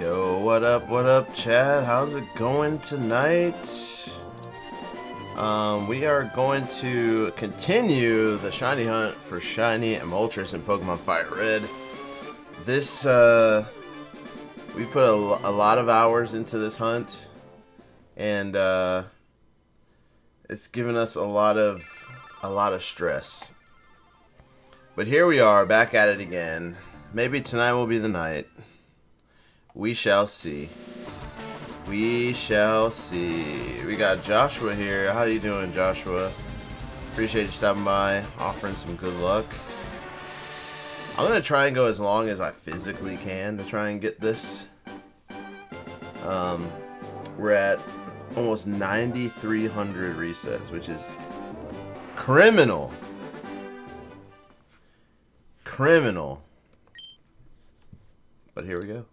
Yo, what up, Chad? How's it going tonight? We are going to continue the shiny hunt for shiny and Moltres in Pokemon FireRed. This, we put a lot of hours into this hunt, and it's given us a lot of stress. But here we are, back at it again. Maybe tonight will be the night. We shall see. We shall see. We got Joshua here. How you doing, Joshua? Appreciate you stopping by, offering some good luck. I'm gonna try and go as long as I physically can to try and get this. We're at almost 9,300 resets, which is criminal. Criminal. But here we go.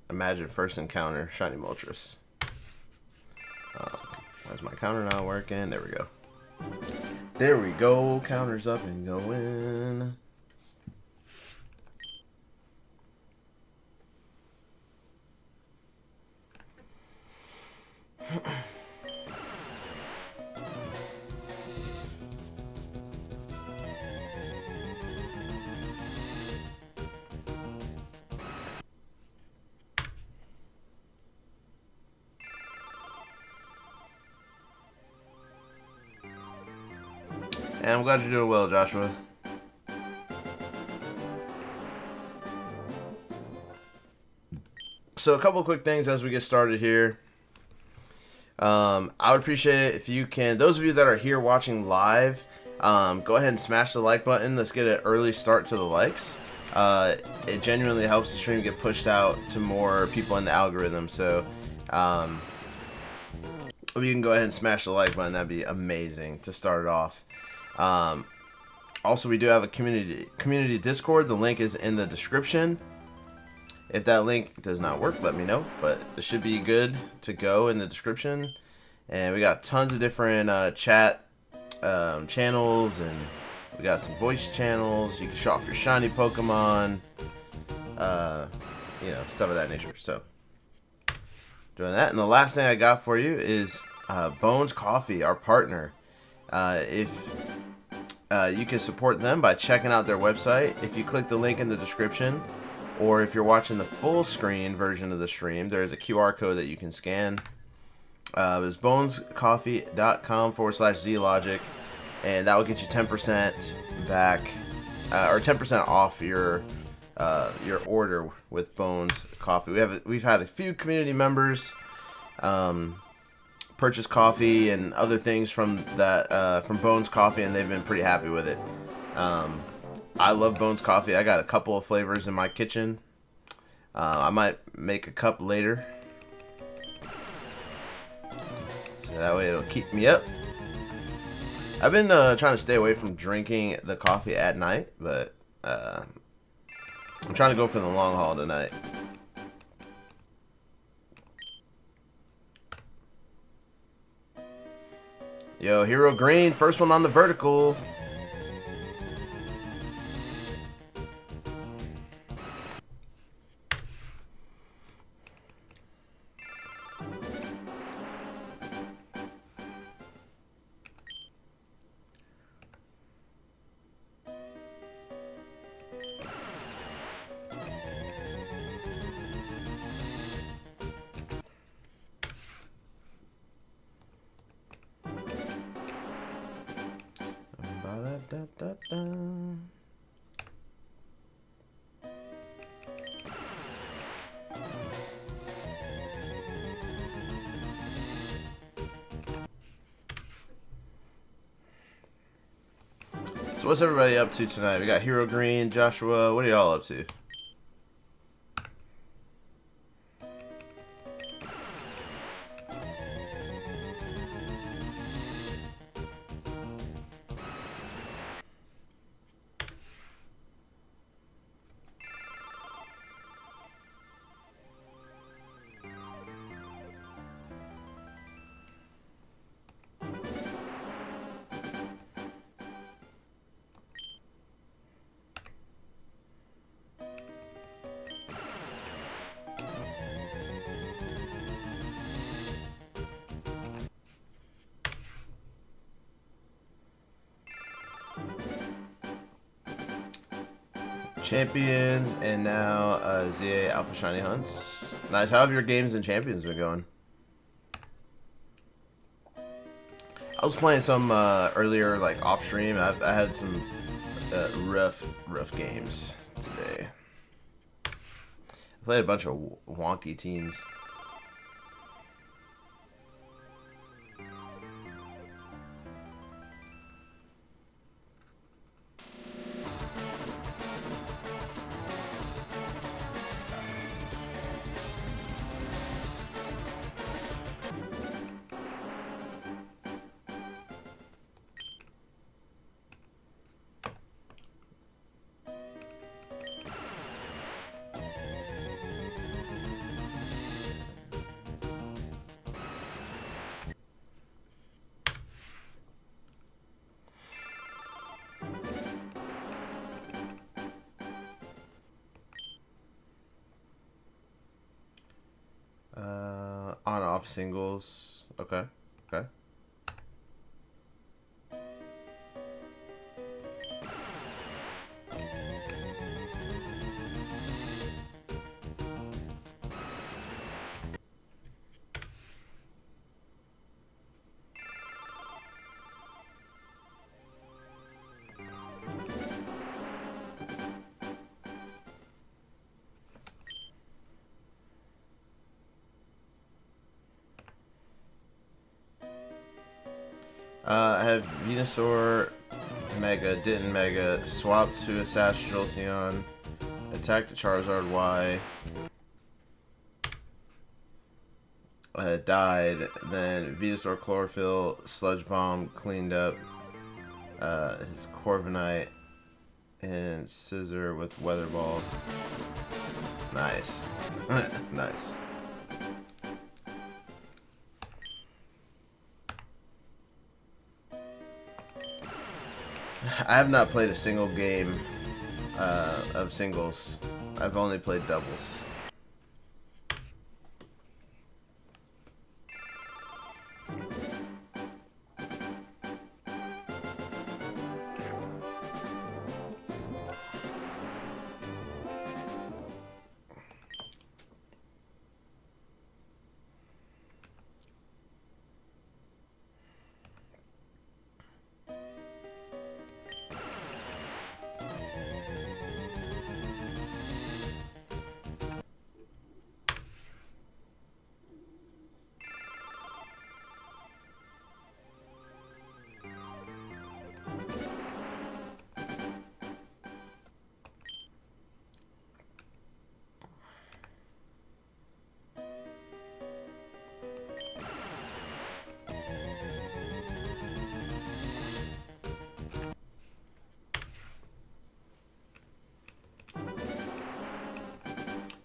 Imagine first encounter, shiny Moltres. Why's my counter not working? There we go. There we go. Counter's up and going. And I'm glad you're doing well, Joshua. So a couple of quick things as we get started here. I would appreciate it if you can, those of you that are here watching live, go ahead and smash the like button. Let's get an early start to the likes. It genuinely helps the stream get pushed out to more people in the algorithm. So if you can go ahead and smash the like button, that'd be amazing to start it off. Also, we do have a community Discord. The link is in the description. If that link does not work, let me know, but it should be good to go in the description. And we got tons of different chat channels, and we got some voice channels. You can show off your shiny Pokemon, you know, stuff of that nature. So doing that. And the last thing I got for you is Bones Coffee, our partner. You can support them by checking out their website. If you click the link in the description, or if you're watching the full screen version of the stream, there's a QR code that you can scan. It's bonescoffee.com/zlogic, and that will get you 10% back, or 10% off your order with Bones Coffee. We've had a few community members purchase coffee and other things from Bones Coffee, and they've been pretty happy with it. I love Bones Coffee. I got a couple of flavors in my kitchen. I might make a cup later, so that way it'll keep me up. I've been trying to stay away from drinking the coffee at night, but I'm trying to go for the long haul tonight. Yo, Hero Green, first one on the vertical. So what's everybody up to tonight? We got Hero Green, Joshua. What are y'all up to? Champions, and now ZA Alpha Shiny Hunts. Nice. How have your games and Champions been going? I was playing some earlier, like off stream. I had some rough games today. I played a bunch of wonky teams. On-off singles. Okay. Okay. I have Venusaur, Mega, didn't Mega, swapped to a Sash Jolteon, attacked the Charizard Y, died, then Venusaur Chlorophyll, Sludge Bomb, cleaned up his Corviknight, and Scissor with Weather Ball. Nice. Nice. I have not played a single game of singles. I've only played doubles.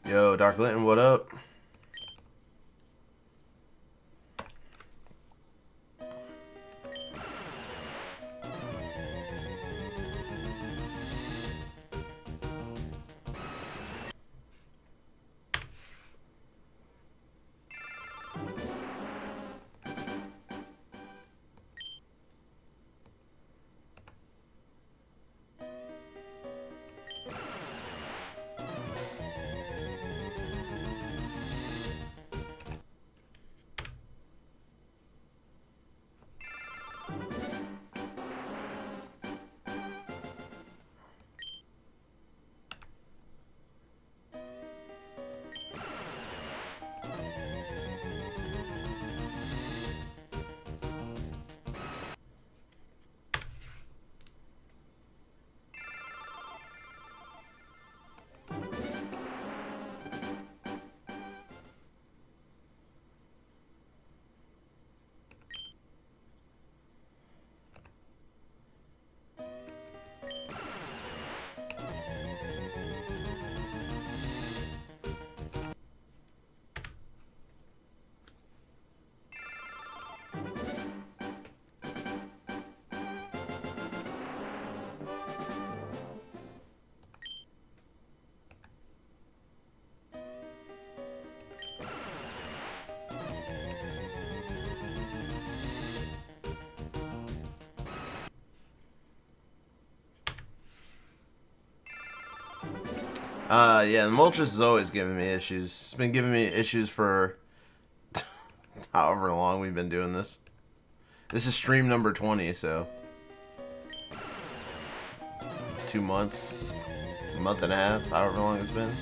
Yo, Dark Linton, what up? Yeah, the Moltres is always giving me issues. It's been giving me issues for however long we've been doing this. This is stream number 20, so 2 months, a month and a half, however long it's been.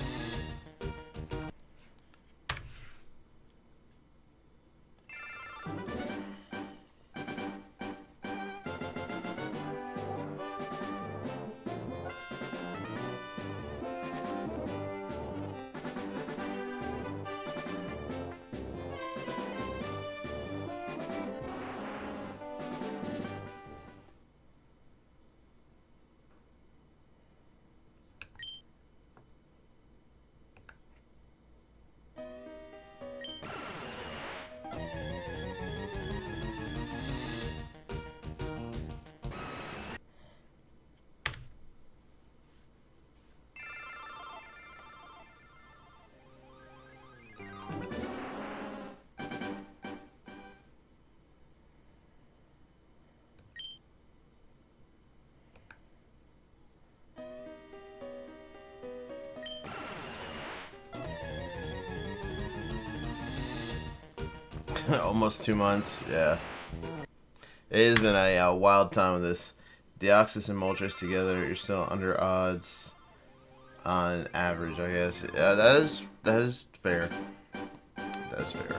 Almost 2 months, yeah. It has been a wild time with this. Deoxys and Moltres together, you're still under odds on average, I guess. Yeah, that is fair. That is fair.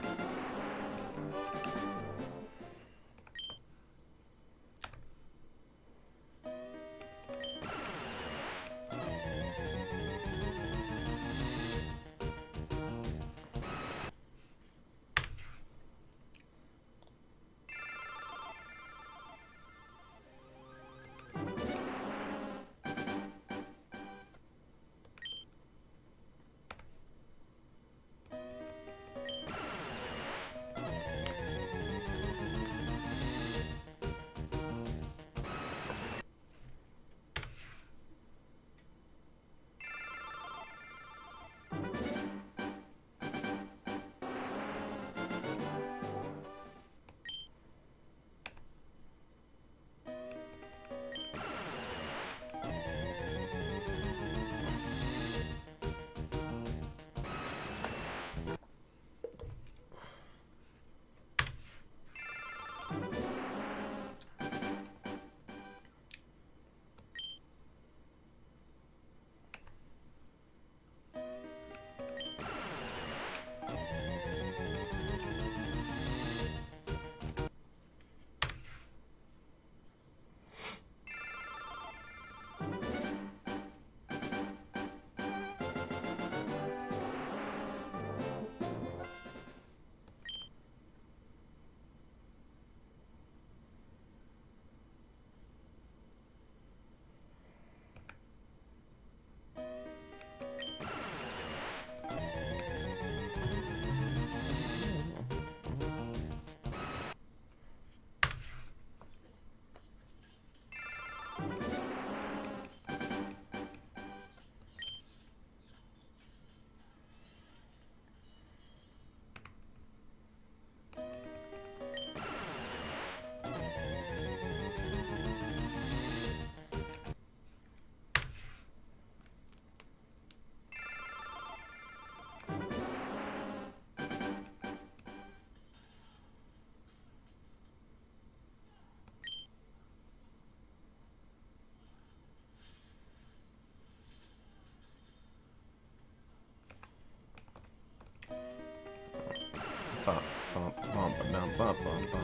Bum, bum, bum, bum, bum, bum, bum.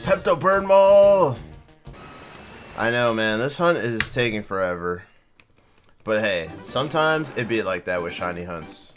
Pepto Bird Mall! I know, man. This hunt is taking forever. But hey, sometimes it be like that with shiny hunts.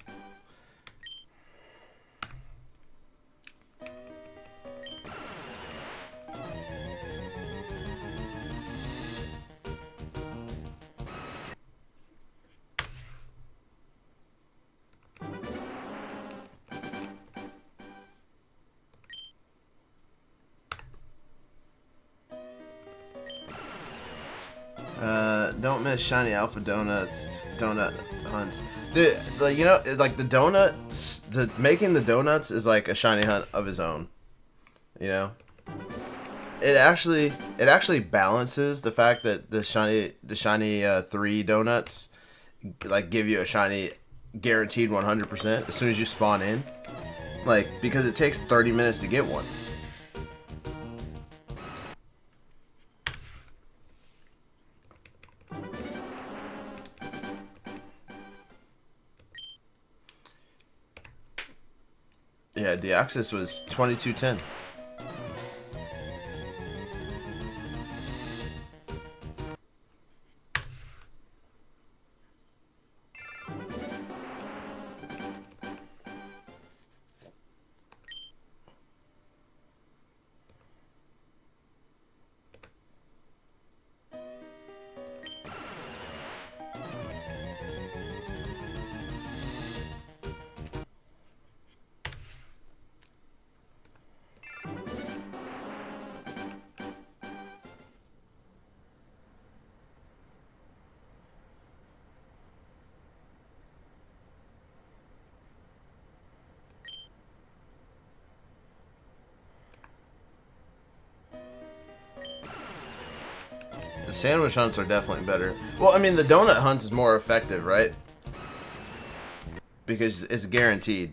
Don't miss shiny alpha donut hunts. Dude, like, you know, like the donuts, making the donuts is like a shiny hunt of his own. You know, it actually balances the fact that the shiny 3 donuts like give you a shiny guaranteed 100% as soon as you spawn in, like, because it takes 30 minutes to get one. Yeah, Deoxys was 2210. The sandwich hunts are definitely better. Well, I mean, the donut hunts is more effective, right? Because it's guaranteed.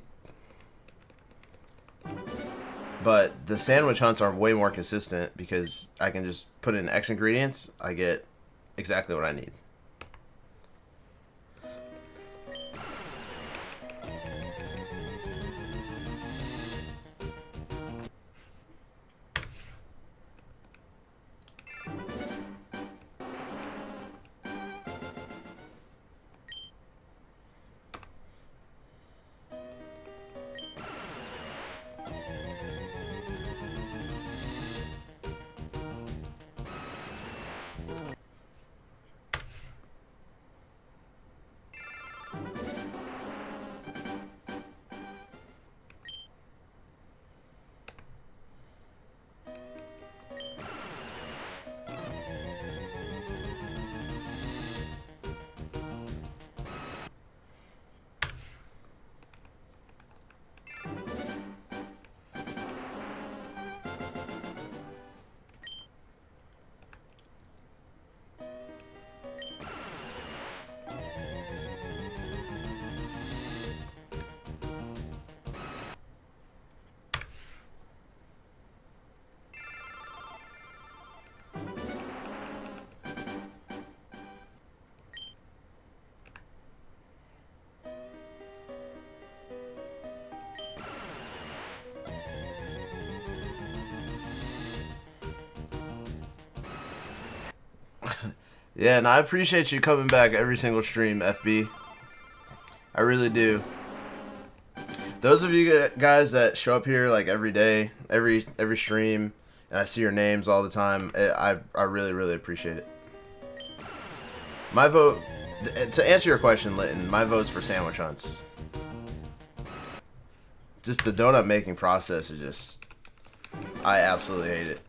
But the sandwich hunts are way more consistent because I can just put in X ingredients. I get exactly what I need. Yeah, and I appreciate you coming back every single stream, FB. I really do. Those of you guys that show up here like every day, every stream, and I see your names all the time, I really appreciate it. My vote, to answer your question, Litton, my vote's for sandwich hunts. Just the donut making process is just, I absolutely hate it.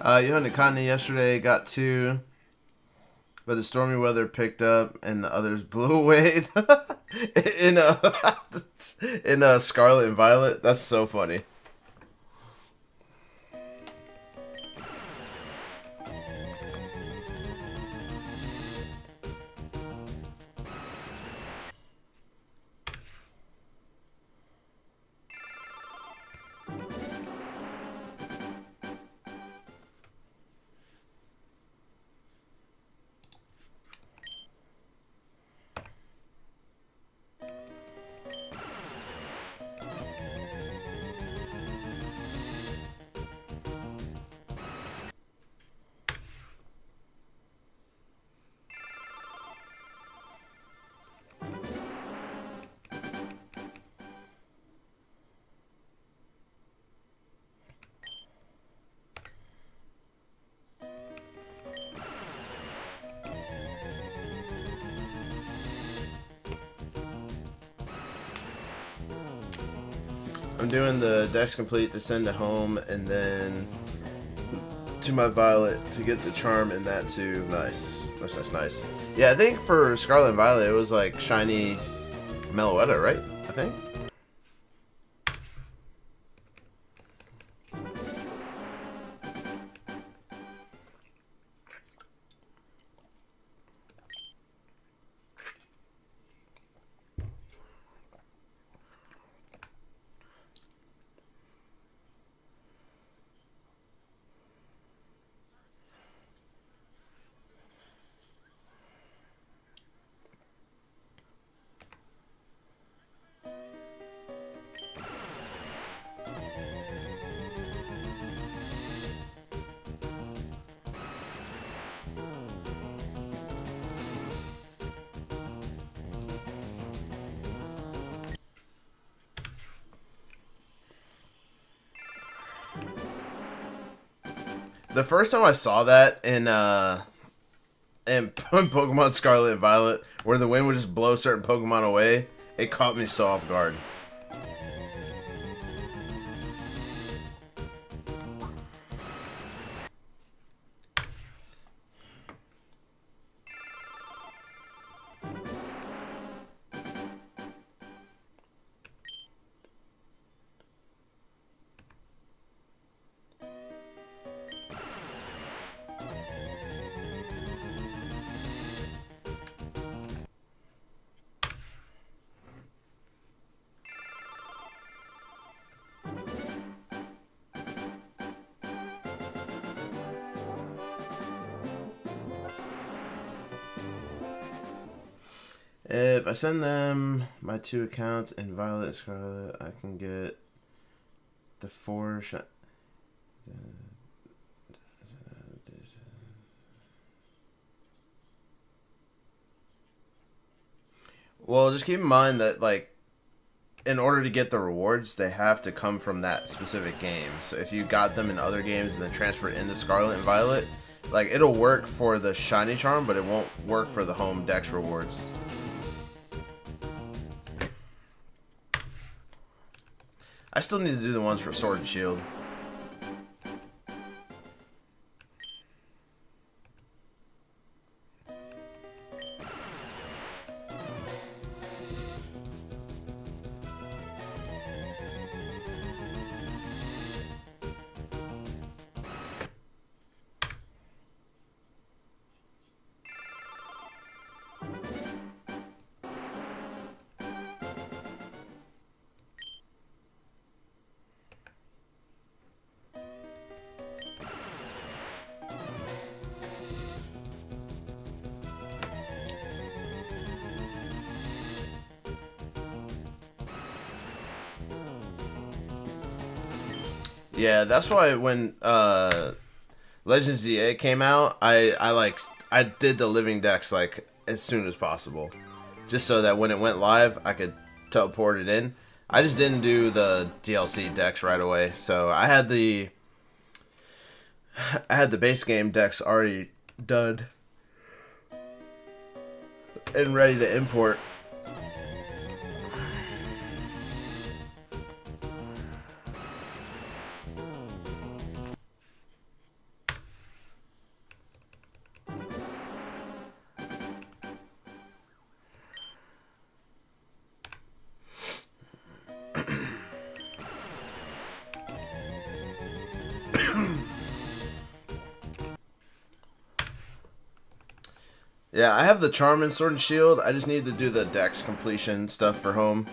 You hunted continent yesterday, got 2, but the stormy weather picked up and the others blew away in Scarlet and Violet. That's so funny. I'm doing the Dex Complete to send to home, and then to my Violet to get the charm in that too. Nice. Nice. Yeah, I think for Scarlet and Violet, it was like shiny Meloetta, right? I think. The first time I saw that in Pokemon Scarlet and Violet, where the wind would just blow certain Pokemon away, it caught me so off guard. If I send them my 2 accounts in Violet and Scarlet, I can get the 4 shot. Well, just keep in mind that, like, in order to get the rewards, they have to come from that specific game. So if you got them in other games and then transferred into Scarlet and Violet, like, it'll work for the shiny charm, but it won't work for the home Dex rewards. I still need to do the ones for Sword and Shield. Yeah, that's why when Legends ZA came out, I did the living Dex like as soon as possible, just so that when it went live, I could teleport it in. I just didn't do the DLC Dex right away, so I had the base game Dex already done and ready to import. Yeah, I have the Charm and Sword and Shield. I just need to do the Dex completion stuff for home.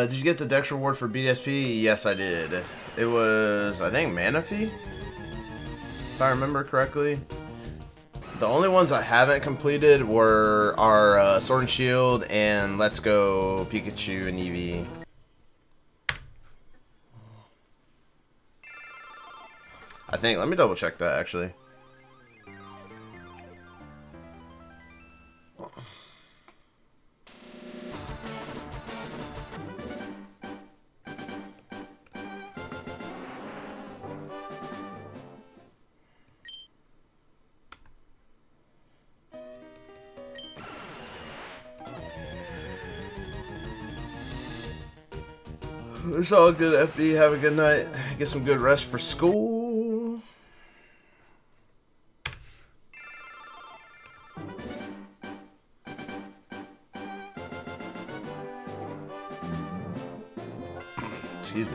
Did you get the Dex reward for BSP? Yes, I did. It was, I think, Manaphy, if I remember correctly. The only ones I haven't completed were our Sword and Shield and Let's Go Pikachu and Eevee. I think, let me double check that actually. It's all good, FB. Have a good night. Get some good rest for school. Excuse me.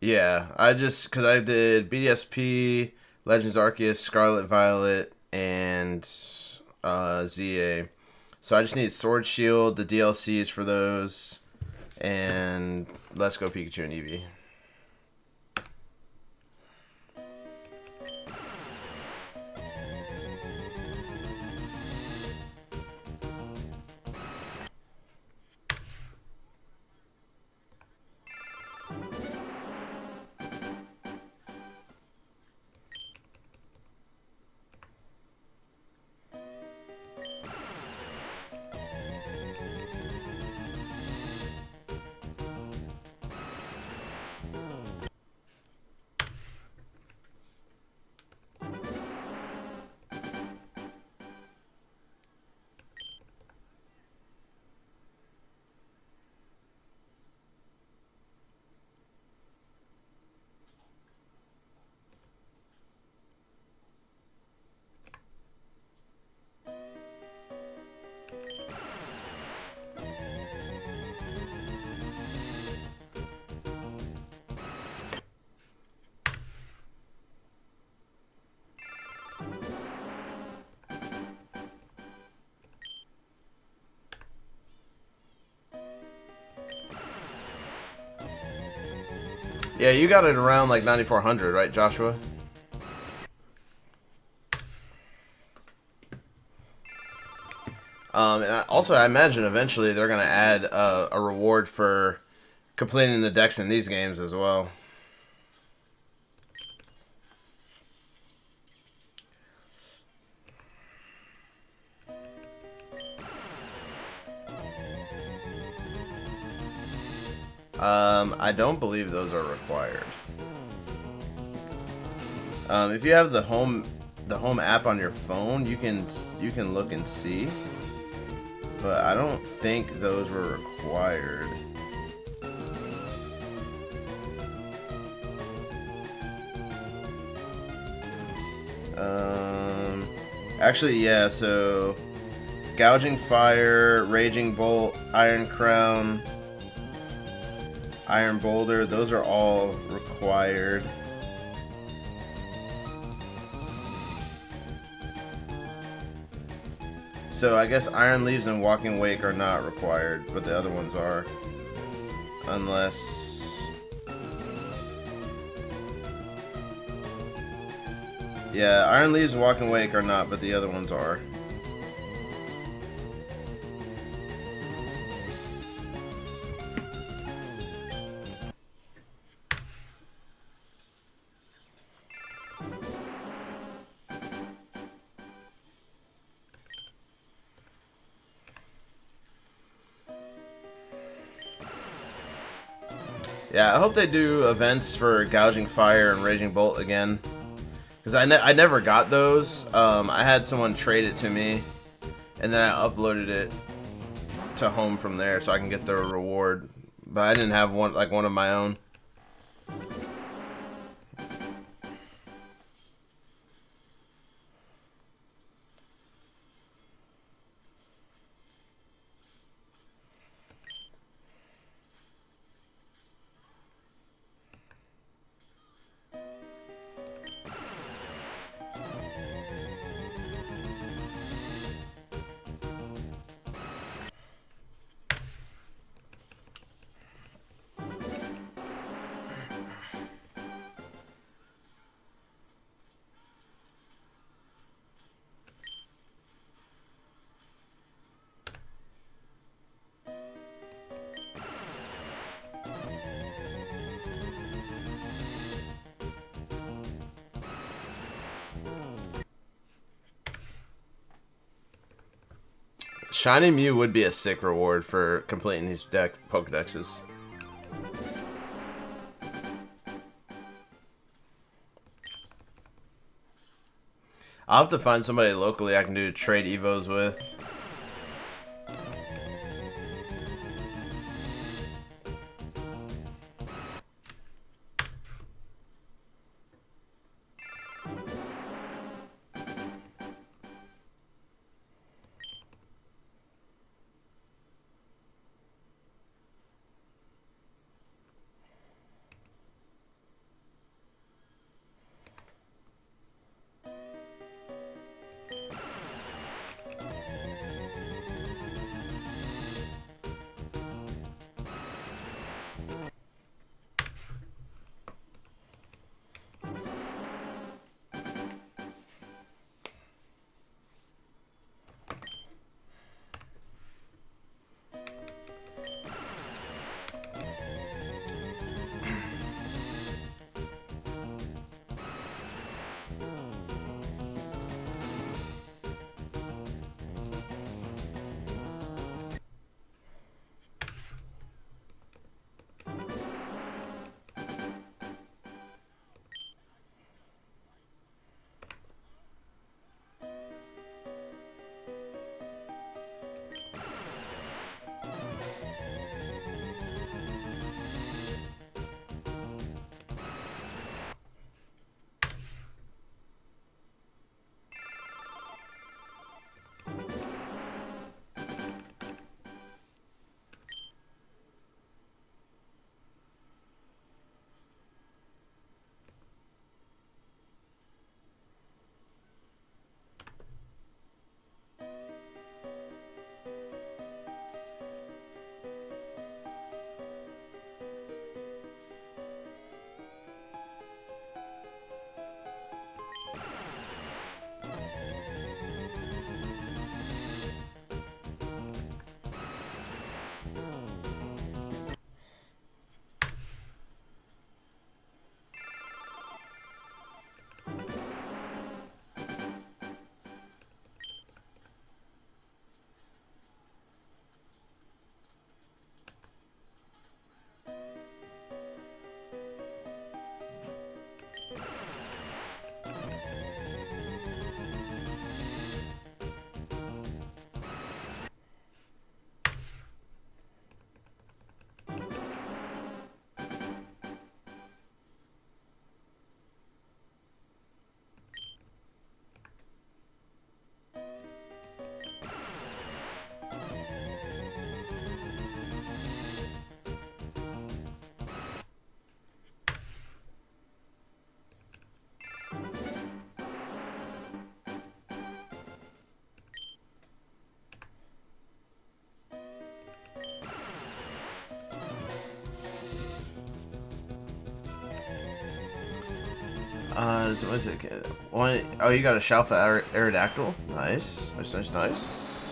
Yeah, because I did BDSP, Legends Arceus, Scarlet Violet, and ZA. So I just need Sword Shield, the DLCs for those, and Let's Go Pikachu and Eevee. Yeah, you got it around like 9,400, right, Joshua? I imagine eventually they're going to add a reward for completing the decks in these games as well. I don't believe those are required. If you have the home app on your phone, you can look and see. But I don't think those were required. Actually, yeah. So, Gouging Fire, Raging Bolt, Iron Crown, Iron Boulder, those are all required. So I guess Iron Leaves and Walking Wake are not required, but the other ones are. Unless... Yeah, Iron Leaves and Walking Wake are not, but the other ones are. Yeah, I hope they do events for Gouging Fire and Raging Bolt again. Because I never got those. I had someone trade it to me, and then I uploaded it to home from there so I can get the reward. But I didn't have one of my own. Shiny Mew would be a sick reward for completing these Pokedexes. I'll have to find somebody locally I can do trade Evos with. What is it? Oh, you got a shelf Aerodactyl. Nice, nice, nice, nice.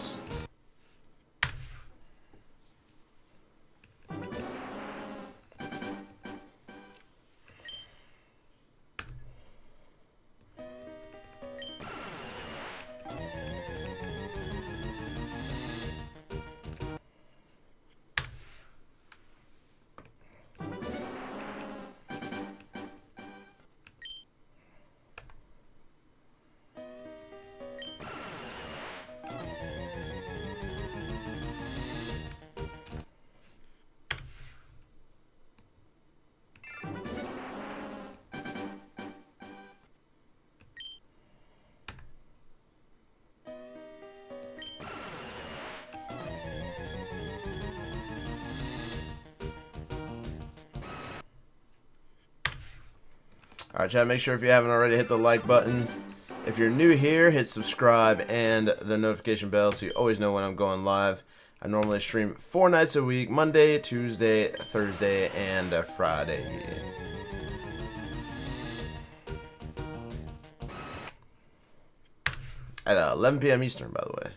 Alright, chat, make sure if you haven't already, hit the like button. If you're new here, hit subscribe and the notification bell so you always know when I'm going live. I normally stream 4 nights a week, Monday, Tuesday, Thursday, and Friday. At 11 p.m. Eastern, by the way.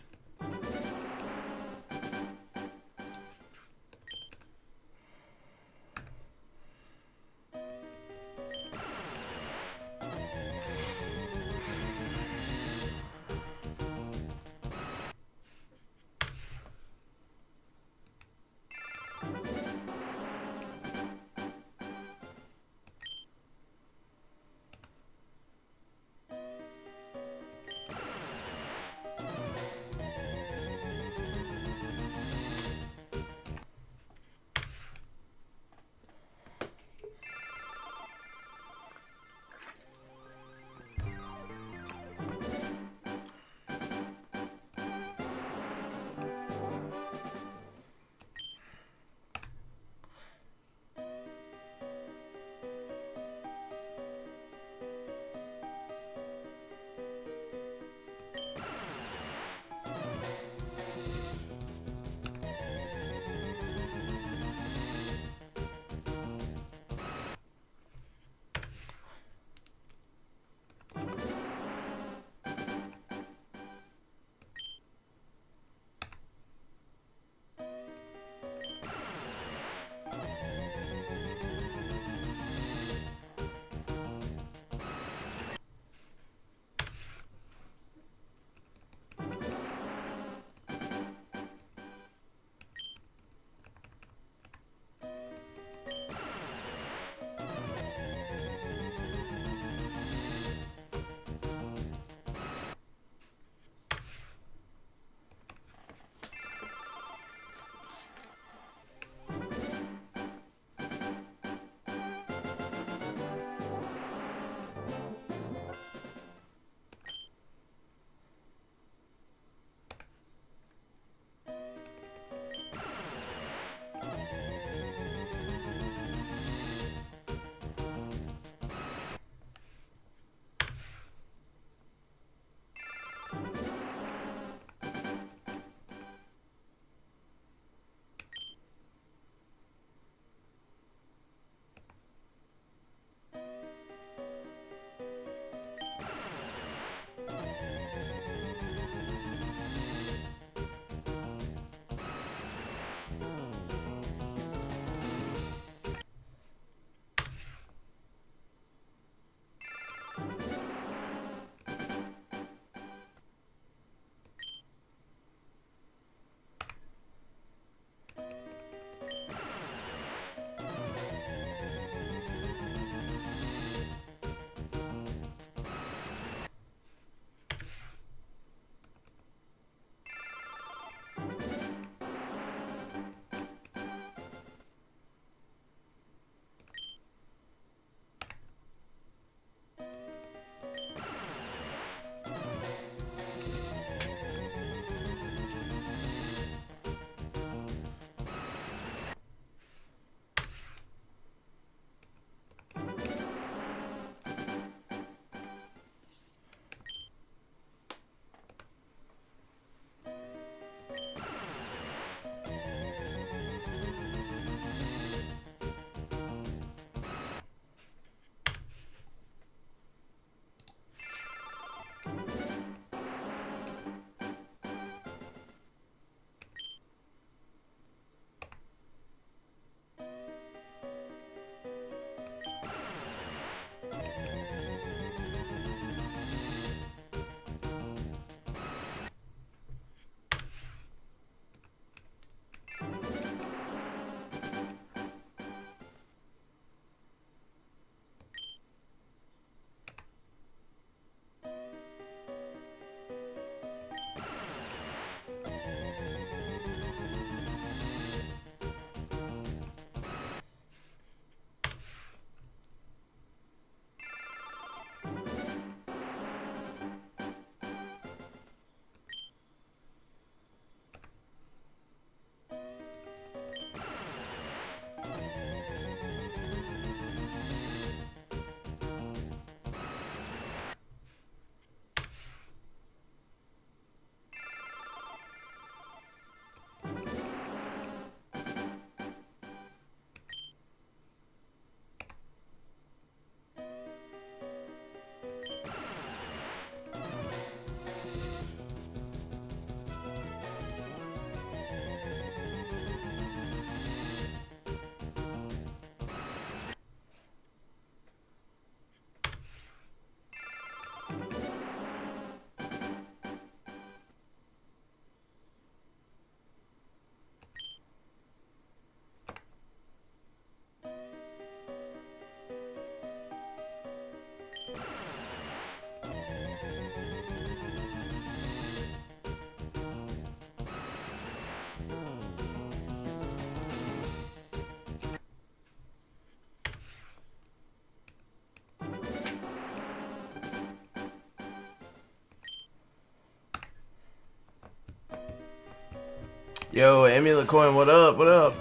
Yo, Amulet Coin, what up? What up?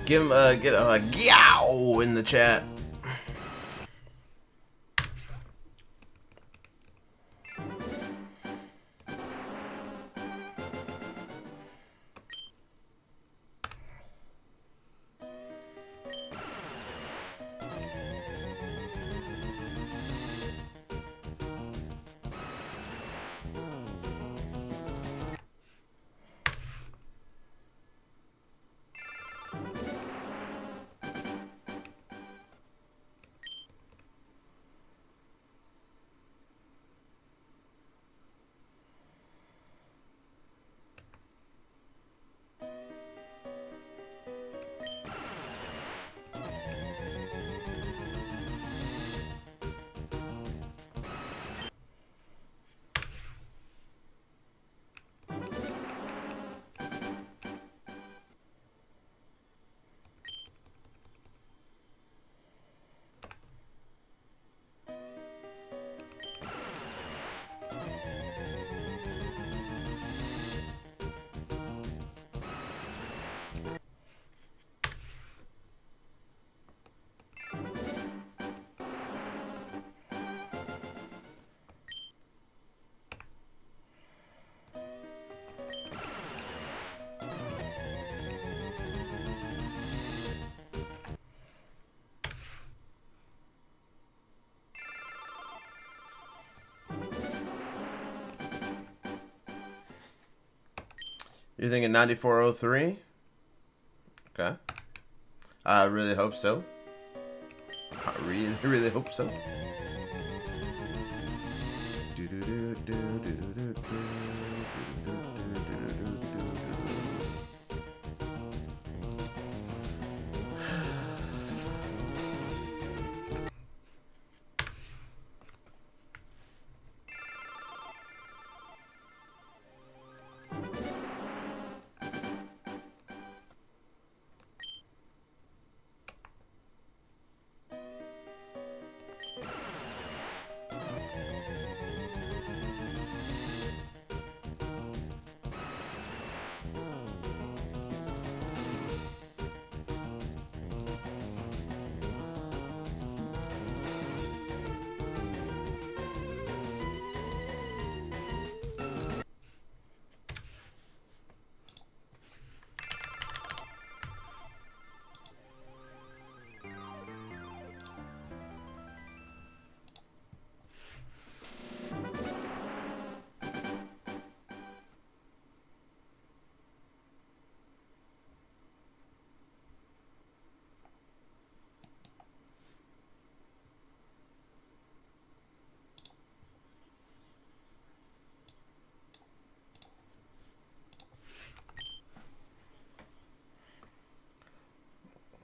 Give him get a yow in the chat. You're thinking 9403? Okay. I really hope so. I really, really hope so.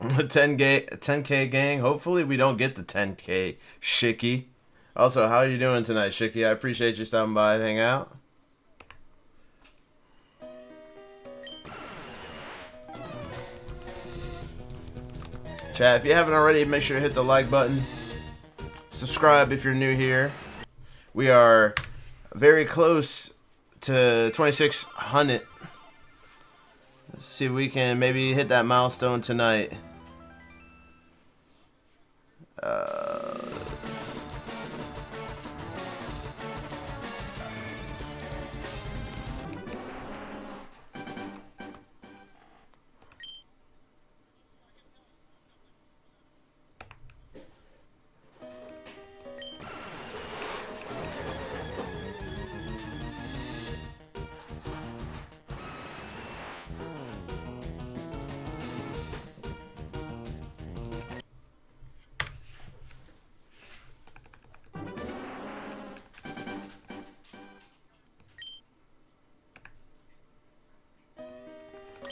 A 10K gang. Hopefully we don't get the 10K, Shicky. Also, how are you doing tonight, Shicky? I appreciate you stopping by and hang out. Chat, if you haven't already, make sure to hit the like button. Subscribe if you're new here. We are very close to 2,600. Let's see if we can maybe hit that milestone tonight.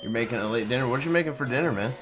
You're making a late dinner. What are you making for dinner, man?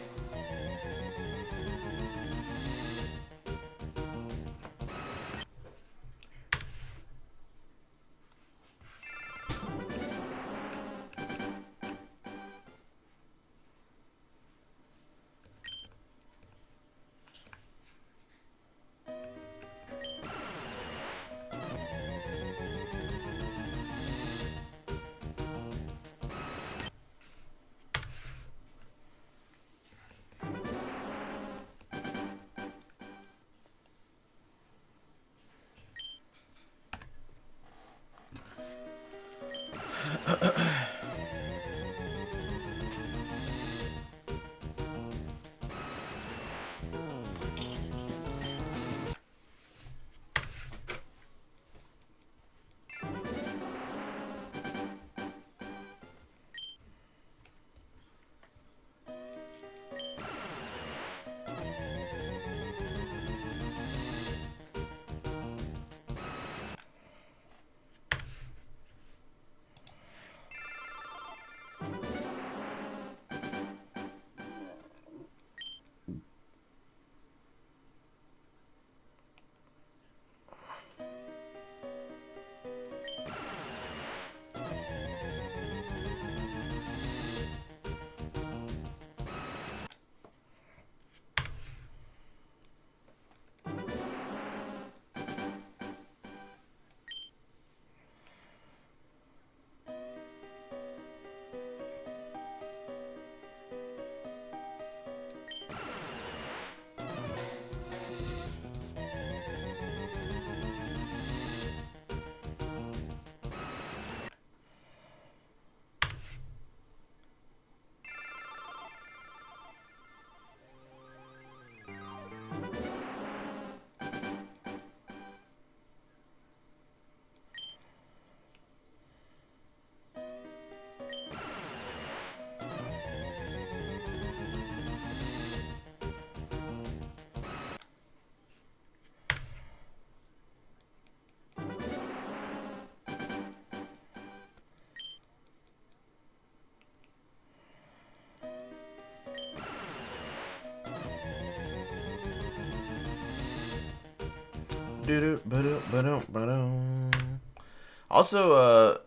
Also,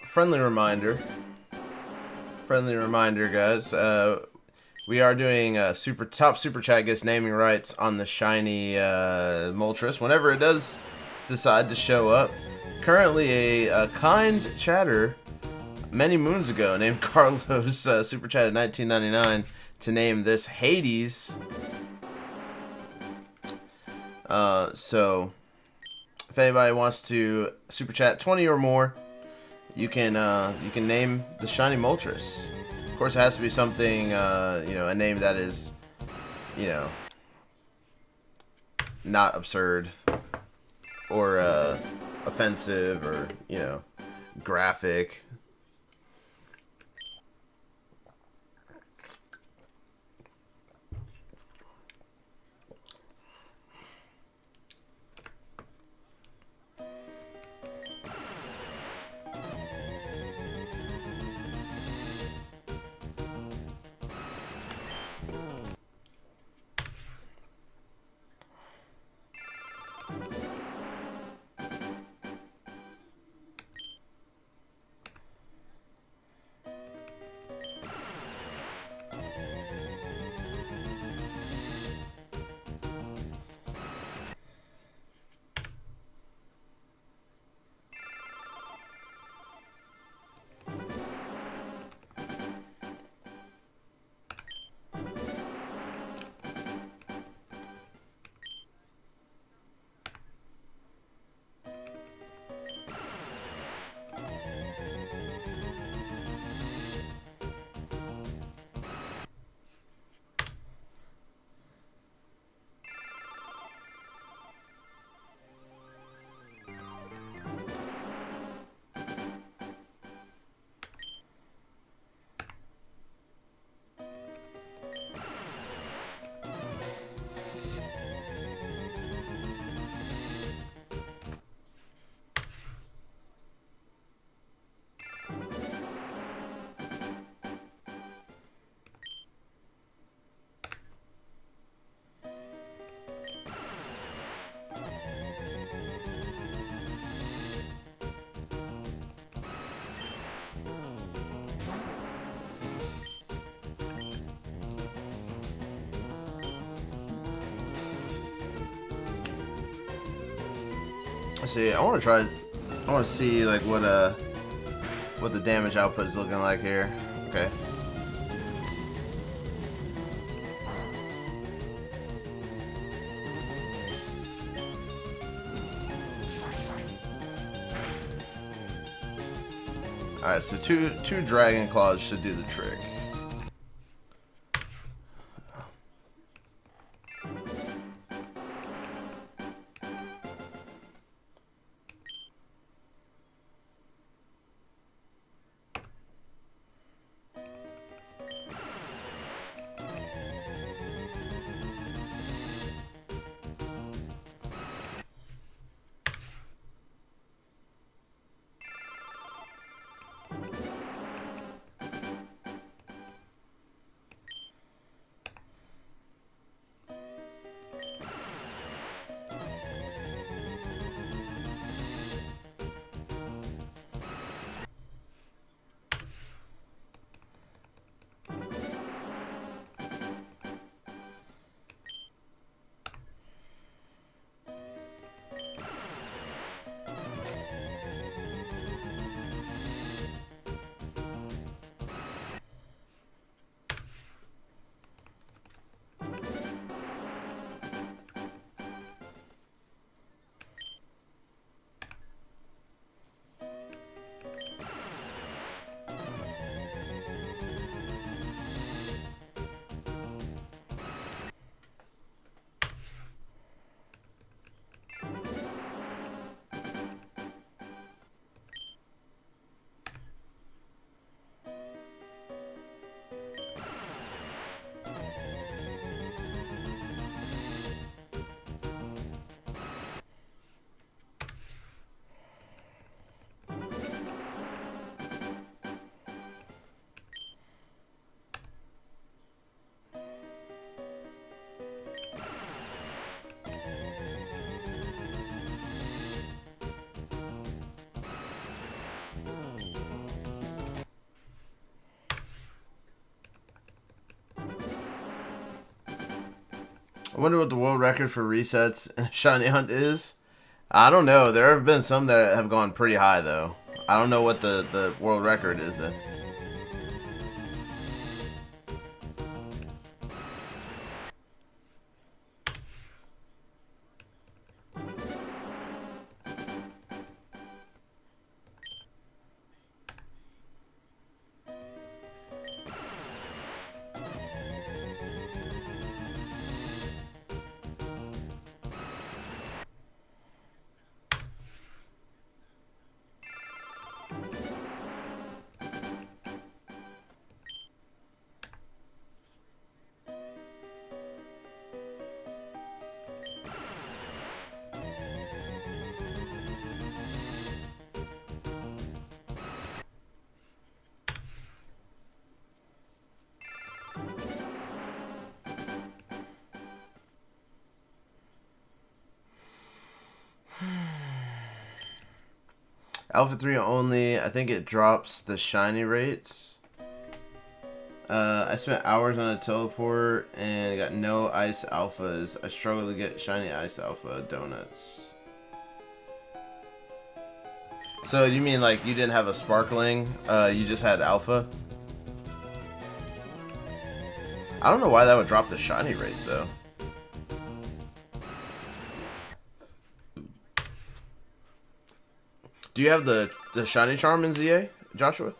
friendly reminder, guys. We are doing top super chat gets naming rights on the shiny Moltres whenever it does decide to show up. Currently, a kind chatter many moons ago named Carlos super chatted 1999 to name this Hades. So if anybody wants to super chat 20 or more, you can name the shiny Moltres. Of course, it has to be something a name that is not absurd or offensive or graphic. Let's see. I want to see like what the damage output is looking like here. Okay. Alright, so two Dragon Claws should do the trick. I wonder what the world record for resets in a shiny hunt is. I don't know. There have been some that have gone pretty high, though. I don't know what the world record is, then. Alpha 3 only, I think it drops the shiny rates. I spent hours on a teleport and got no ice alphas. I struggle to get shiny ice alpha donuts. So you mean like you didn't have a sparkling, you just had alpha? I don't know why that would drop the shiny rates though. Do you have the shiny charm in ZA, Joshua?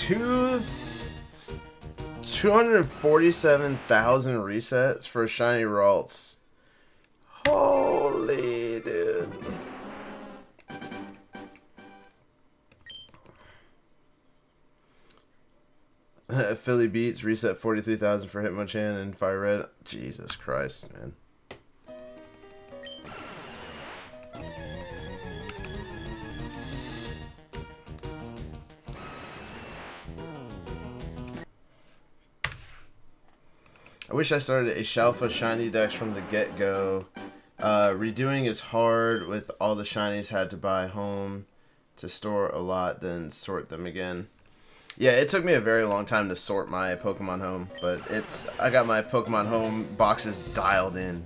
247,000 resets for shiny Ralts. Holy dude. Philly Beats reset 43,000 for Hitmonchan and FireRed. Jesus Christ, man. I wish I started a Shalfa shiny dex from the get-go. Redoing is hard with all the shinies had to buy home to store a lot, then sort them again. Yeah, it took me a very long time to sort my Pokemon home, but I got my Pokemon home boxes dialed in.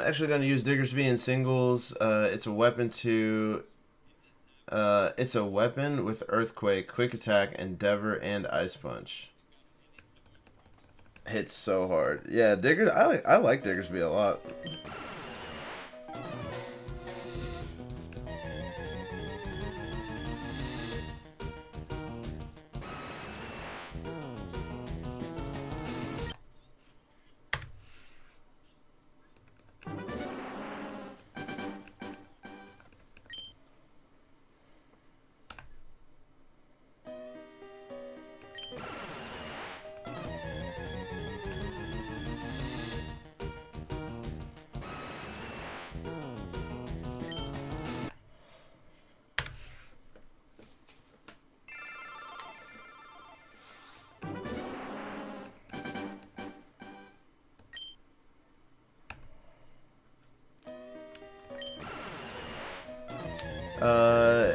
Actually going to use Diggersby in singles. It's a weapon with Earthquake, Quick Attack, Endeavor, and Ice Punch. Hits so hard. Yeah, I like Diggersby a lot.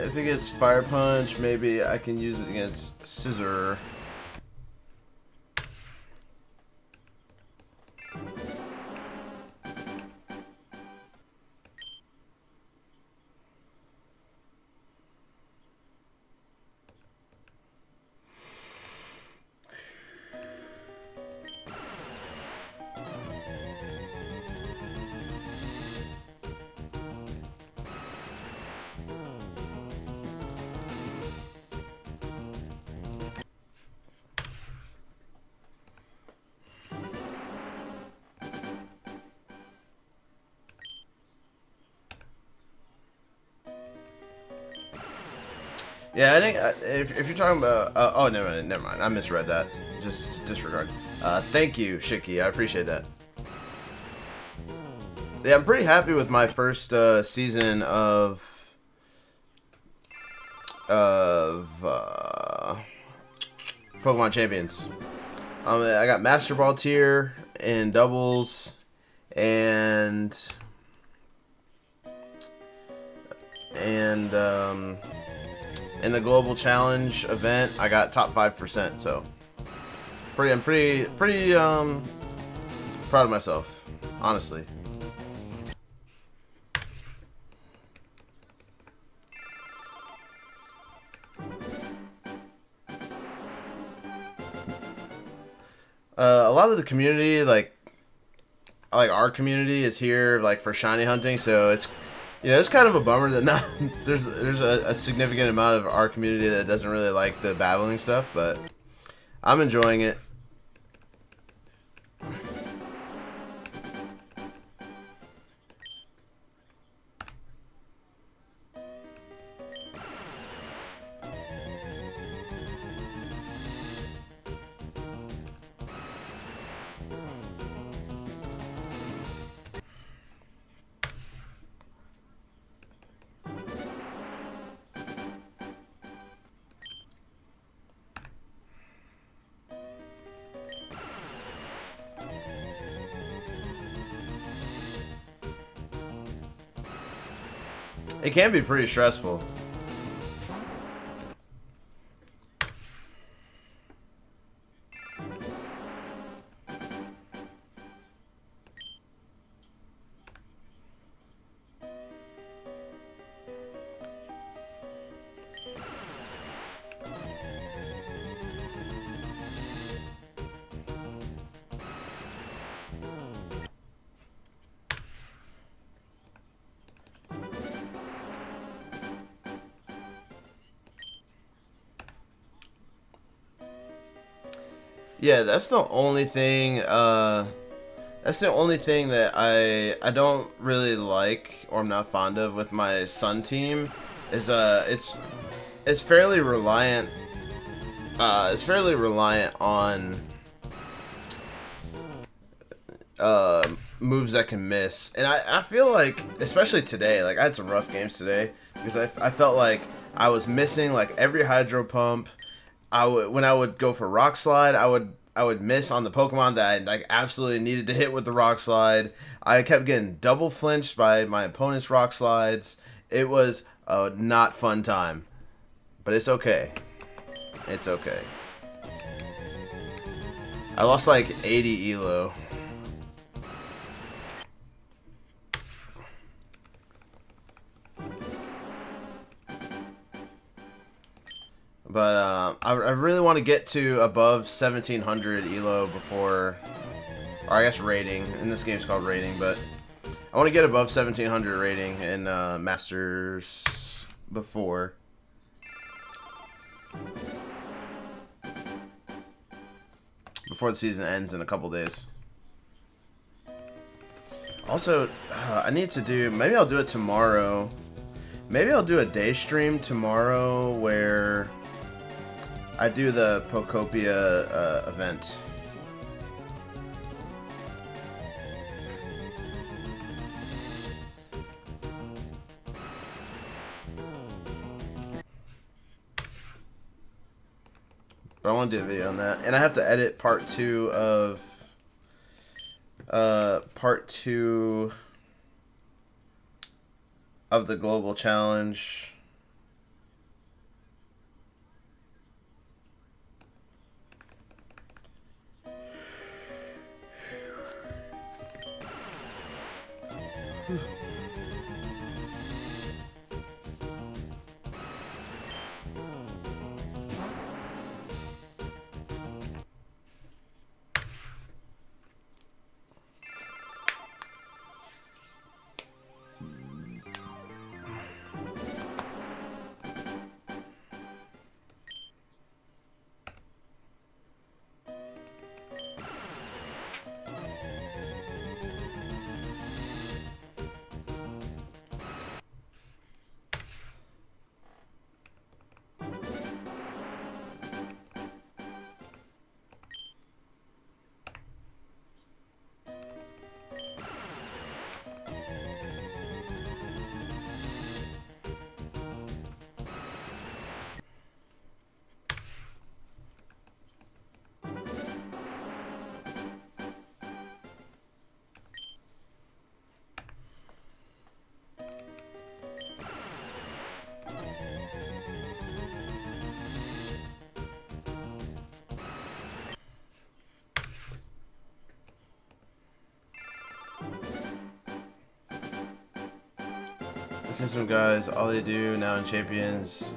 If it gets Fire Punch, maybe I can use it against Scissor. Yeah, I think if you're talking about oh, never mind, I misread that. Just disregard. Thank you, Shiki. I appreciate that. Yeah, I'm pretty happy with my first season of Pokemon Champions. I got Master Ball tier in doubles, and in the global challenge event, I got top 5%. So, I'm pretty proud of myself. honestly. A lot of the community, like our community, is here like for shiny hunting, so it's it's kind of a bummer that not there's a significant amount of our community that doesn't really like the battling stuff, but I'm enjoying it. It can be pretty stressful. Yeah, that's the only thing. That's the only thing that I don't really like or I'm not fond of with my Sun team. Is it's fairly reliant. It's fairly reliant on moves that can miss, and I feel like, especially today, like I had some rough games today because I felt like I was missing like every Hydro Pump. When I would go for Rock Slide, I would miss on the Pokemon that I like absolutely needed to hit with the Rock Slide. I kept getting double flinched by my opponent's Rock Slides. It was a not fun time, but it's okay. It's okay. I lost like 80 elo. But I really want to get to above 1700 elo before, or I guess rating. In this game it's called rating, but I want to get above 1700 rating in Masters before the season ends in a couple days. Also, I need to do, maybe I'll do it tomorrow. Maybe I'll do a day stream tomorrow where I do the Pokopia event. But I want to do a video on that. And I have to edit part 2 of the global challenge. System guys, all they do now in Champions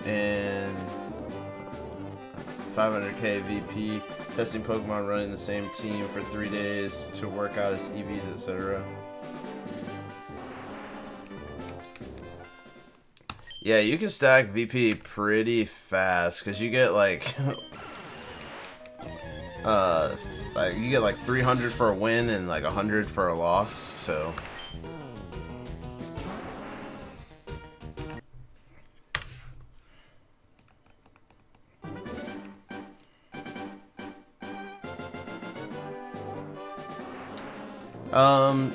and 500k VP, testing Pokemon, running the same team for 3 days to work out his EVs, etc. Yeah, you can stack VP pretty fast because you get like, you get like 300 for a win and like 100 for a loss. So.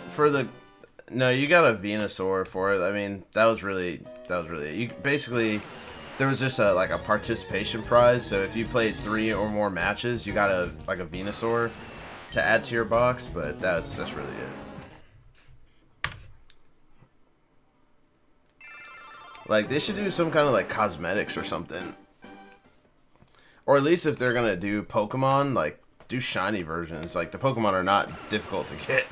For the, no, you got a Venusaur for it. I mean, that was really it. You basically, there was just a a participation prize. So if you played 3 or more matches, you got a Venusaur to add to your box. But that's really it. Like they should do some kind of like cosmetics or something, or at least if they're gonna do Pokemon, like do shiny versions. Like the Pokemon are not difficult to get.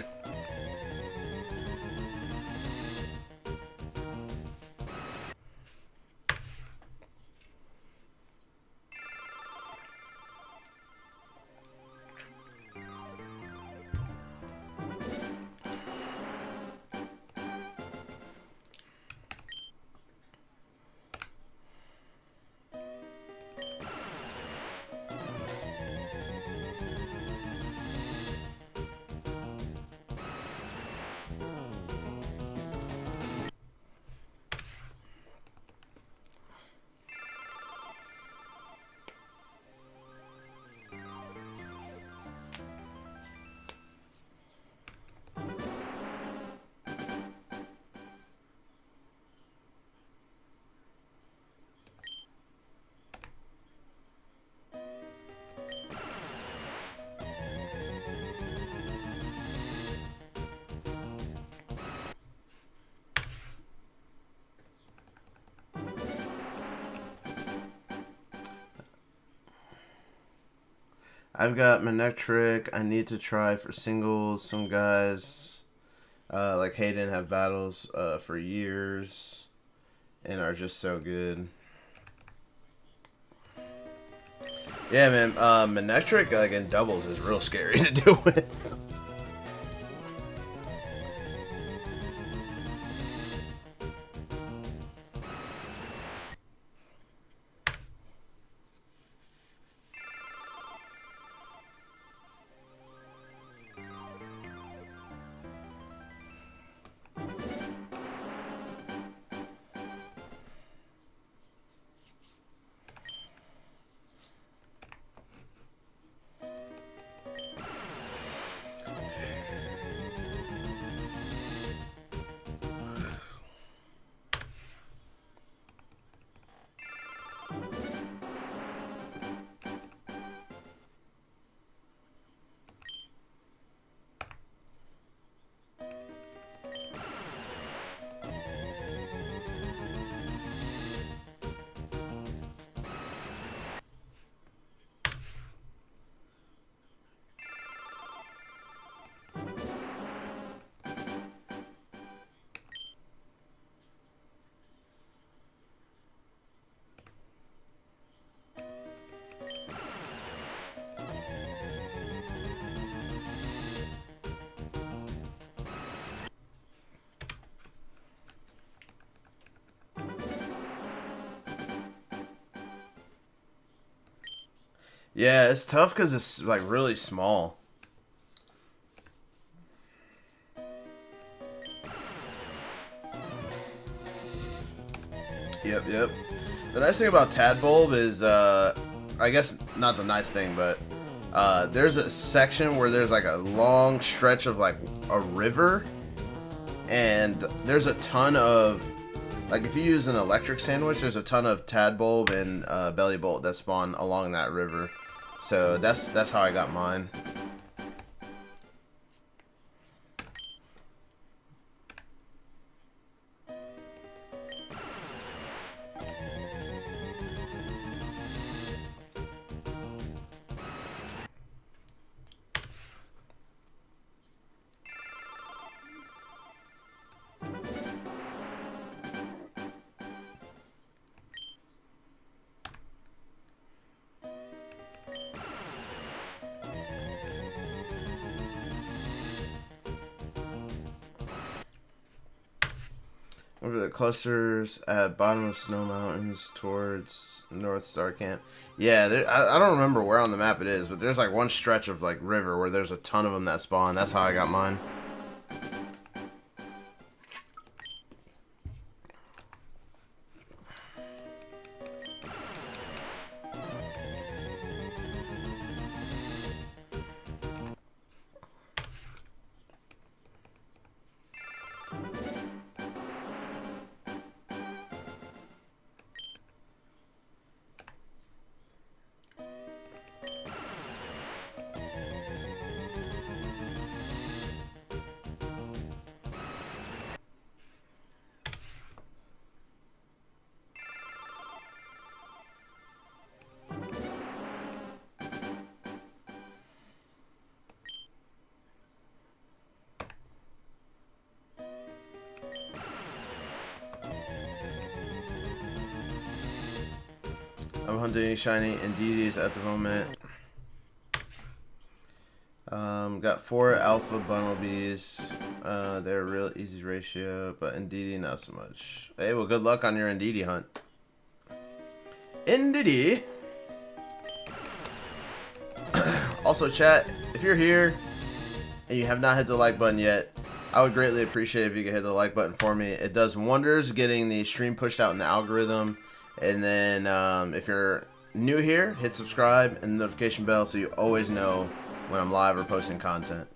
I've got Manectric. I need to try for singles. Some guys, like Hayden, have battles for years and are just so good. Yeah, man. Manectric, like in doubles, is real scary to deal with. Yeah, it's tough because it's like really small. Yep, yep. The nice thing about Tadbulb is, I guess not the nice thing, but there's a section where there's like a long stretch of like a river, and there's a ton of, like if you use an electric sandwich, there's a ton of Tadbulb and Bellybolt that spawn along that river. So that's how I got mine. Over the clusters at bottom of Snow Mountains towards North Star Camp. Yeah, I don't remember where on the map it is, but there's like one stretch of like river where there's a ton of them that spawn. That's how I got mine. I'm hunting shiny Indeedis at the moment. Got 4 alpha bumblebees. They're a real easy ratio, but Indeedee not so much. Hey, well, good luck on your Indeedee hunt. Indeedee. Also, chat, if you're here and you have not hit the like button yet, I would greatly appreciate if you could hit the like button for me. It does wonders getting the stream pushed out in the algorithm. And then if you're new here, hit subscribe and the notification bell so you always know when I'm live or posting content.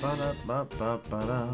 Ba-da-ba-ba-ba-da.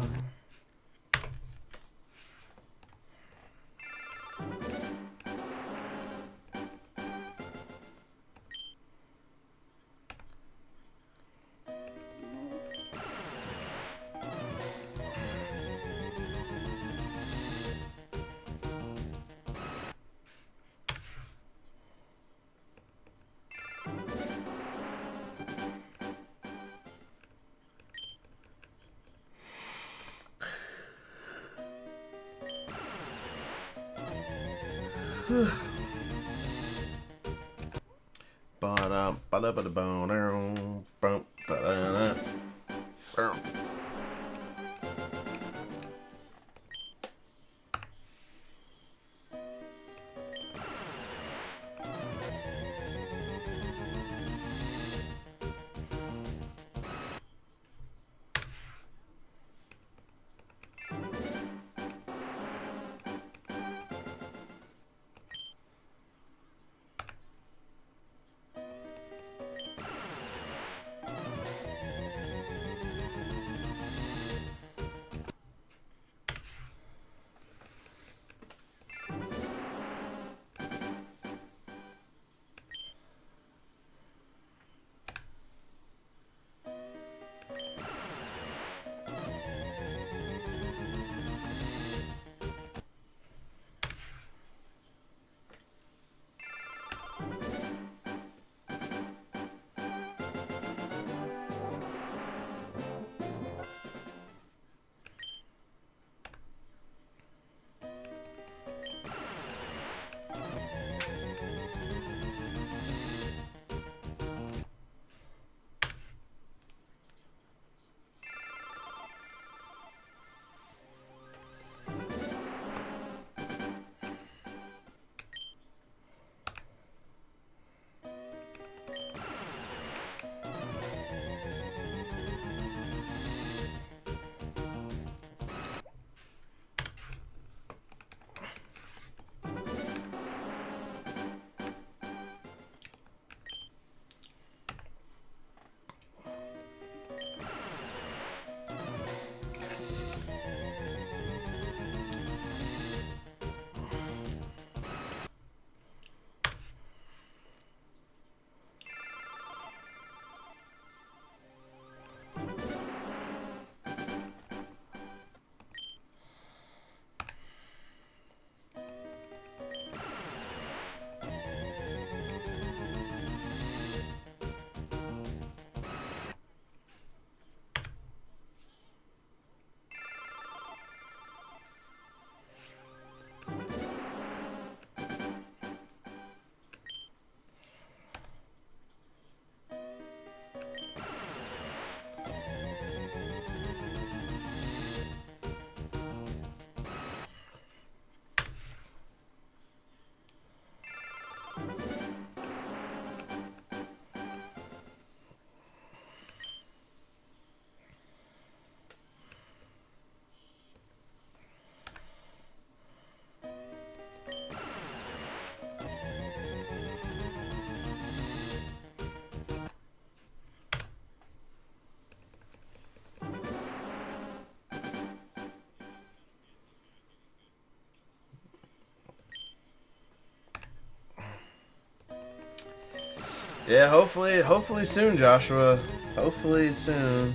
Yeah, hopefully soon, Joshua. Hopefully soon.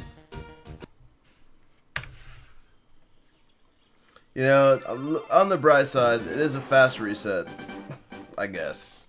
You know, on the bright side, it is a fast reset, I guess.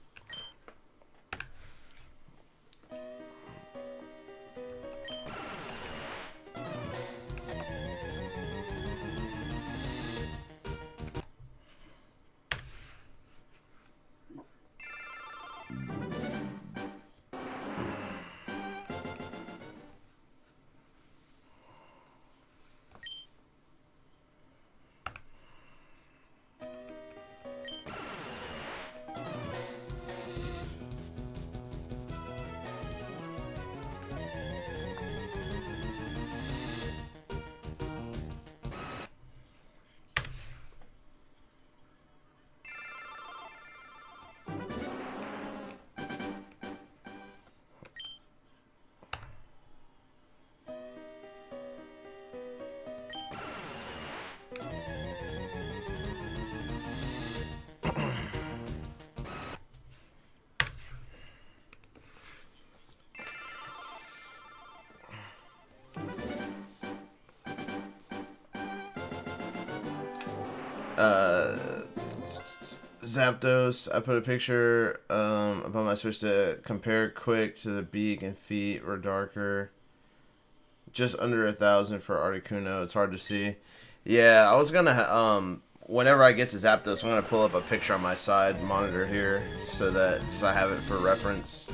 Zapdos, I put a picture above my Switch to compare quick to the beak and feet were darker. Just under 1,000 for Articuno. It's hard to see. Yeah, I was gonna whenever I get to Zapdos, I'm gonna pull up a picture on my side monitor here so that I have it for reference.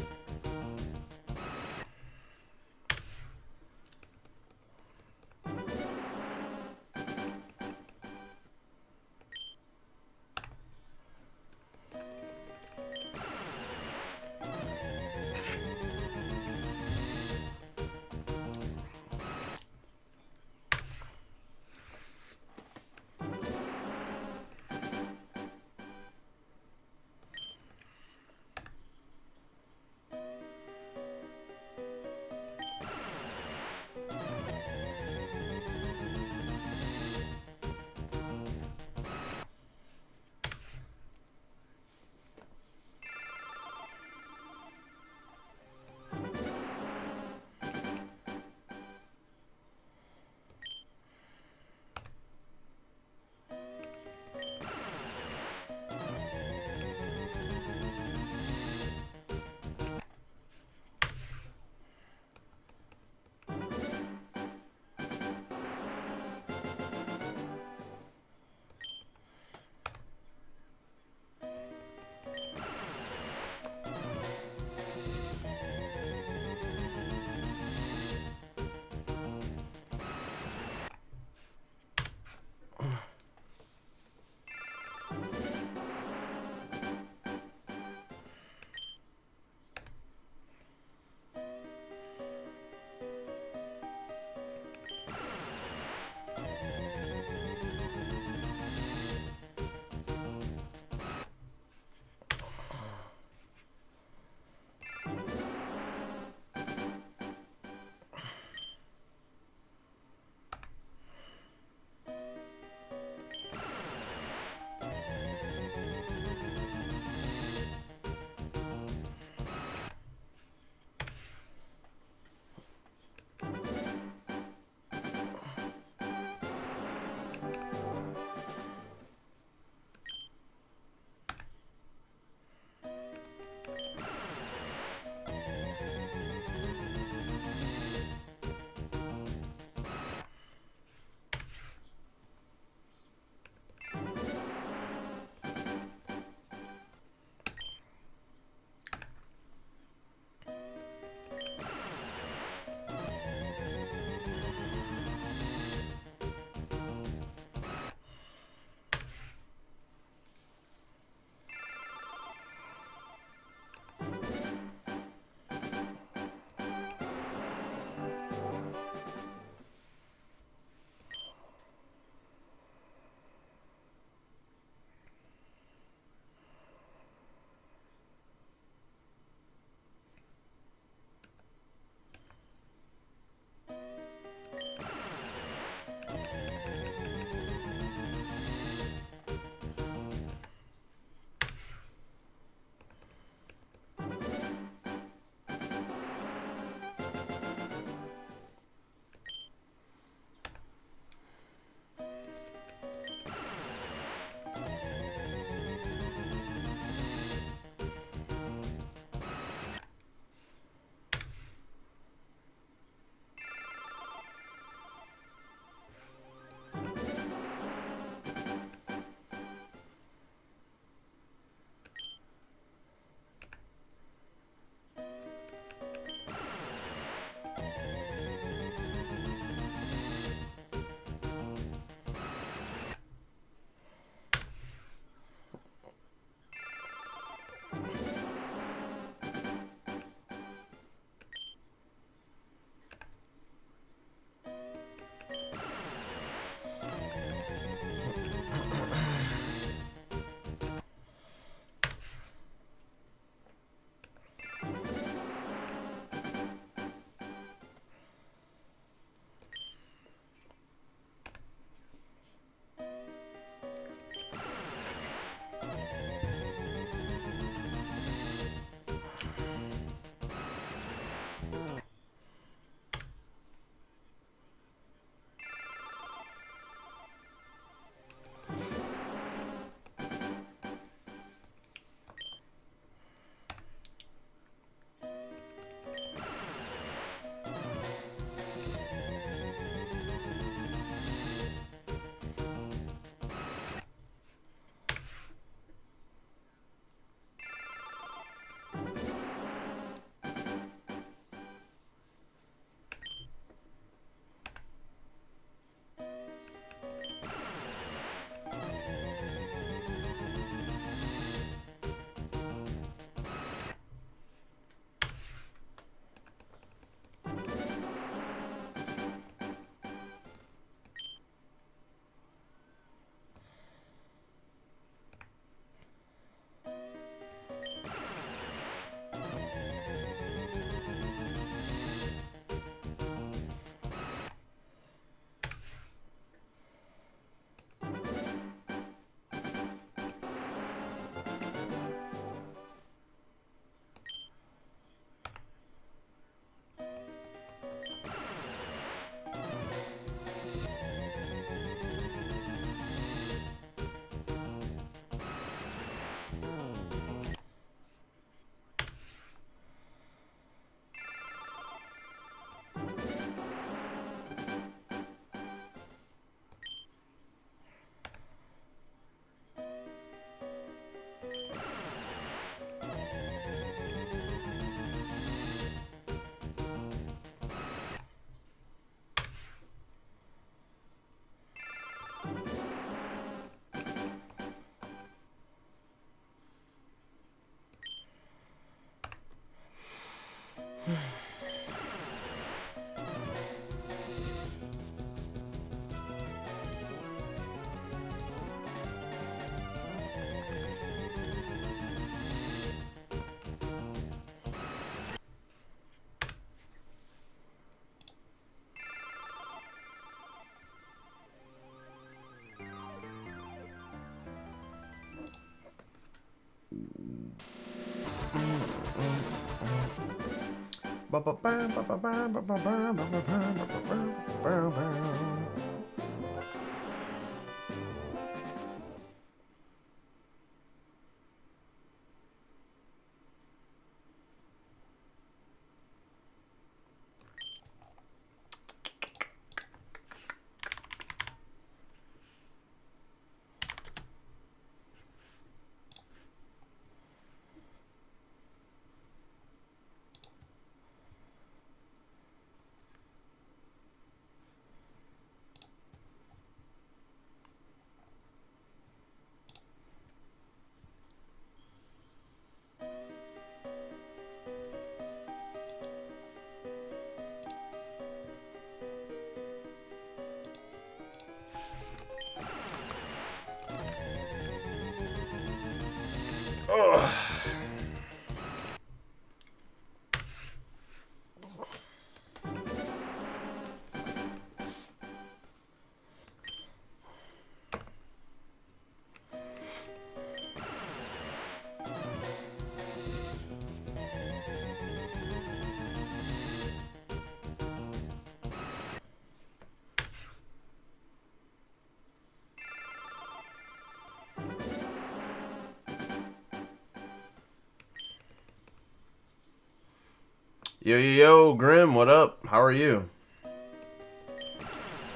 Yo, yo, yo, Grim, what up? How are you?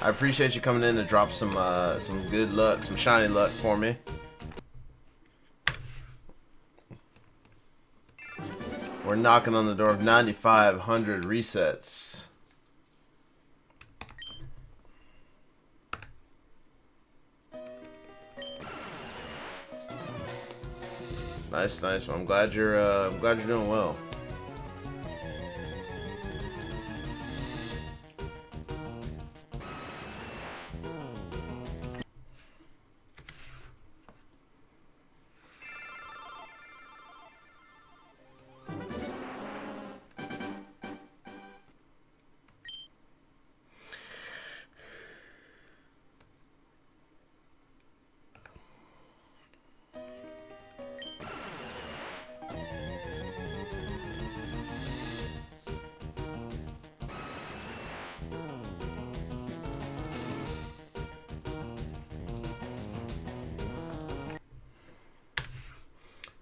I appreciate you coming in to drop some good luck, some shiny luck for me. We're knocking on the door of 9,500 resets. Nice, nice. Well, I'm glad you're doing well.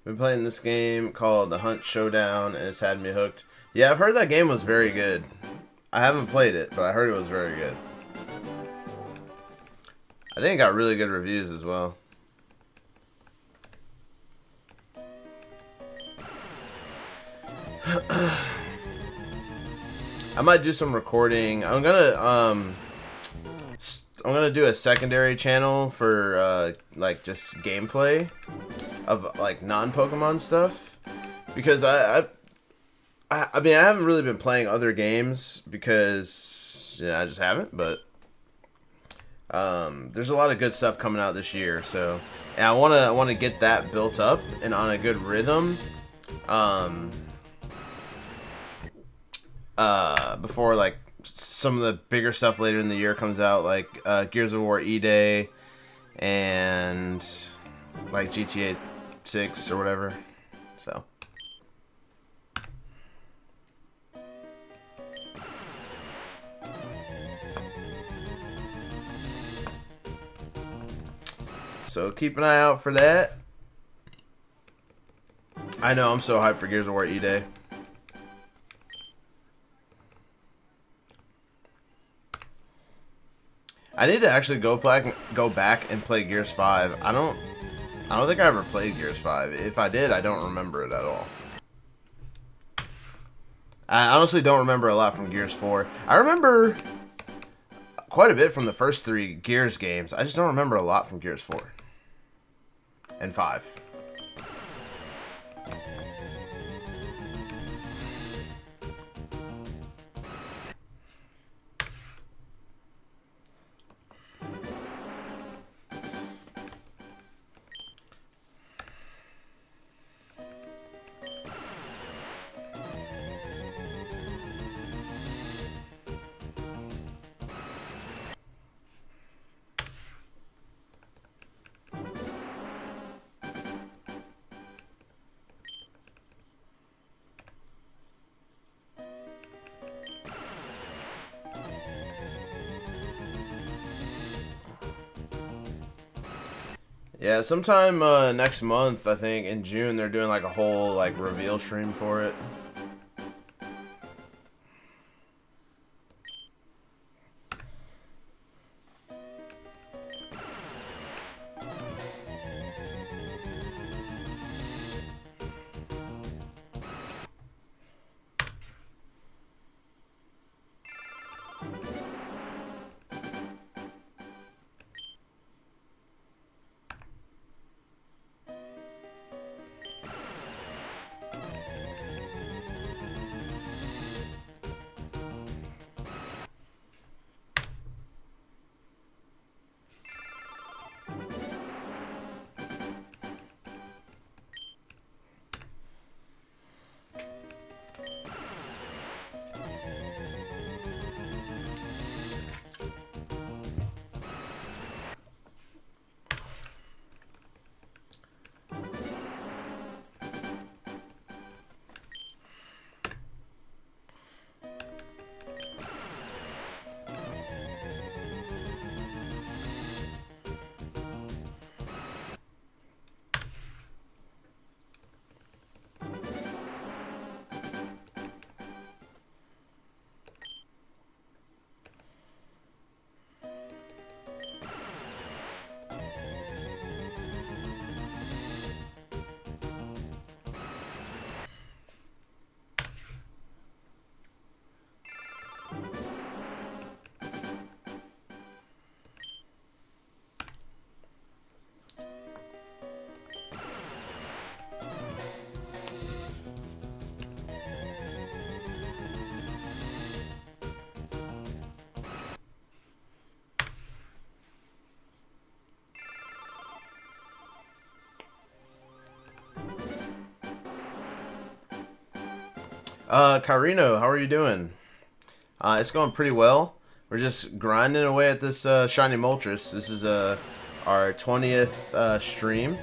Been playing this game called The Hunt Showdown, and it's had me hooked. Yeah, I've heard that game was very good. I haven't played it, but I heard it was very good. I think it got really good reviews as well. I might do some recording. I'm gonna do a secondary channel for like just gameplay of like non-Pokemon stuff, because I mean I haven't really been playing other games because I just haven't, but there's a lot of good stuff coming out this year, so and I want to get that built up and on a good rhythm before like some of the bigger stuff later in the year comes out, like Gears of War E-Day and like GTA 6 or whatever. So keep an eye out for that. I know, I'm so hyped for Gears of War E-Day. I need to actually go back and play Gears 5. I don't think I ever played Gears 5. If I did, I don't remember it at all. I honestly don't remember a lot from Gears 4. I remember quite a bit from the first 3 Gears games. I just don't remember a lot from Gears 4 and 5. Yeah, sometime next month, I think in June, they're doing like a whole like reveal stream for it. Kyrino, how are you doing? It's going pretty well. We're just grinding away at this shiny Moltres. This is our 20th stream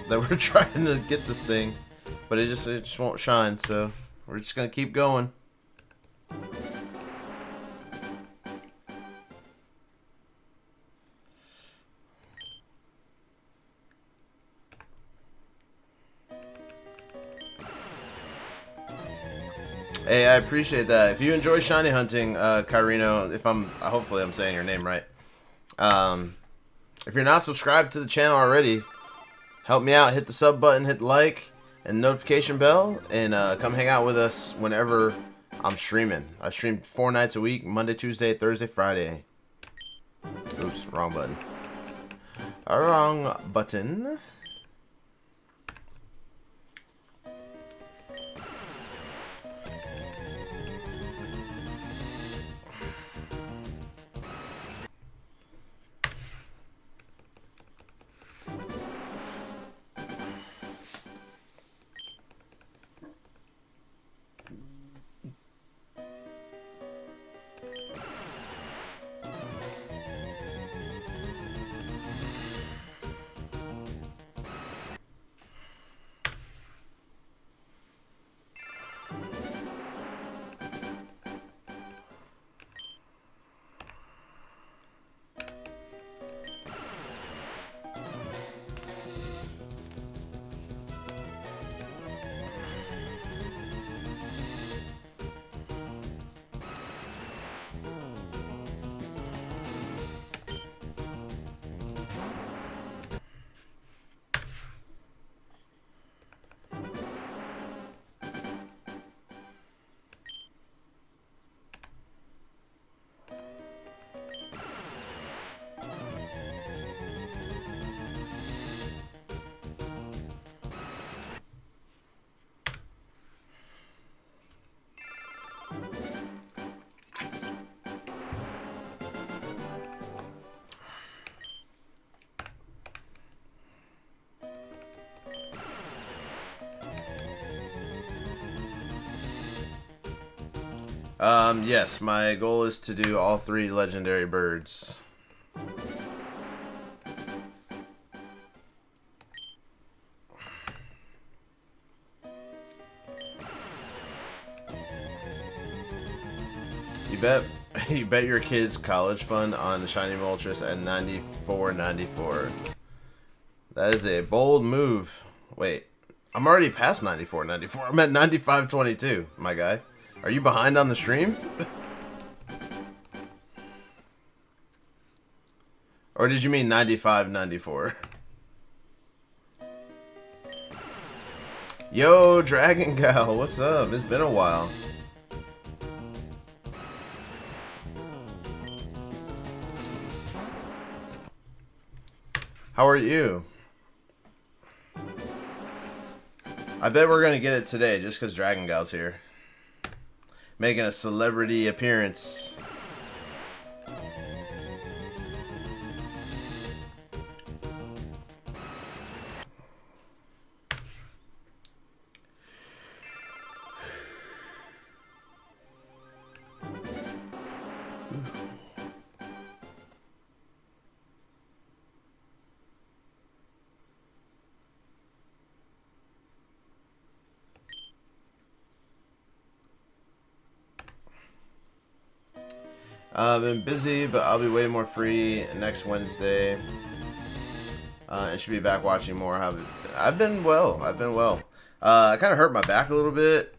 that we're trying to get this thing, but it just won't shine. So we're just gonna keep going. Hey, I appreciate that. If you enjoy shiny hunting, Kyrino, hopefully I'm saying your name right. If you're not subscribed to the channel already, help me out. Hit the sub button, hit the like, and notification bell, and come hang out with us whenever I'm streaming. I stream 4 nights a week: Monday, Tuesday, Thursday, Friday. Oops, wrong button. Wrong button. Yes, my goal is to do all 3 legendary birds. You bet your kid's college fund on the shiny Moltres at 94.94. That is a bold move. Wait, I'm already past 94.94. I'm at 95.22, my guy. Are you behind on the stream? Or did you mean 95.94? Yo, Dragon Gal, what's up? It's been a while. How are you? I bet we're gonna get it today just because Dragon Gal's here. Making a celebrity appearance. I've been busy, but I'll be way more free next Wednesday. And should be back watching more. I've been well. I kind of hurt my back a little bit.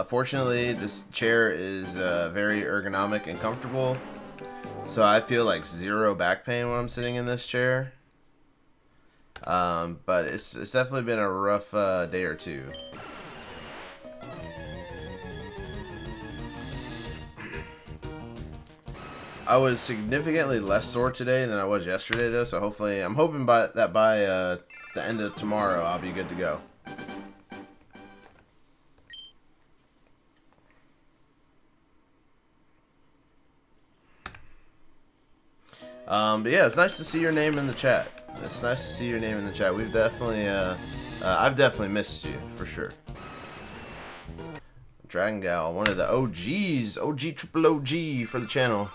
Fortunately, this chair is very ergonomic and comfortable. So I feel like zero back pain when I'm sitting in this chair. But it's definitely been a rough day or two. I was significantly less sore today than I was yesterday, though. So hopefully, I'm hoping by the end of tomorrow, I'll be good to go. But yeah, it's nice to see your name in the chat. We've definitely, I've definitely missed you for sure. Dragon Gal, one of the OGs, triple OG for the channel.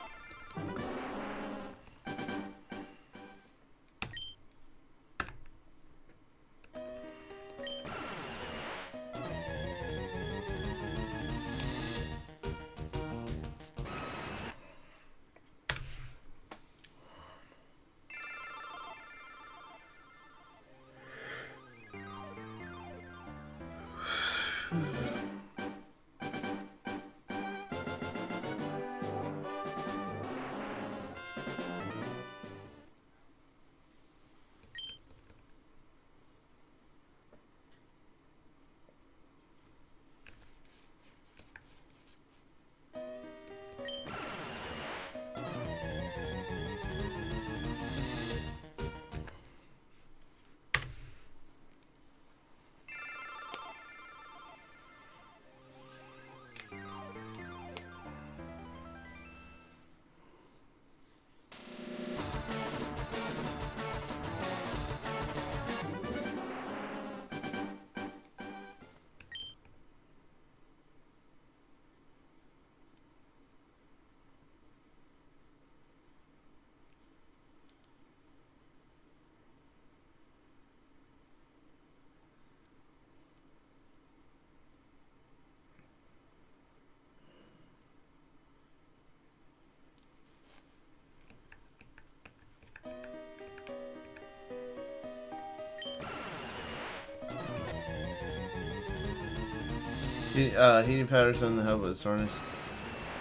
Heating powders doesn't help with soreness.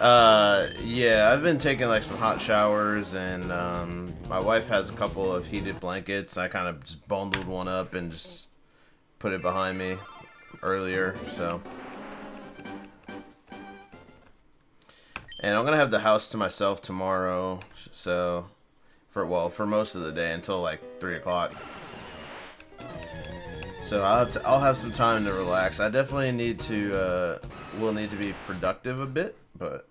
Yeah, I've been taking like some hot showers, and my wife has a couple of heated blankets. I kind of just bundled one up and just put it behind me earlier, so. And I'm gonna have the house to myself tomorrow, so for most of the day until like 3 o'clock. So I'll have some time to relax. I definitely need to will need to be productive a bit, but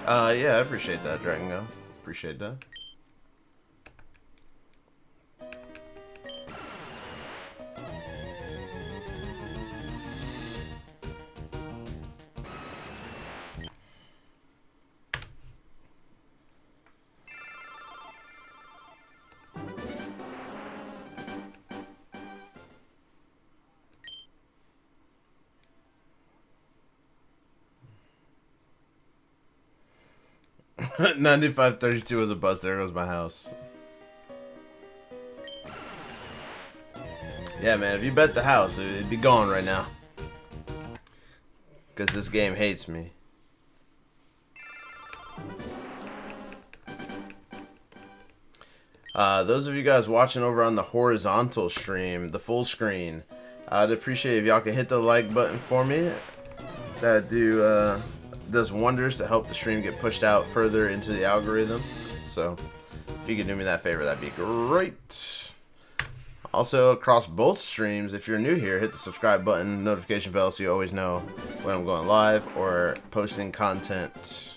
Yeah, I appreciate that, Dragon Go. Appreciate that. $95.32 was a bus. There goes my house. Yeah, man. If you bet the house, it'd be gone right now. Because this game hates me. Those of you guys watching over on the horizontal stream, the full screen, I'd appreciate if y'all could hit the like button for me. That does wonders to help the stream get pushed out further into the algorithm. So if you could do me that favor, that'd be great. Also, across both streams, if you're new here, hit the subscribe button, notification bell, so you always know when I'm going live or posting content.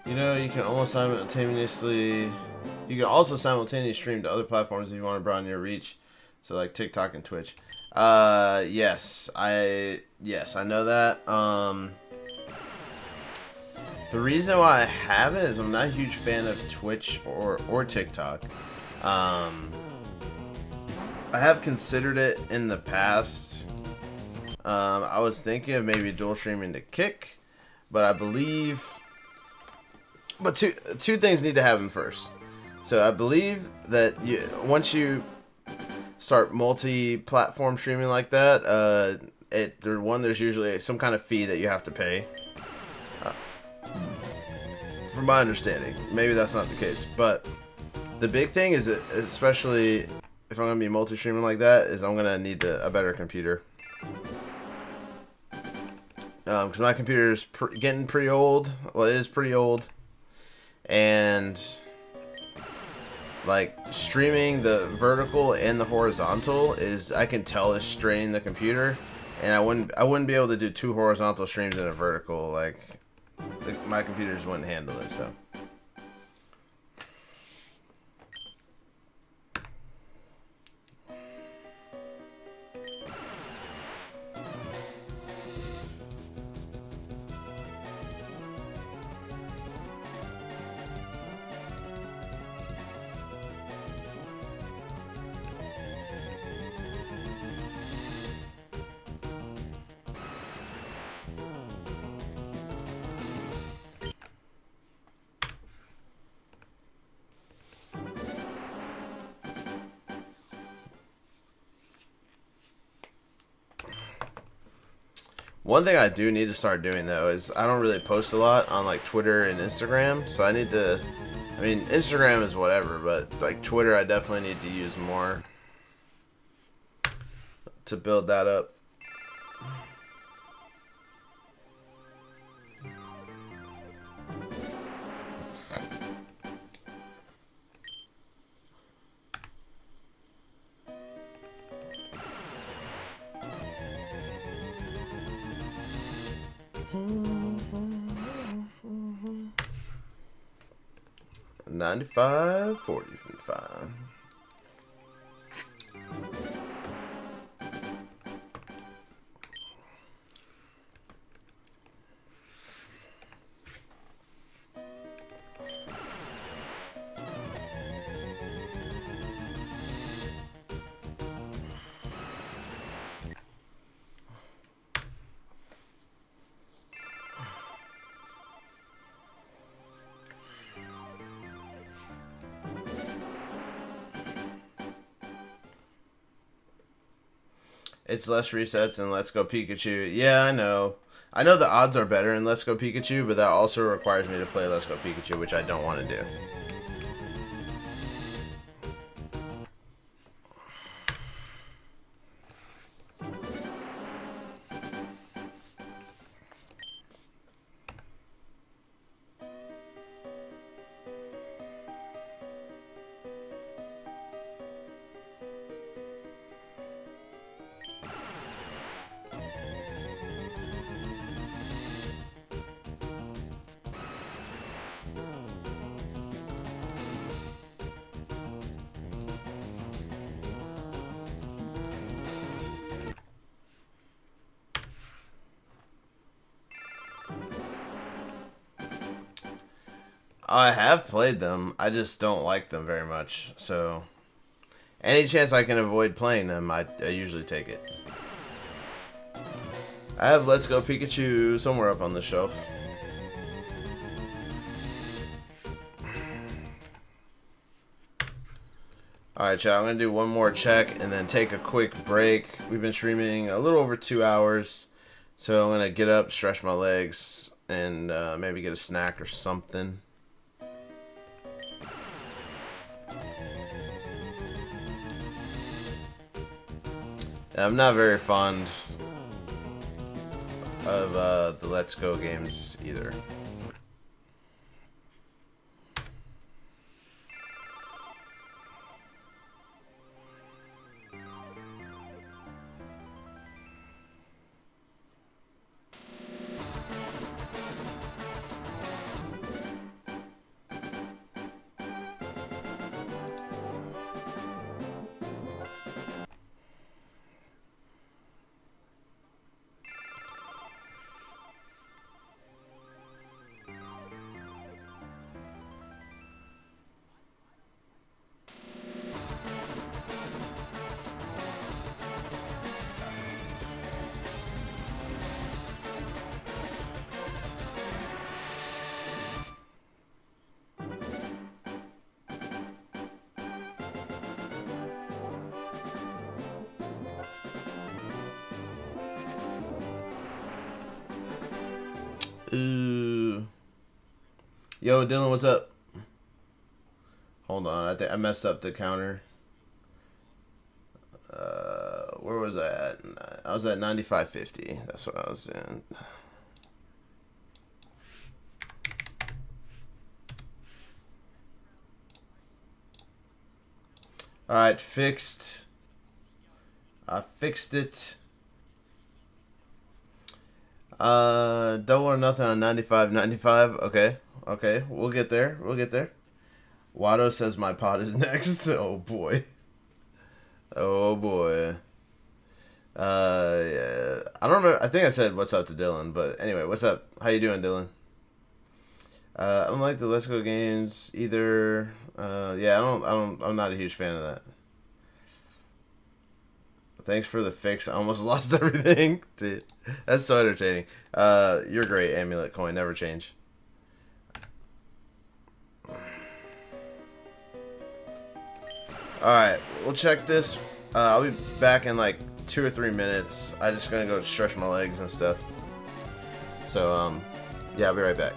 You know, you can almost simultaneously. You can also simultaneously stream to other platforms if you want to broaden your reach, so like TikTok and Twitch. Yes, I know that. The reason why I haven't is I'm not a huge fan of Twitch or TikTok. I have considered it in the past. I was thinking of maybe dual streaming to Kick, but I believe. But two things need to happen first. So I believe that once you start multi-platform streaming like that, there's usually some kind of fee that you have to pay. From my understanding, maybe that's not the case. But the big thing is, especially if I'm gonna be multi-streaming like that, is I'm gonna need a better computer. Because my computer is getting pretty old. Well, it is pretty old. And like streaming the vertical and the horizontal I can tell is straining the computer, and I wouldn't be able to do two horizontal streams in a vertical. Like my computers wouldn't handle it. So one thing I do need to start doing though is I don't really post a lot on like Twitter and Instagram, so I need to. I mean, Instagram is whatever, but like Twitter, I definitely need to use more to build that up. $95.40 5. It's less resets in Let's Go Pikachu. Yeah, I know. I know the odds are better in Let's Go Pikachu, but that also requires me to play Let's Go Pikachu, which I don't want to do. I have played them. I just don't like them very much. So, any chance I can avoid playing them, I usually take it. I have Let's Go Pikachu somewhere up on the shelf. Alright, chat. I'm going to do one more check and then take a quick break. We've been streaming a little over 2 hours. So, I'm going to get up, stretch my legs, and maybe get a snack or something. I'm not very fond of the Let's Go games either. Ooh. Yo, Dylan, what's up? Hold on, I think I messed up the counter. Where was I at? I was at 95.50. That's what I was in. All right, fixed. I fixed it. Double or nothing on 95.95. Okay, okay, we'll get there. We'll get there. Watto says my pot is next. Oh boy. Oh boy. Yeah. I don't remember. I think I said what's up to Dylan, but anyway, what's up? How you doing, Dylan? I don't like the Let's Go games either. Yeah, I'm not a huge fan of that. Thanks for the fix. I almost lost everything. Dude, that's so entertaining. You're great, Amulet Coin. Never change. Alright, we'll check this. I'll be back in like 2 or 3 minutes. I'm just gonna go stretch my legs and stuff. So, yeah, I'll be right back.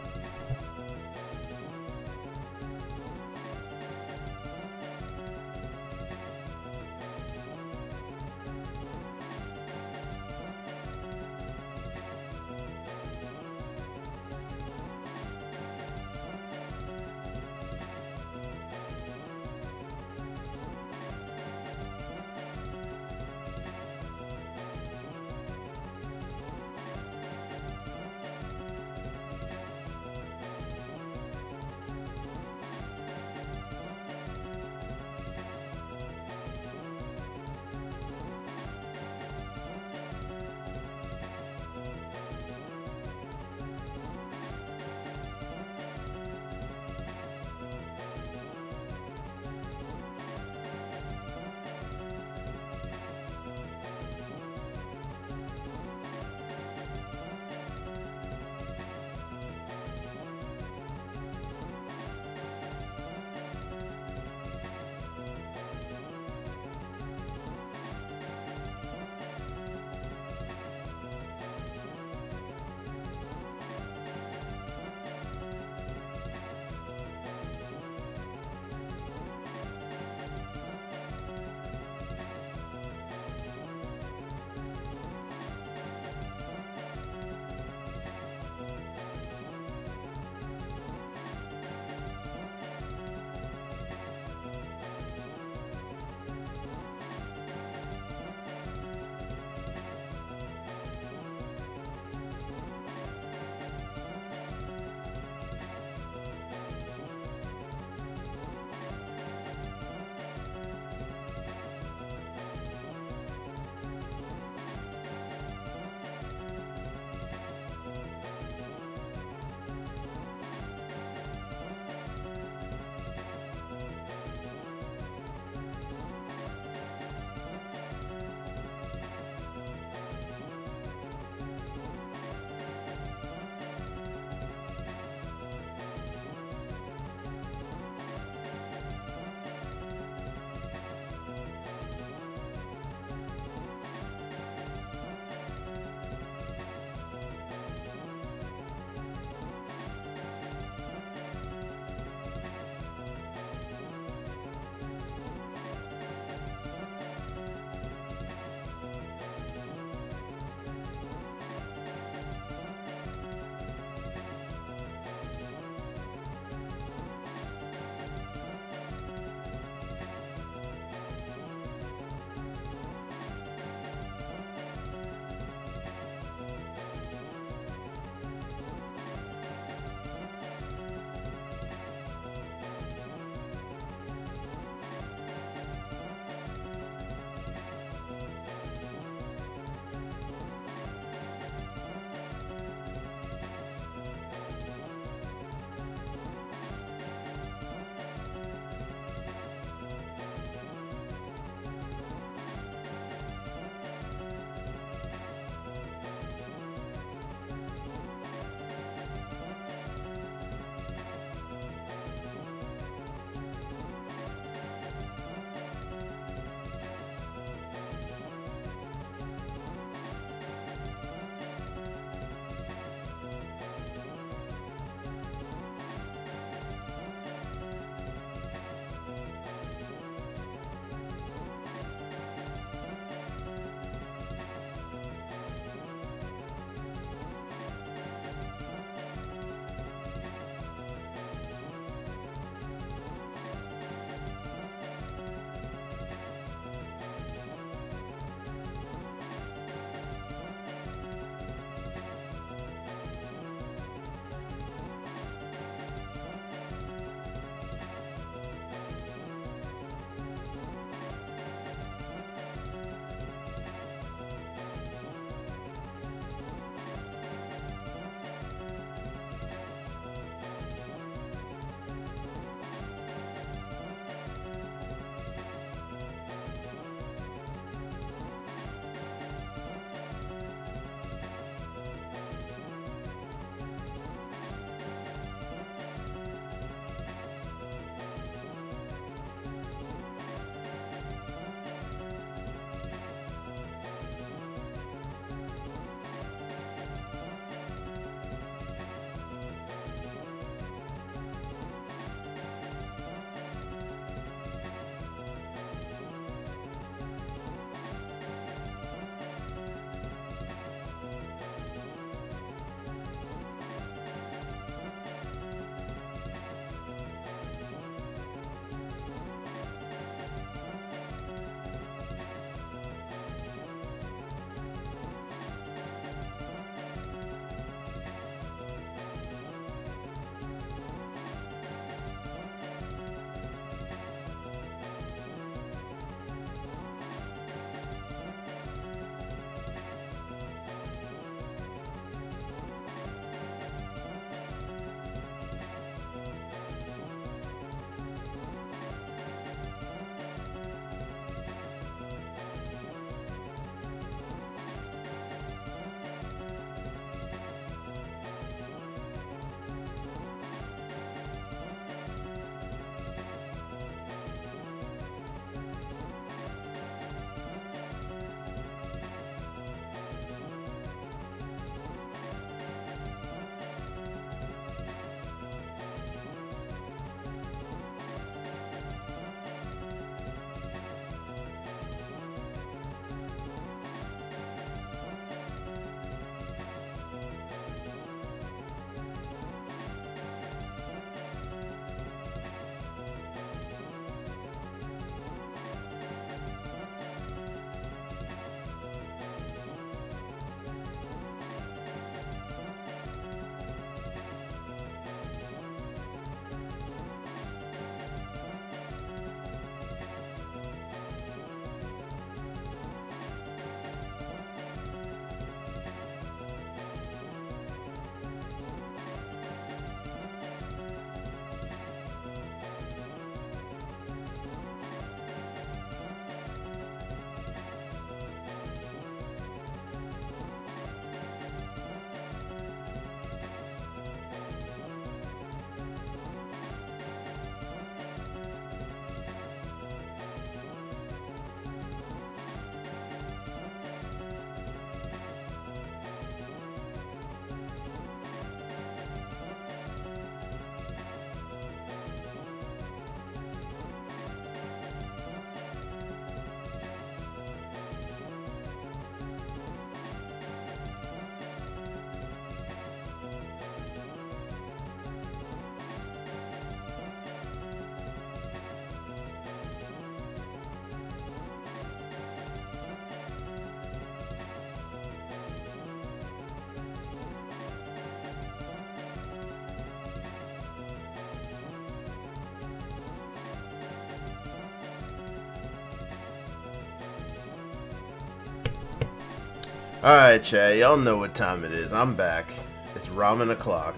Alright, chat, y'all know what time it is. I'm back. It's ramen o'clock.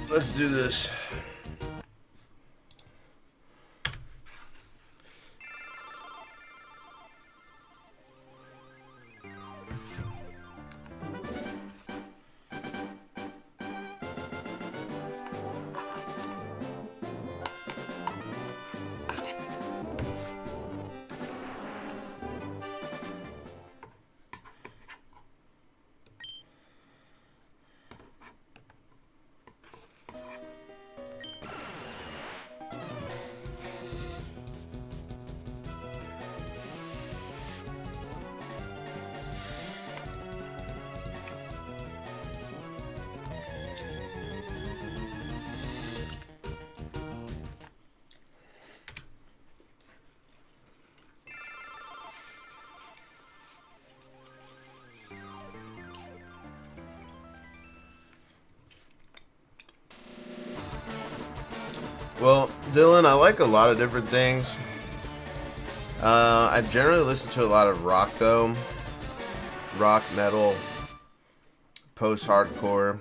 Let's do this. Well, Dylan, I like a lot of different things. I generally listen to a lot of rock, though. Rock, metal, post-hardcore.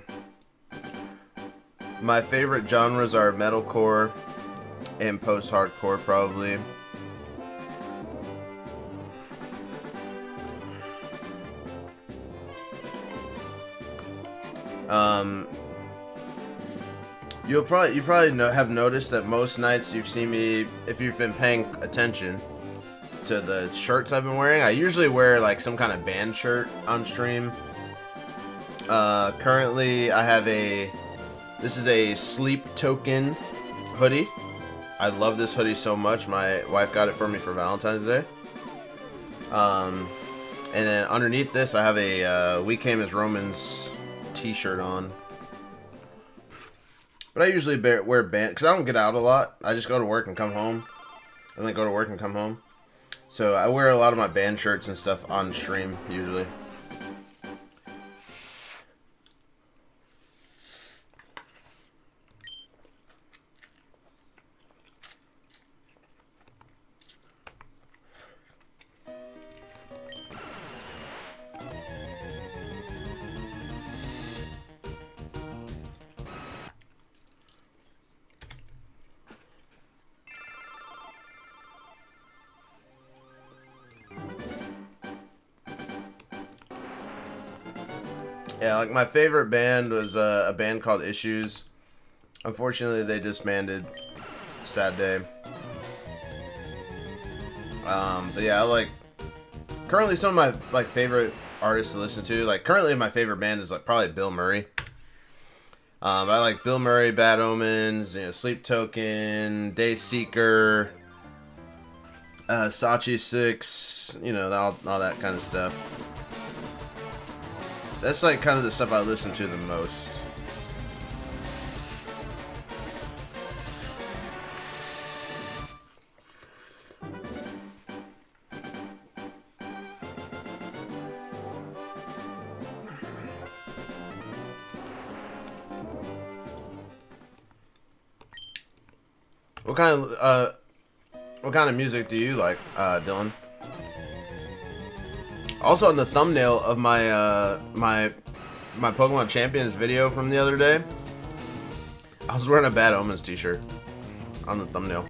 My favorite genres are metalcore and post-hardcore, probably. You probably have noticed that most nights you've seen me, if you've been paying attention to the shirts I've been wearing, I usually wear like some kind of band shirt on stream. Currently I have this is a Sleep Token hoodie. I love this hoodie so much. My wife got it for me for Valentine's Day. And then underneath this I have a We Came as Romans t-shirt on. But I usually wear band because I don't get out a lot. I just go to work and come home, and then go to work and come home. So I wear a lot of my band shirts and stuff on stream usually. Yeah, like my favorite band was a band called Issues. Unfortunately, they disbanded. Sad day. But yeah, I like currently some of my favorite artists to listen to. Like currently, my favorite band is like probably Bill Murray. I like Bill Murray, Bad Omens, Sleep Token, Dayseeker, Sachi 6, all that kind of stuff. That's like kind of the stuff I listen to the most. What kind of music do you like, Dylan? Also, on the thumbnail of my my Pokemon Champions video from the other day, I was wearing a Bad Omens t-shirt on the thumbnail.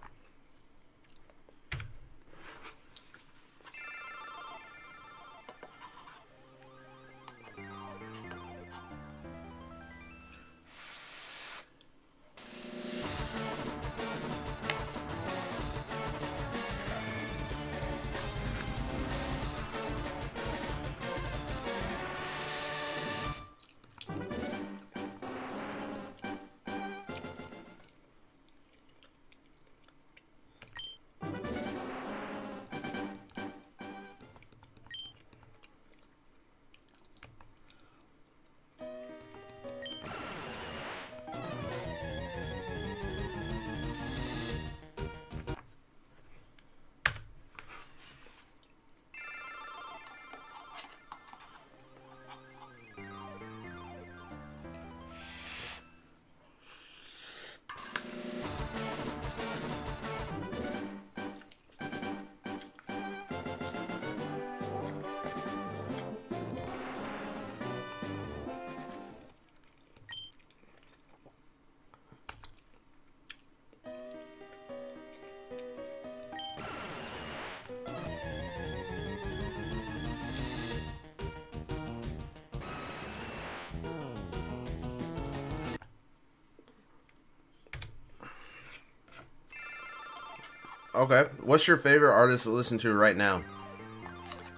Okay. What's your favorite artist to listen to right now?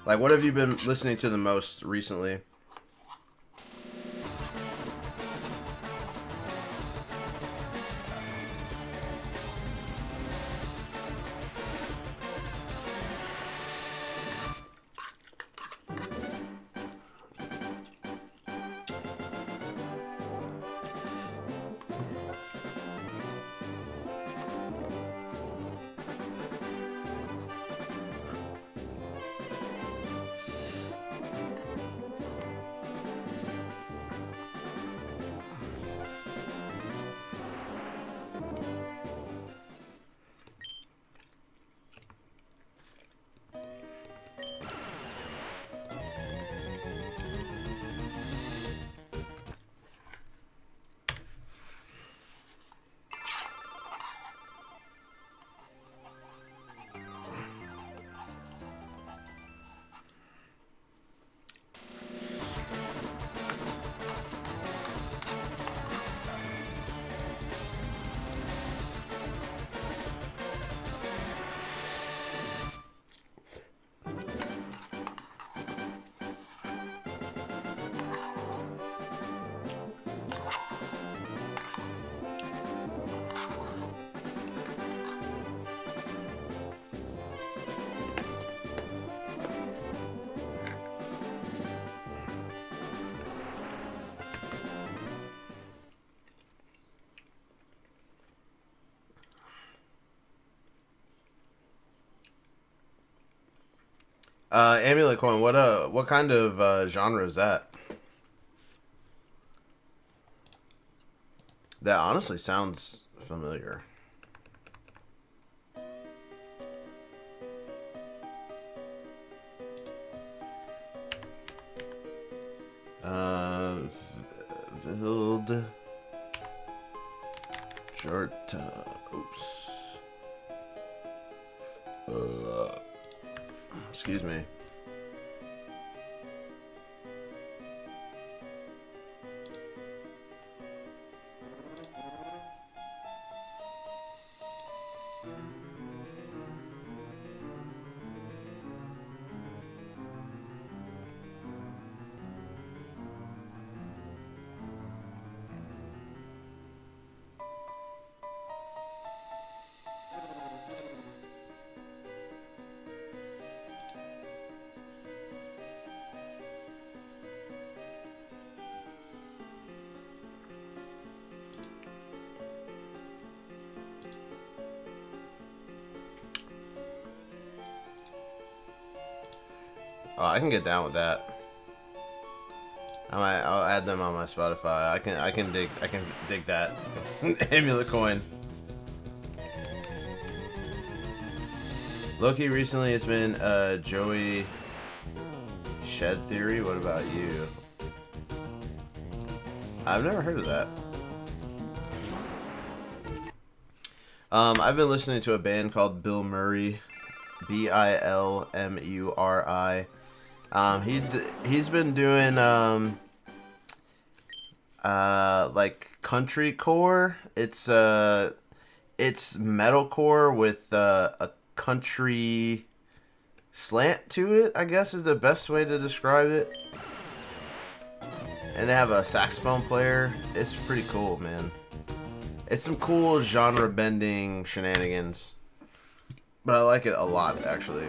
Like, what have you been listening to the most recently? Amulet Coin, what kind of genre is that? That honestly sounds familiar. Vild Jarta. Oops. Excuse me. Oh, I can get down with that. I'll add them on my Spotify. I can dig that. Amulet Coin. Loki recently has been Joey Shed Theory. What about you? I've never heard of that. I've been listening to a band called Bill Murray, Bilmuri. He's been doing like country core. It's metalcore with a country slant to it, I guess is the best way to describe it. And they have a saxophone player. It's pretty cool, man. It's some cool genre bending shenanigans. But I like it a lot, actually.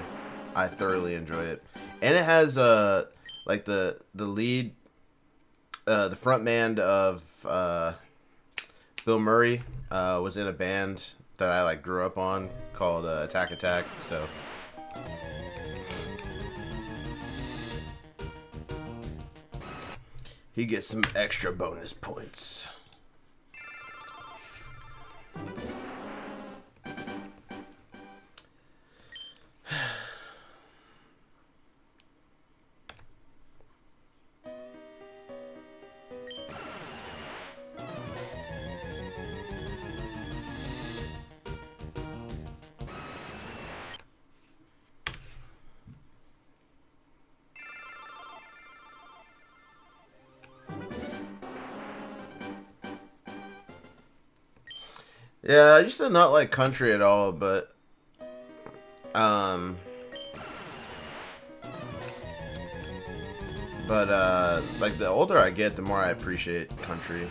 I thoroughly enjoy it. And it has like the lead, the front man of Bill Murray was in a band that I like grew up on called Attack Attack. So he gets some extra bonus points. Yeah, I used to not like country at all, but Um, but like the older I get, the more I appreciate country.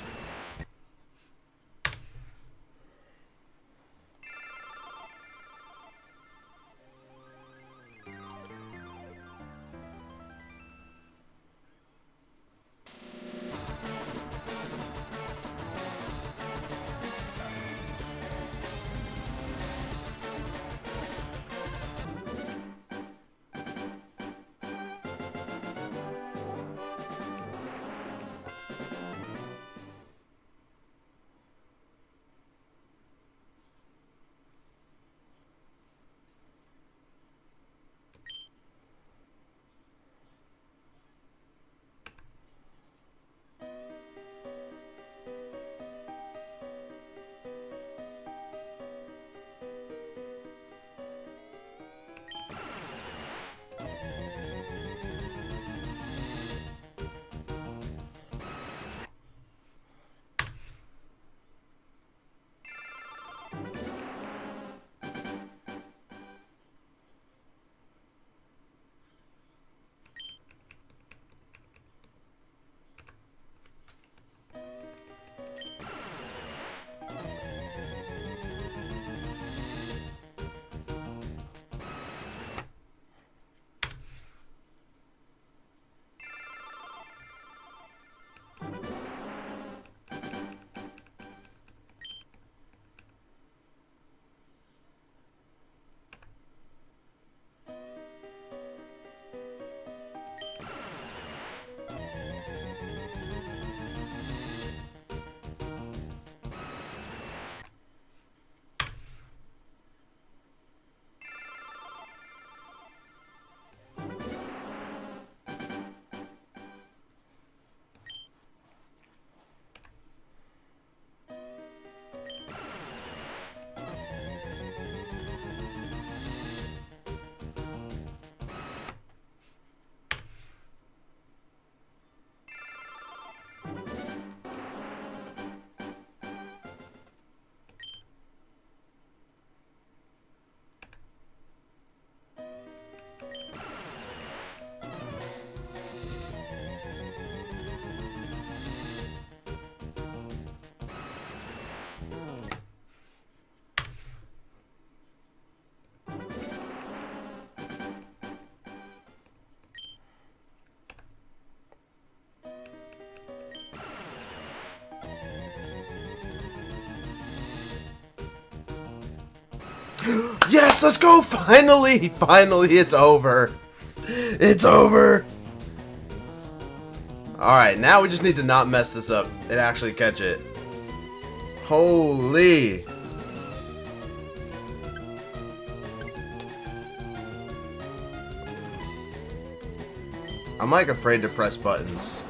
Yes, let's go! Finally! Finally, it's over. It's over. Alright, now we just need to not mess this up and actually catch it. Holy. I'm like afraid to press buttons.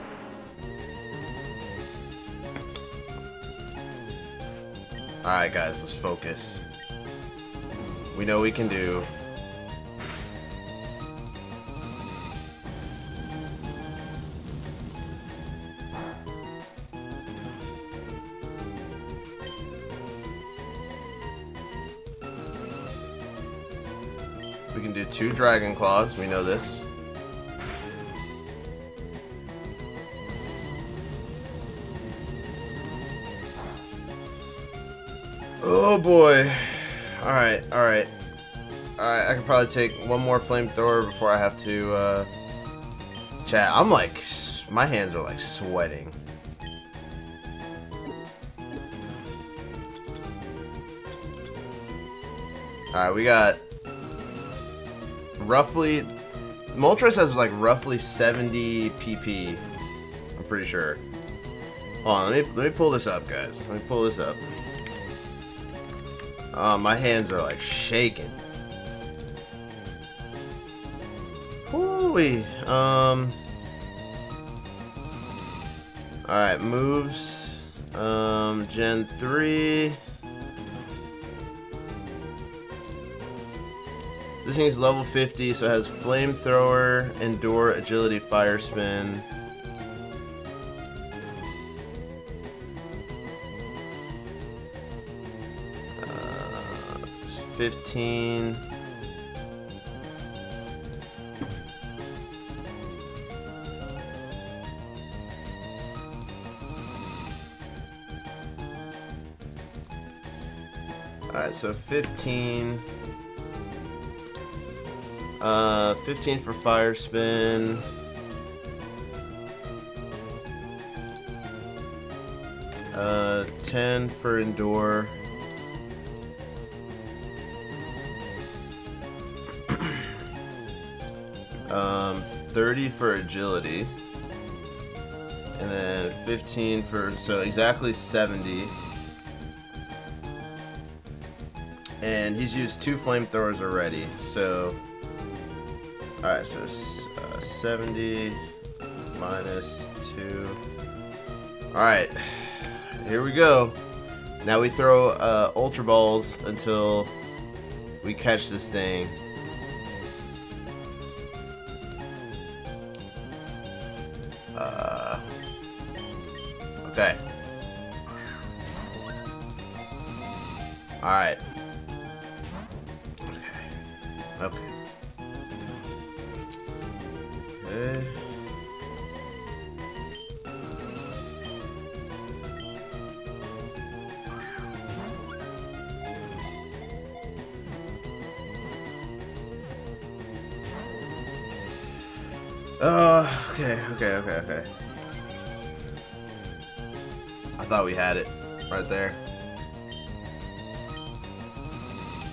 Alright guys, let's focus. We know we can do. We can do 2 Dragon Claws, we know this. Oh boy. Alright, alright. Alright, I can probably take one more flamethrower before I have to, chat. I'm like, my hands are like sweating. Alright, we got roughly, Moltres has like roughly 70 PP, I'm pretty sure. Hold on, let me pull this up, guys. Let me pull this up. My hands are like shaking. Hooey. Alright, moves. Gen 3. This thing's level 50, so it has Flamethrower, Endure, Agility, Fire Spin. 15. Alright, so 15. 15 for fire spin. Uh, 10 for endure. Um, 30 for agility. And then 15 for, so exactly 70. And he's used 2 flamethrowers already, so... Alright, so 70 minus 2. Alright, here we go. Now we throw Ultra Balls until we catch this thing. Okay. Alright. Okay. Okay. Okay. I thought we had it right there.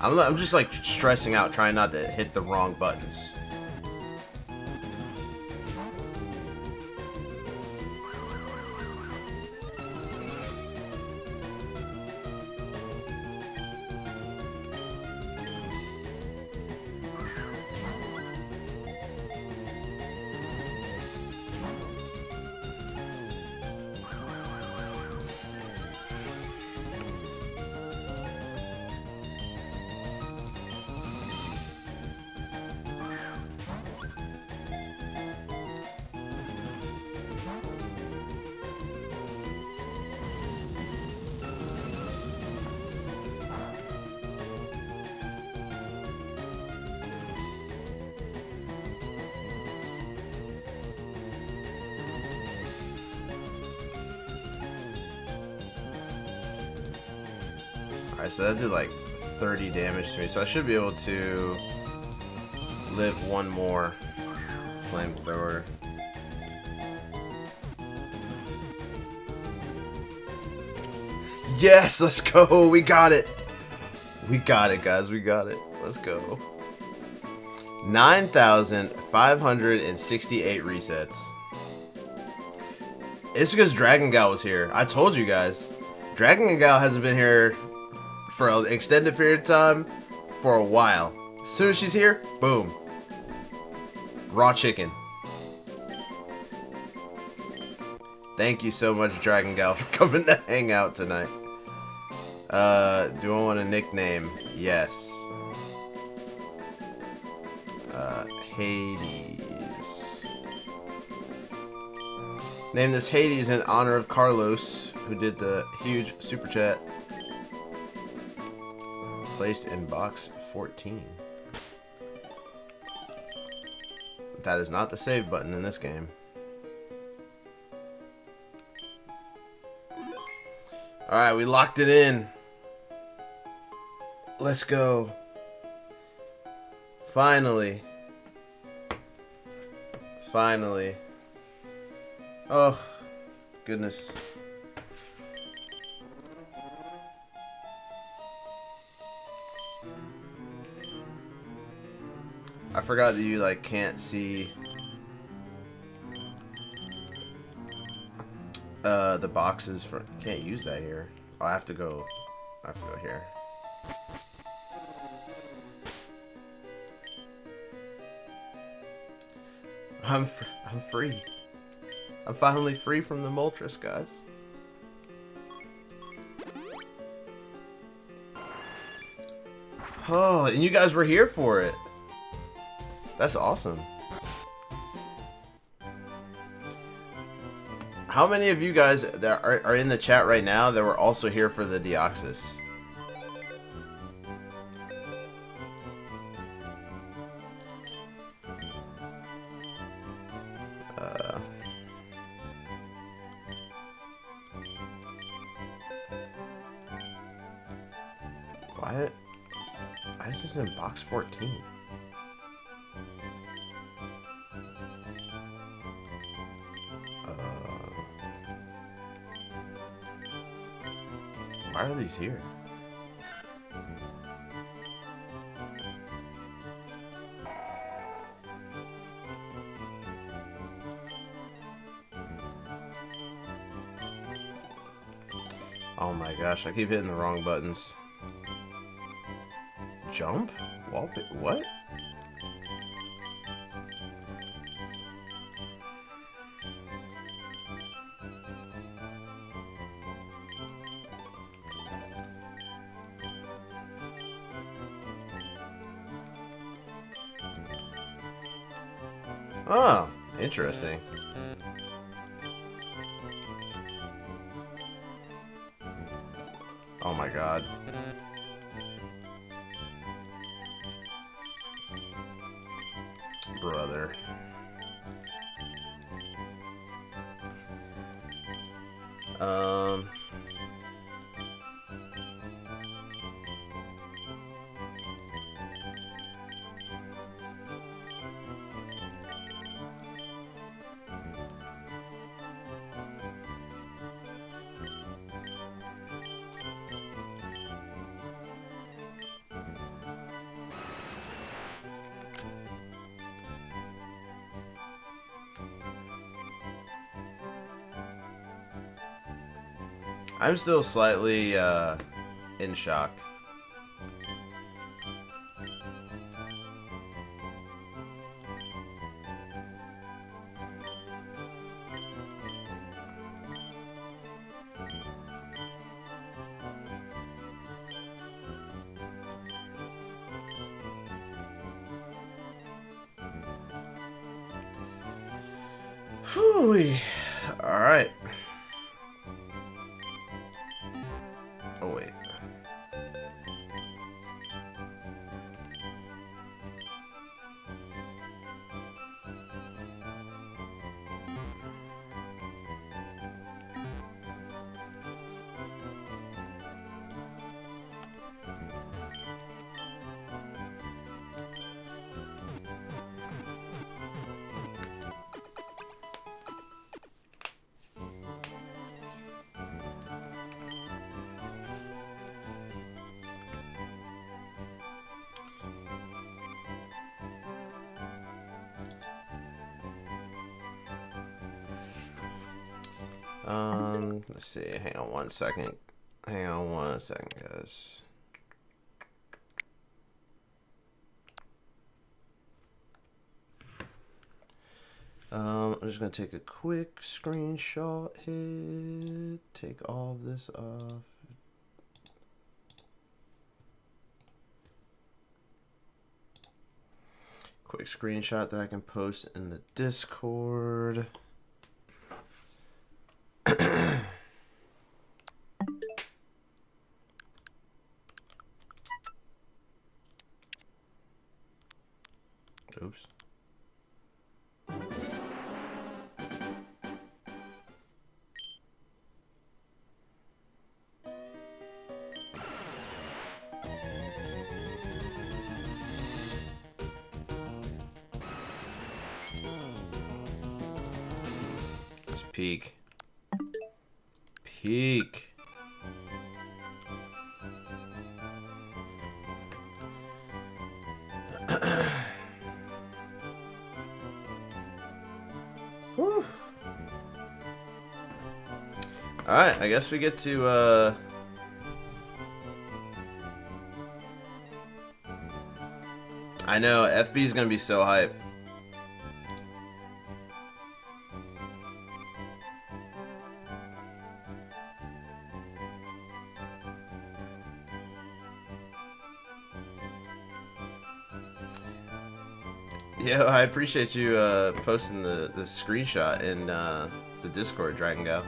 I'm just like stressing out, trying not to hit the wrong buttons. Alright, so that did like 30 damage to me, so I should be able to live one more flamethrower. Yes, let's go. We got it. We got it, guys. We got it. Let's go. 9,568 resets. It's because Dragon Gal was here. I told you guys. Dragon Gal hasn't been here for an extended period of time for a while. As soon as she's here, boom. Raw chicken. Thank you so much, Dragon Gal, for coming to hang out tonight. Do I want a nickname? Yes. Hades. Name this Hades in honor of Carlos, who did the huge super chat. Placed in box 14. That is not the save button in this game. Alright, we locked it in. Let's go. Finally. Finally. Oh, goodness. I forgot that you like can't see the boxes for. Can't use that here. Oh, I have to go here. I'm free. I'm finally free from the Moltres, guys. Oh, and you guys were here for it. That's awesome. How many of you guys that are in the chat right now that were also here for the Deoxys? Why is this in box 14? Why are these here? Oh my gosh, I keep hitting the wrong buttons. Jump? What? Oh, interesting. Oh my god. Brother. I'm still slightly in shock. Whew. All right. Oh wait. Let's see. Hang on one second. Hang on one second, guys. I'm just gonna take a quick screenshot here. Take all of this off. Quick screenshot that I can post in the Discord. Oops. It's peak. Peak. Whew. Alright, I guess we get to, I know, FB is gonna be so hype. Yeah, I appreciate you posting the screenshot in the Discord, Dragon Gal.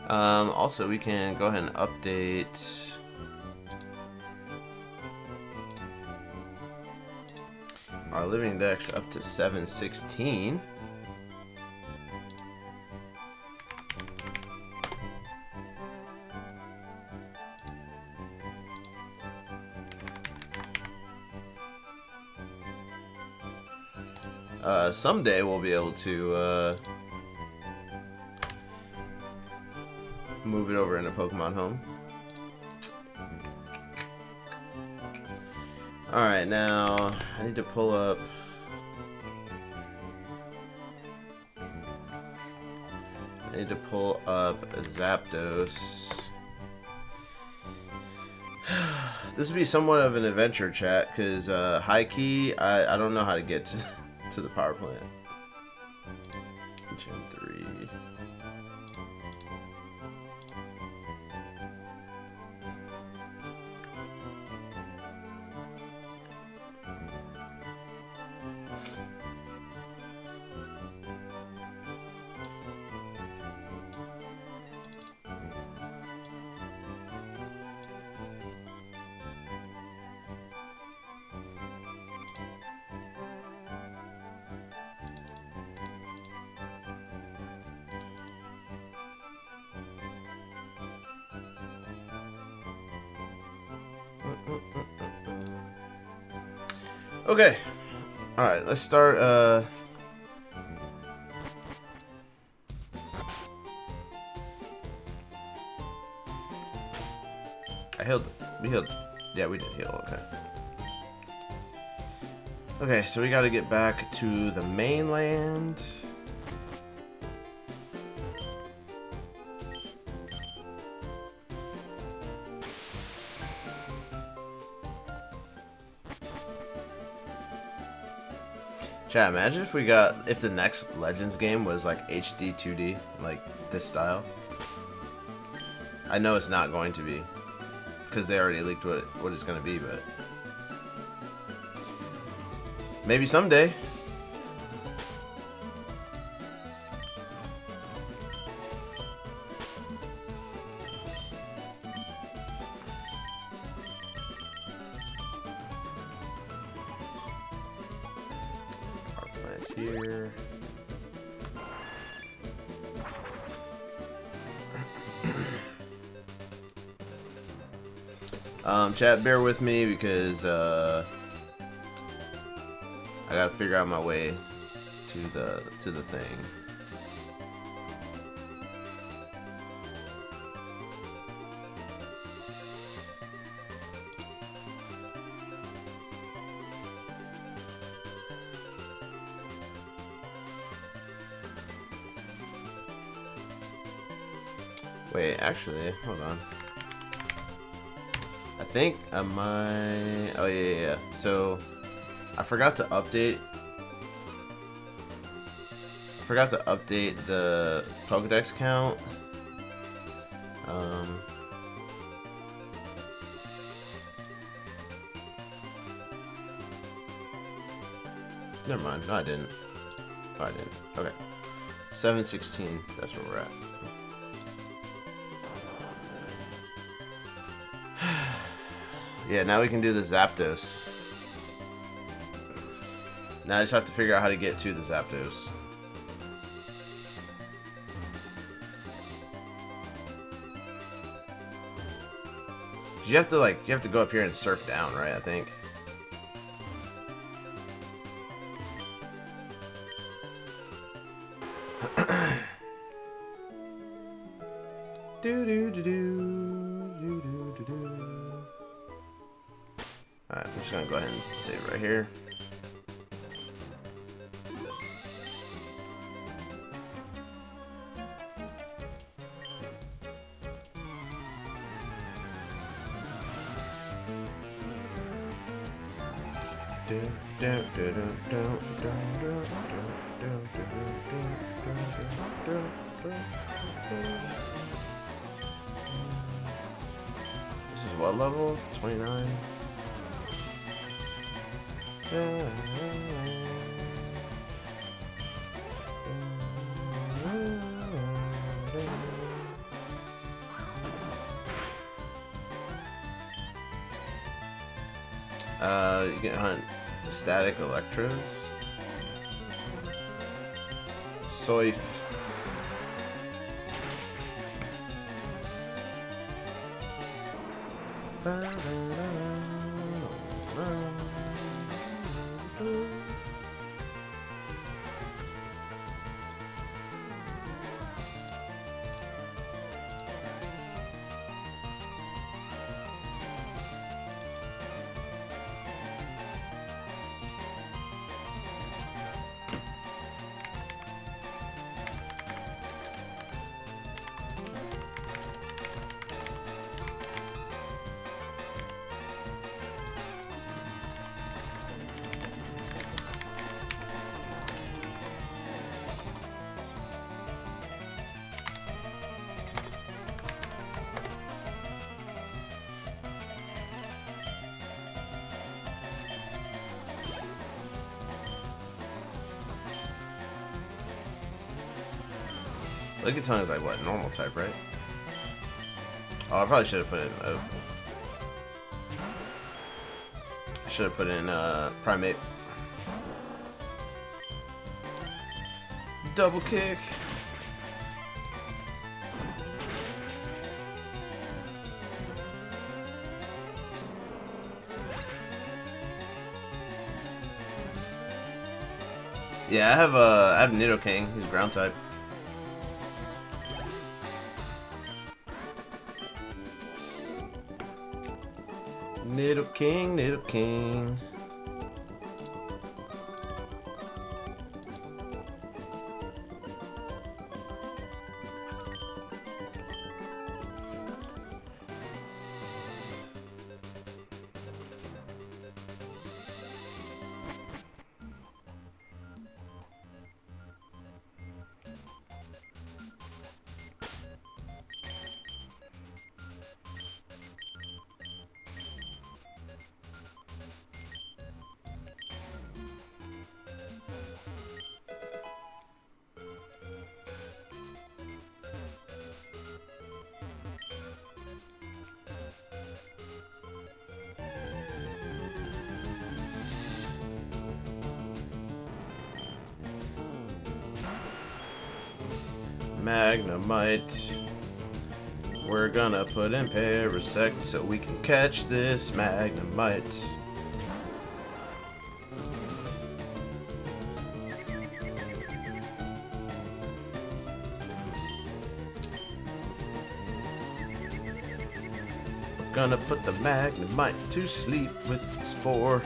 Also, we can go ahead and update our living dex up to 716. Someday we'll be able to move it over into Pokemon Home. Alright, now I need to pull up. I need to pull up a Zapdos. This would be somewhat of an adventure, chat, because high key, I don't know how to get to the power plant. Gen 3. Okay. Alright, let's start, I healed. We healed. Yeah, we did heal, okay. Okay, so we gotta get back to the mainland. Chat, imagine if the next Legends game was like HD 2D, like this style. I know it's not going to be, because they already leaked what it's going to be, but maybe someday. Here. Chat, bear with me because I gotta figure out my way to the thing. Wait, actually, hold on. I think I might. Oh yeah. So I forgot to update. The Pokédex count. Never mind. No, I didn't. Oh, I didn't. Okay. 716. That's where we're at. Yeah, now we can do the Zapdos. Now I just have to figure out how to get to the Zapdos. You have to go up here and surf down, right? I think. Alright, I'm just gonna go ahead and save it right here. This is what level? 29? You can hunt static electrodes. Soif. Lickitung is like what, normal type, right? Oh, I probably should have put it in. Oh. I should have put in Primate. Double kick. Yeah, I have Nidoking. He's ground type. Nidoking, Nidoking. Magnemite. We're gonna put in Parasect so we can catch this Magnemite. We're gonna put the Magnemite to sleep with the Spore.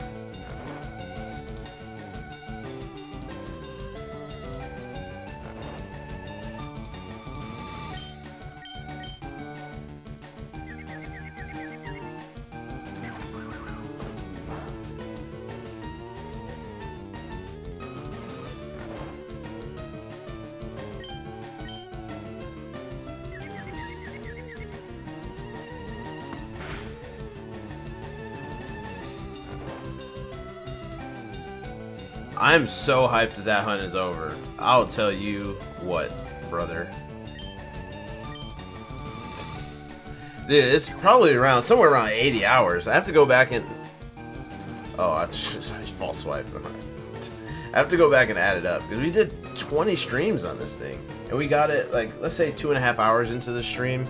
I'm so hyped that that hunt is over. I'll tell you what, brother. Dude, it's probably around somewhere around 80 hours. I have to go back and I just false swipe. I have to go back and add it up because we did 20 streams on this thing, and we got it like, let's say 2.5 hours into the stream.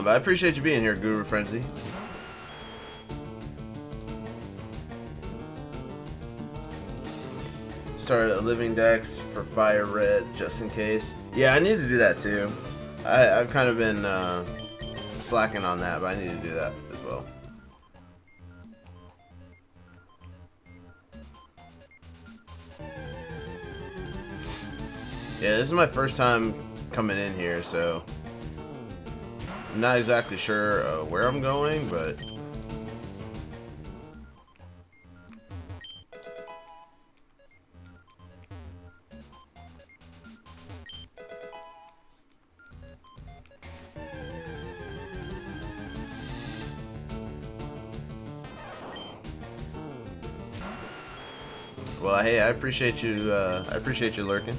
But I appreciate you being here, Guru Frenzy. Started a living dex for FireRed just in case. Yeah, I need to do that too. I've kind of been slacking on that, but I need to do that as well. Yeah, this is my first time coming in here, so I'm not exactly sure where I'm going, but well, hey, I appreciate you. I appreciate you lurking.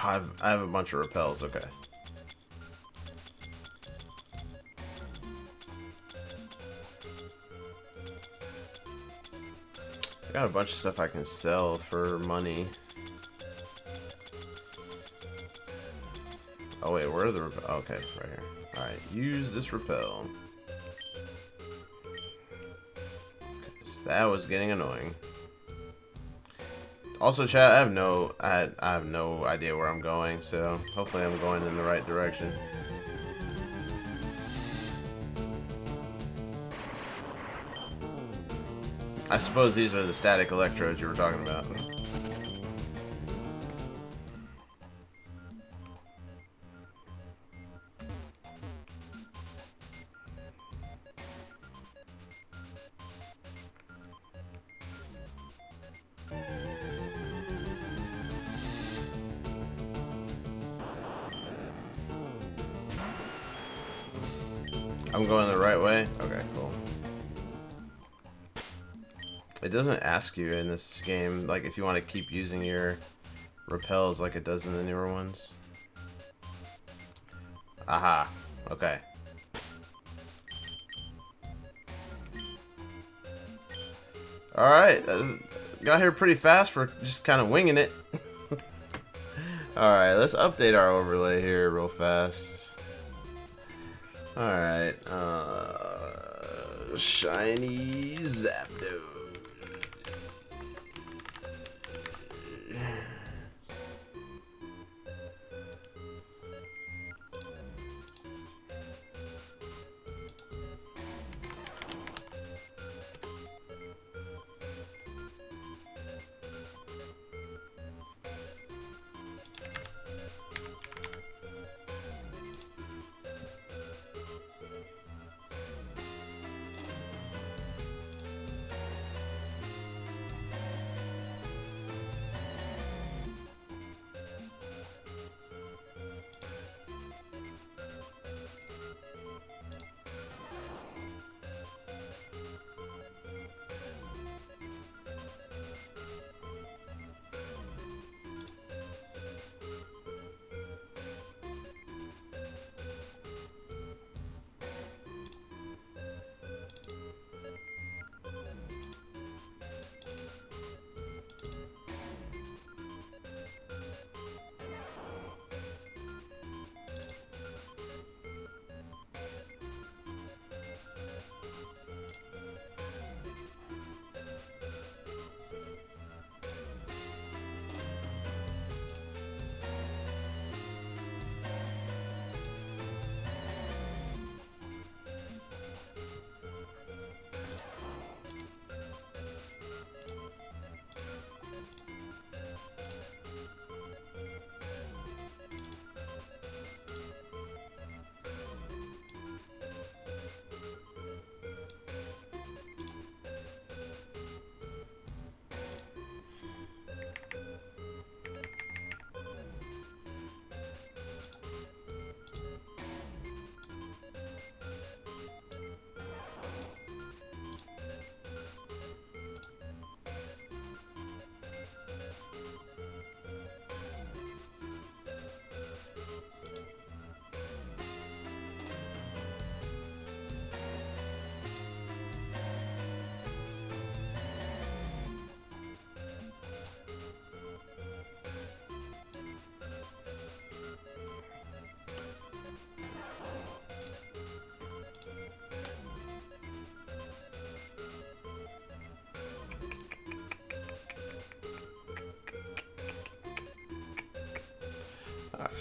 I have a bunch of repels. Okay. I got a bunch of stuff I can sell for money. Oh wait, where are the repel? Okay, right here. All right, use this repel. Okay, so that was getting annoying. Also, chat, I have no idea where I'm going, so hopefully I'm going in the right direction. I suppose these are the static electrodes you were talking about. I'm going the right way? Okay, cool. It doesn't ask you in this game, like, if you want to keep using your repels like it does in the newer ones. Aha. Okay. Alright. Got here pretty fast for just kind of winging it. Alright, let's update our overlay here real fast. Alright, shiny Zapdos.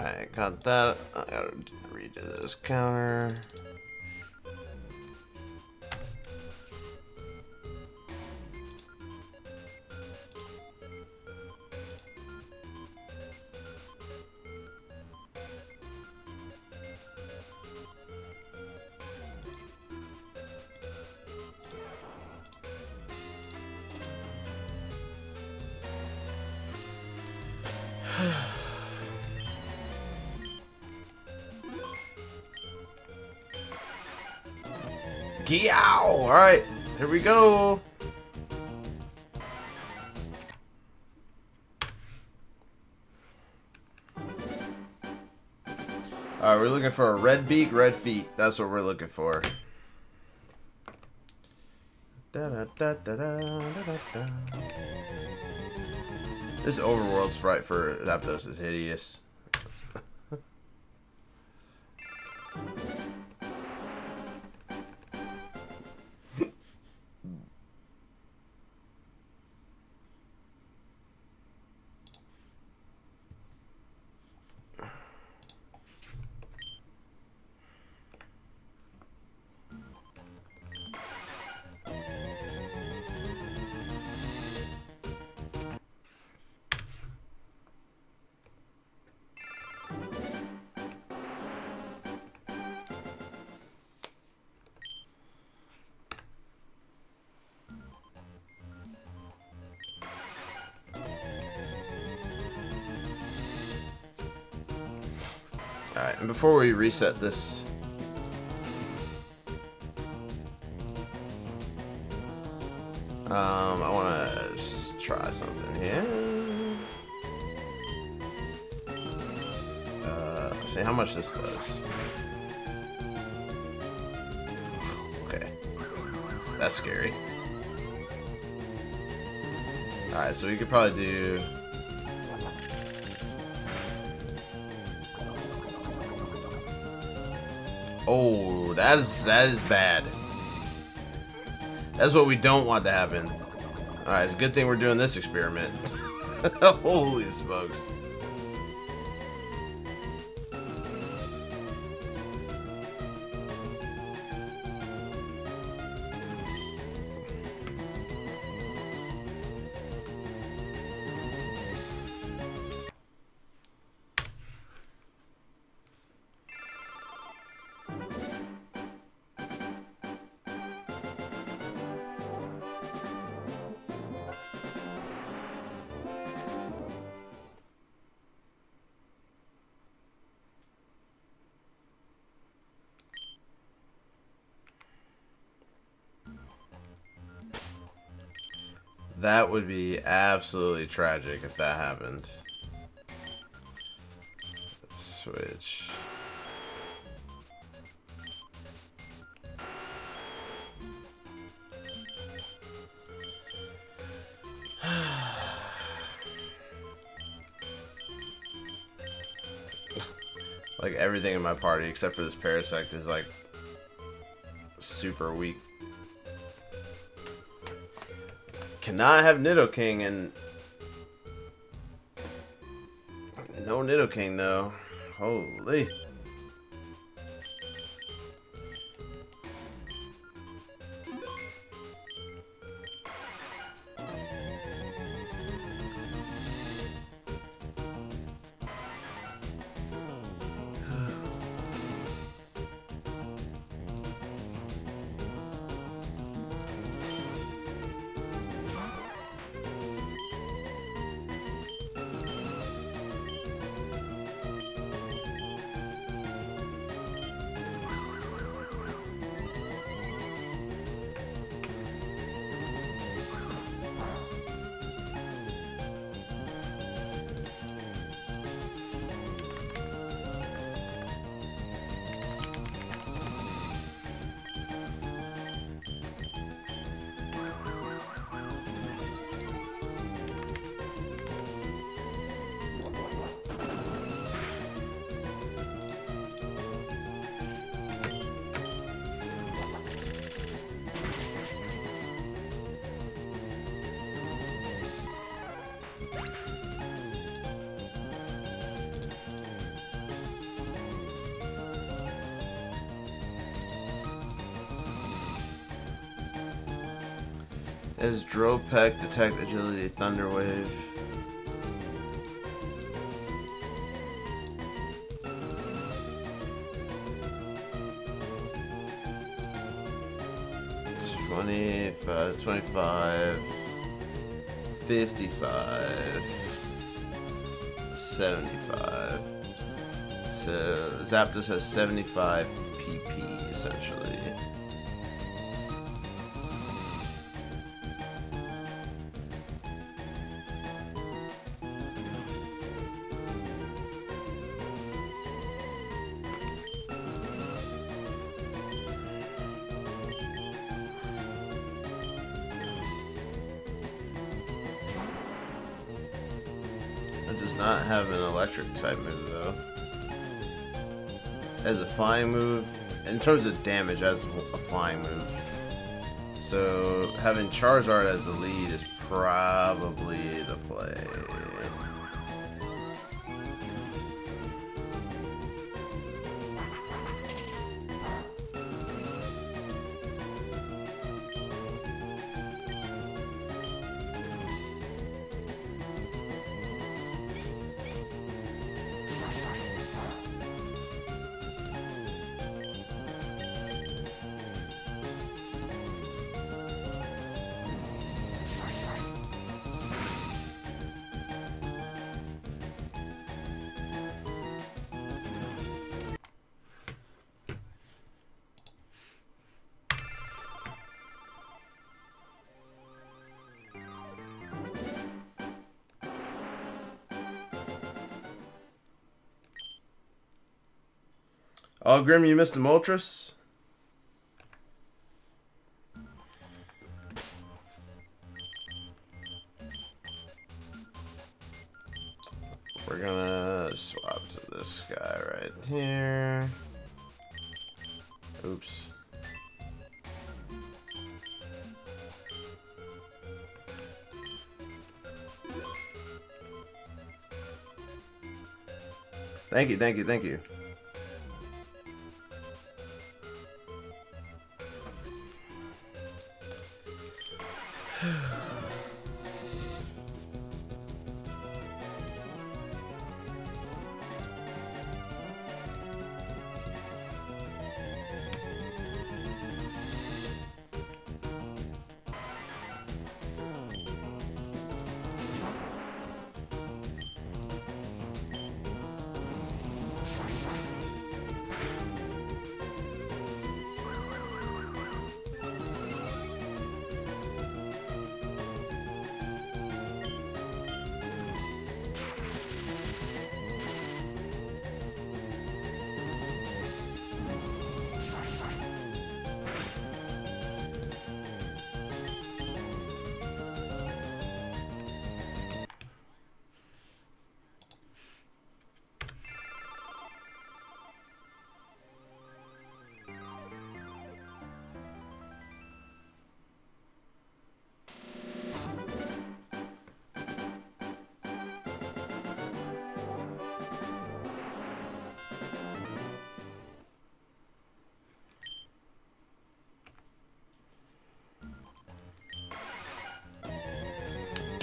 Alright, got that. I gotta redo this counter. Yow! Alright, here we go. Alright, we're looking for a red beak, red feet. That's what we're looking for. This overworld sprite for Zapdos is hideous. Alright, and before we reset this, I want to try something here. See how much this does. Okay, that's scary. Alright, so we could probably do... Oh, that is bad. That's what we don't want to happen. Alright, it's a good thing we're doing this experiment. Holy smokes. That would be absolutely tragic if that happened. Switch. Like everything in my party except for this Parasect is like super weak. Cannot have Nidoking and no Nidoking though. Holy. Is Dropek detect agility thunder wave? $25, 25, 55, 75. So Zapdos has 75 PP essentially. It does not have an electric type move though. As a flying move, in terms of damage, as a flying move. So having Charizard as the lead is probably the play. Oh, Grim, you missed the Moltres? We're gonna swap to this guy right here. Oops. Thank you, thank you, thank you.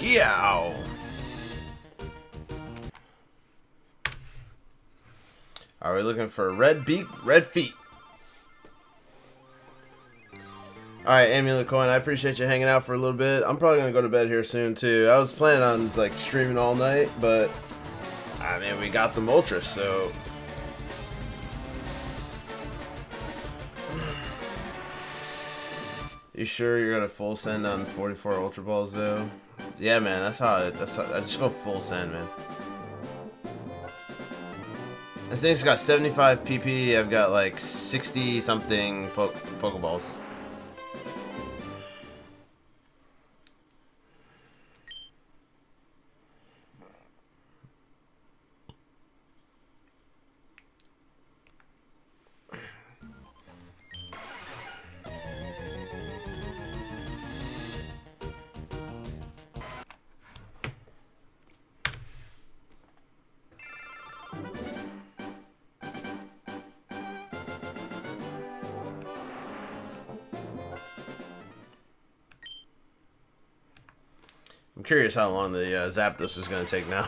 Yow! Are we looking for red beak, red feet? Alright, Amulet Coin, I appreciate you hanging out for a little bit. I'm probably gonna go to bed here soon too. I was planning on like streaming all night, but I mean we got the Moltres, so you sure you're gonna full send on 44 Ultra Balls though? Yeah, man, that's how I just go full send, man. This thing's got 75 PP. I've got like 60 something Pokeballs. curious how long the Zapdos is going to take now.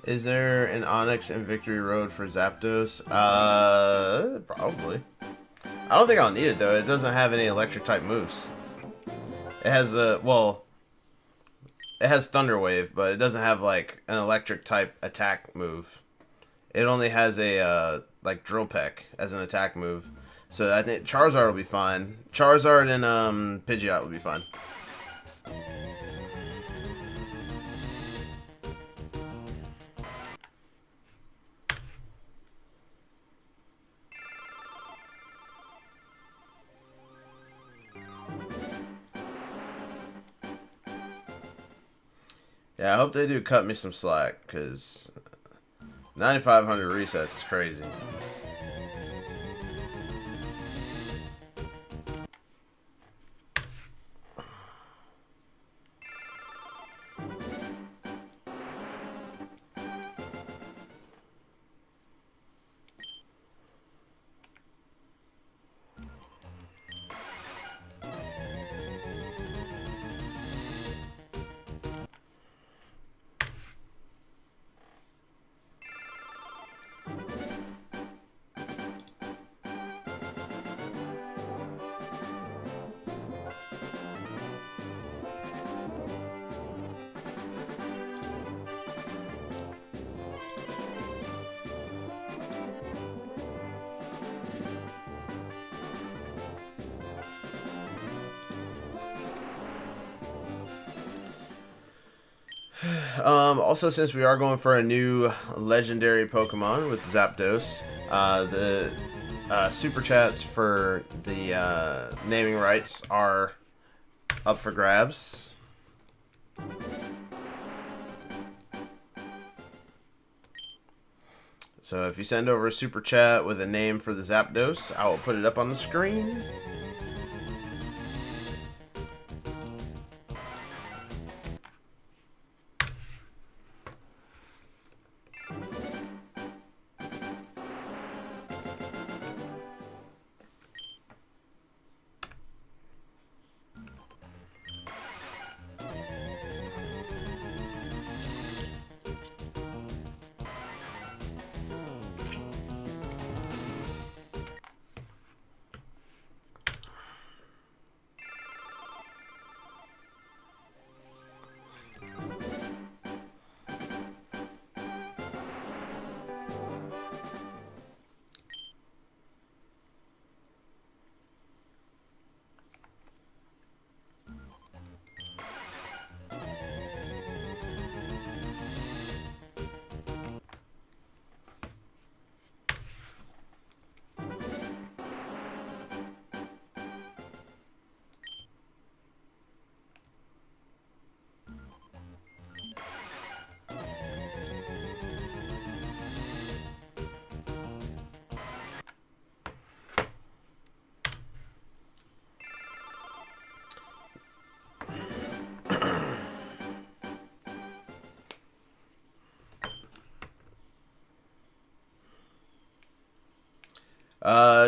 Is there an Onyx in Victory Road for Zapdos? Probably. I don't think I'll need it though. It doesn't have any electric type moves. It has well, it has Thunder Wave, but it doesn't have like an electric type attack move. It only has a like Drill Peck as an attack move. So I think Charizard will be fine. Charizard and Pidgeot will be fine. Yeah, I hope they do cut me some slack, because 9,500 resets is crazy. Also, since we are going for a new legendary Pokemon with Zapdos, the super chats for the naming rights are up for grabs. So if you send over a super chat with a name for the Zapdos, I will put it up on the screen.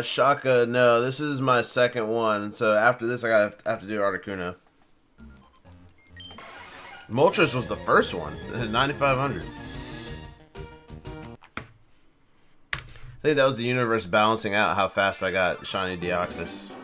Shaka, no, this is my second one. So after this, I have to do Articuno. Moltres was the first one. 9,500. I think that was the universe balancing out how fast I got Shiny Deoxys.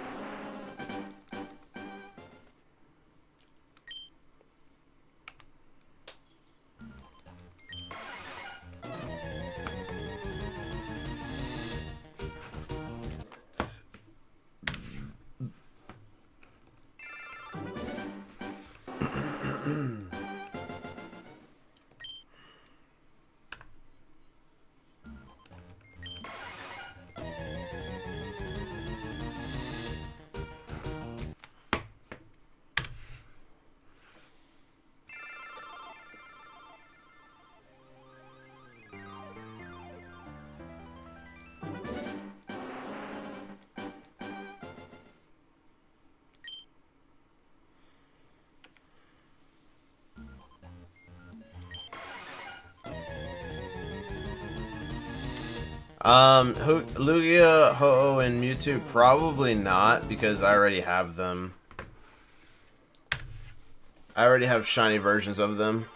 Lugia, Ho-Oh, and Mewtwo, probably not, because I already have them. I already have shiny versions of them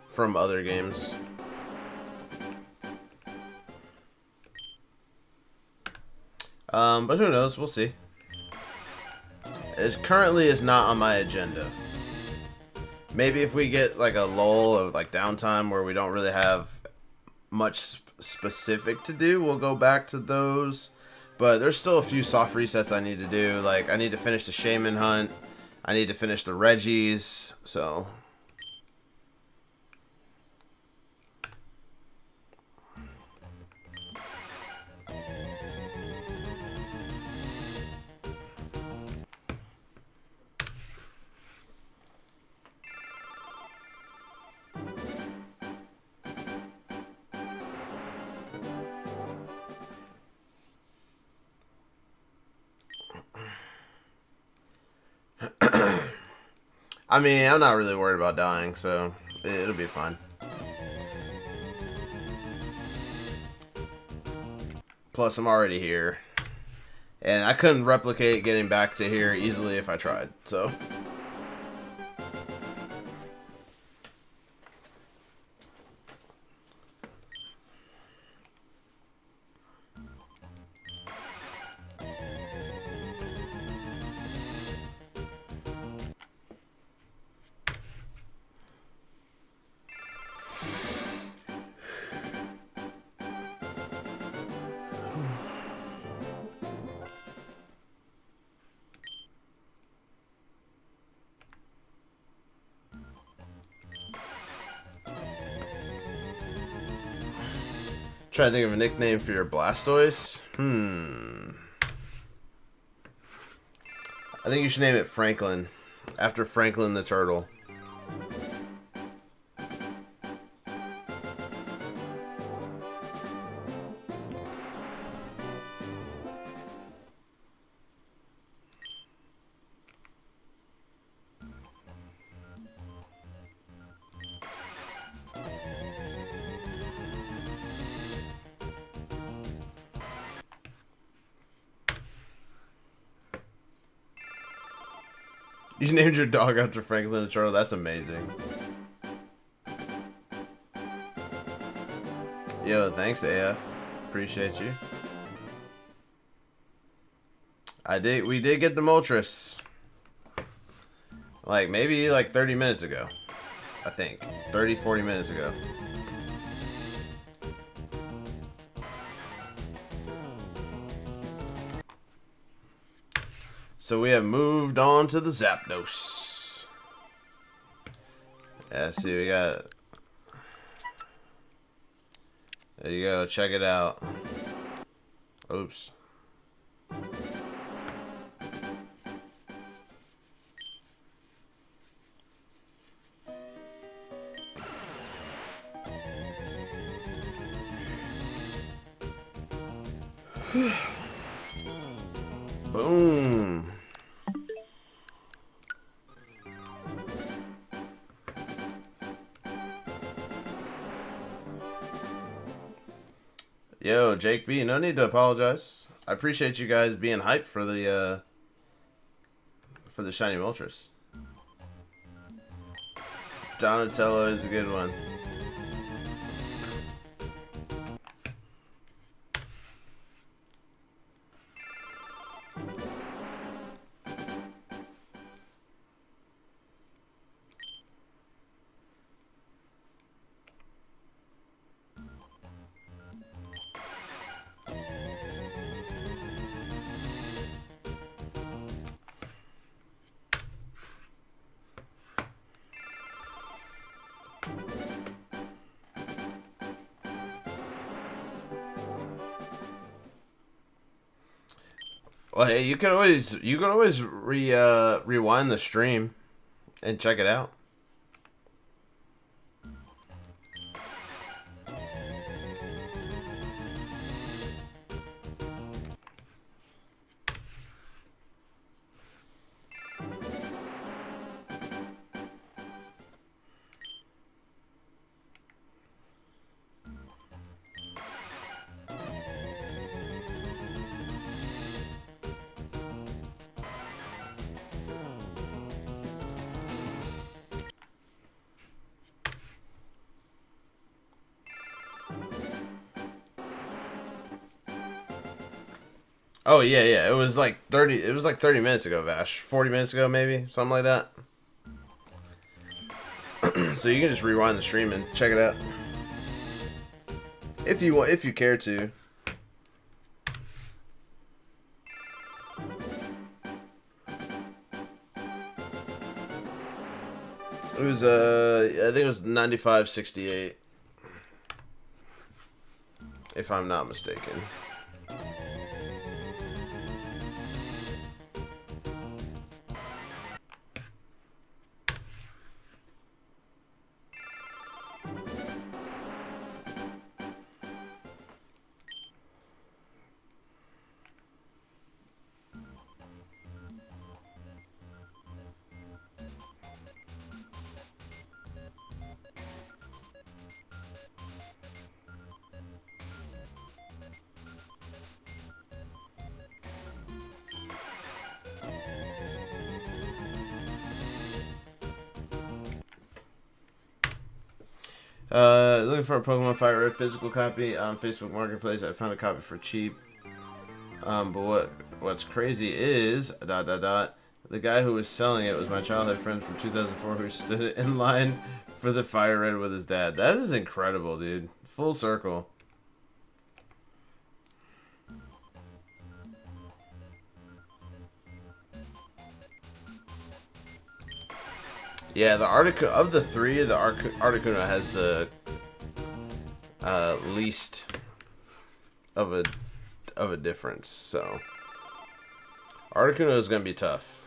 from other games. But who knows? We'll see. It currently is not on my agenda. Maybe if we get like a lull of like downtime where we don't really have much specific to do, we'll go back to those. But there's still a few soft resets I need to do. Like I need to finish the Shaman Hunt. I need to finish the Reggies. So I mean, I'm not really worried about dying, so it'll be fine. Plus, I'm already here. And I couldn't replicate getting back to here easily if I tried, so... Try to think of a nickname for your Blastoise. I think you should name it Franklin, after Franklin the Turtle. You named your dog after Franklin the Turtle. That's amazing. Yo, thanks, AF. Appreciate you. We did get the Moltres. Like, maybe like 30 minutes ago. I think. 30, 40 minutes ago. So we have moved on to the Zapdos. Yeah, see, we got... There you go, check it out. Oops. Boom. Yo, Jake B, no need to apologize. I appreciate you guys being hyped for the shiny Moltres. Donatello is a good one. Well, hey, you could always rewind the stream and check it out. Oh yeah, yeah. It was like 30. It was like 30 minutes ago, Vash. 40 minutes ago, maybe something like that. So you can just rewind the stream and check it out if you want, if you care to. It was I think it was 95.68, if I'm not mistaken. Looking for a Pokemon FireRed physical copy on Facebook Marketplace. I found a copy for cheap. But what's crazy is ... The guy who was selling it was my childhood friend from 2004 who stood in line for the FireRed with his dad. That is incredible, dude. Full circle. Yeah, the Articuno of the three, the Articuno has the least of a difference. So Articuno is gonna be tough.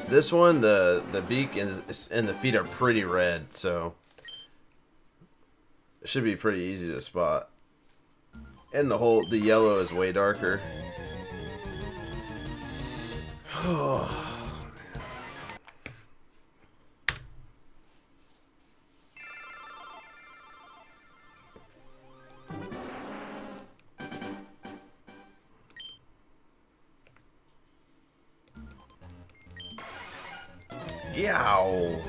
This one, the beak and the feet are pretty red, so it should be pretty easy to spot. And the yellow is way darker. Yow.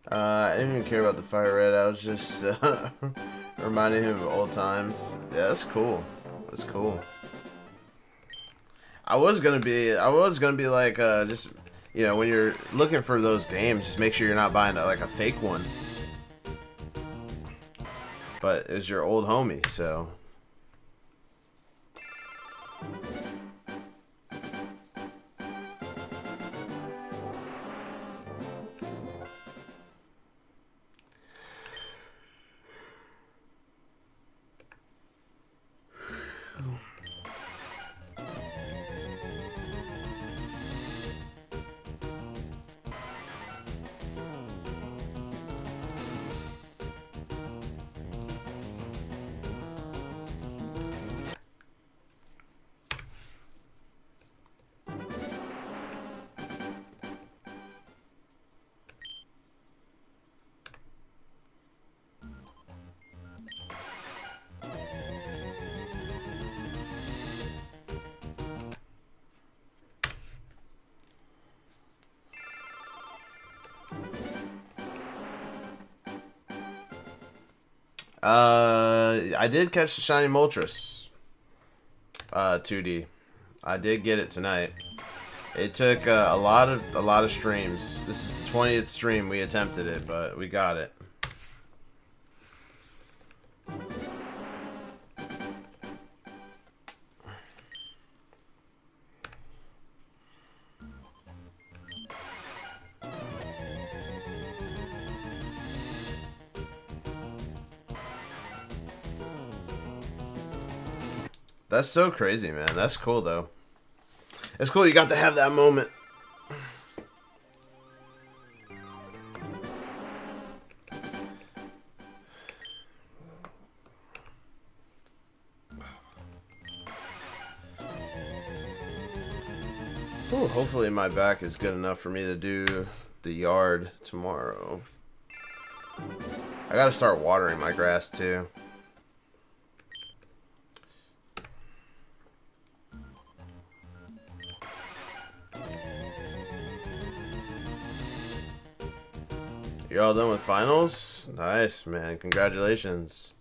I didn't even care about the FireRed. I was just reminding him of old times. Yeah, that's cool. That's cool. I was gonna be like, just, you know, when you're looking for those games, just make sure you're not buying like a fake one. But it was your old homie, so. I did catch the shiny Moltres. 2D. I did get it tonight. It took a lot of streams. This is the 20th stream we attempted it, but we got it. That's so crazy, man. That's cool, though. It's cool you got to have that moment. Ooh, hopefully my back is good enough for me to do the yard tomorrow. I gotta start watering my grass, too. You're all done with finals? Nice, man. Congratulations.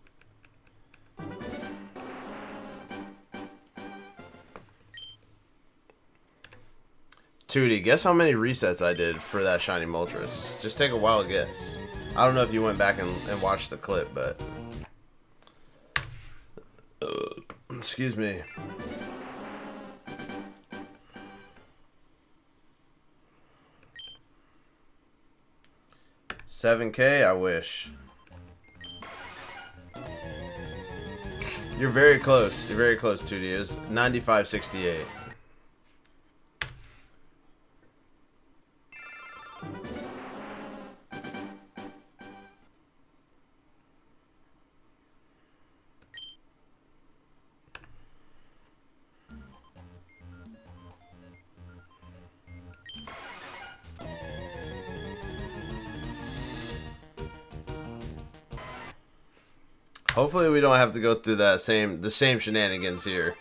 Tootie, guess how many resets I did for that shiny Moltres? Just take a wild guess. I don't know if you went back and watched the clip, but... excuse me. 7K, I wish. You're very close. You're very close, 2D. It was 95.68. Hopefully we don't have to go through the same shenanigans here.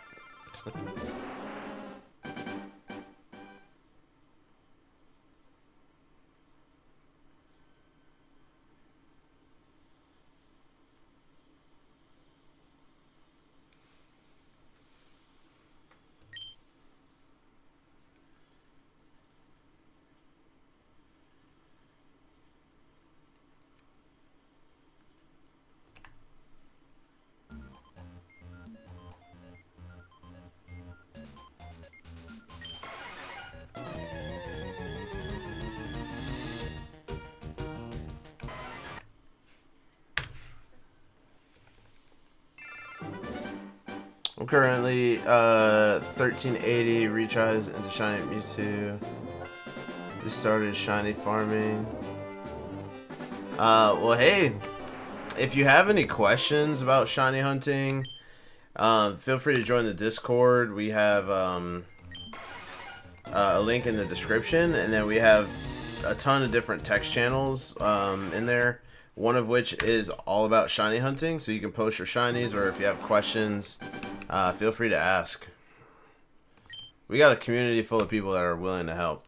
I'm currently 1380 retries into Shiny Mewtwo. We started shiny farming. Well, hey, if you have any questions about shiny hunting, feel free to join the Discord. We have a link in the description, and then we have a ton of different text channels in there. One of which is all about shiny hunting, so you can post your shinies, or if you have questions, feel free to ask. We got a community full of people that are willing to help.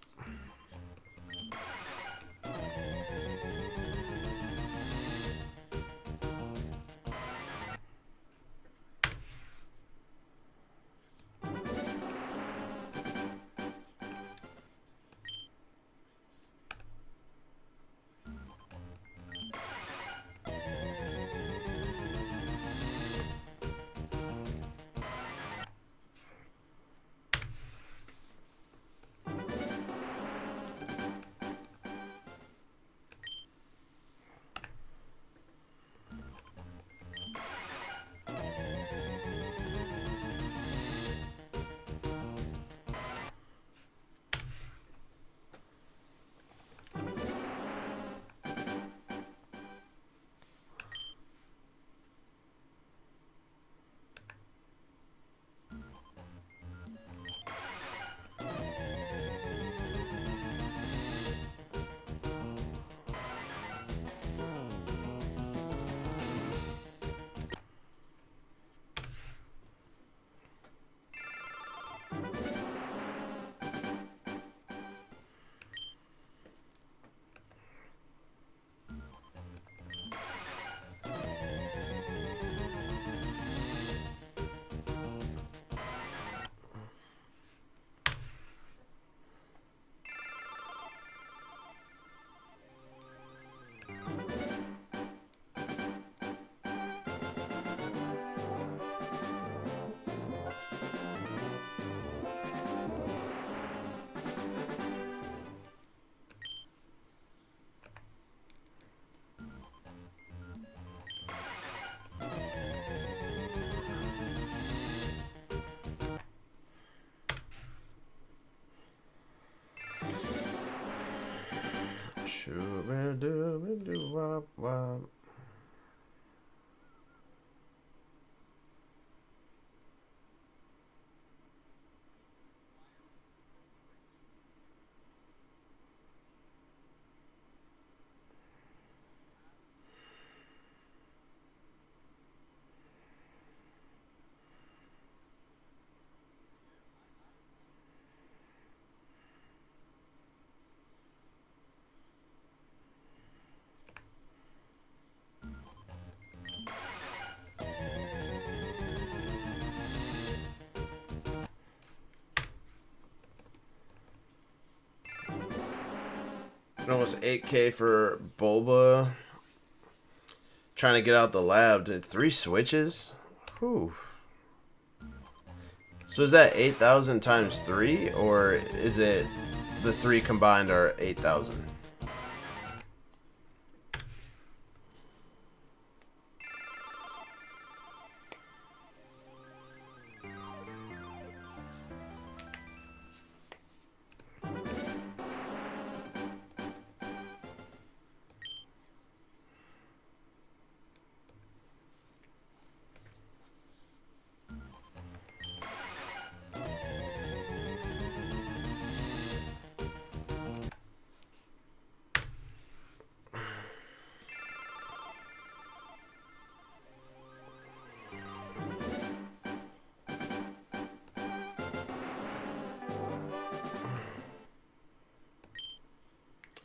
Almost 8K for Bulba. Trying to get out the lab. 3 switches? Whew. So is that 8,000 times 3? Or is it the 3 combined are 8,000?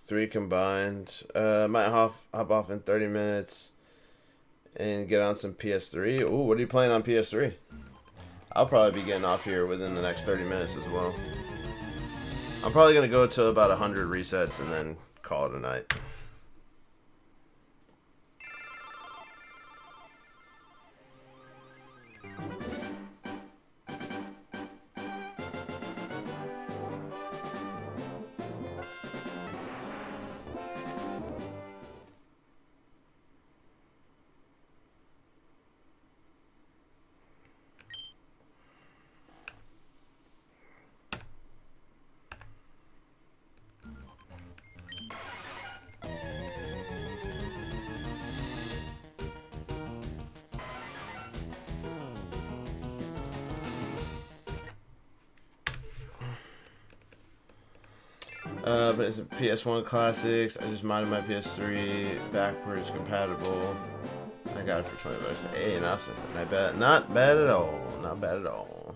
Three combined. Might hop off in 30 minutes and get on some PS3. Ooh, what are you playing on PS3? I'll probably be getting off here within the next 30 minutes as well. I'm probably going to go to about 100 resets and then call it a night. But it's a PS1 Classics. I just modded my PS3 backwards compatible. I got it for 20 bucks. Hey, not bad. Not bad at all. Not bad at all.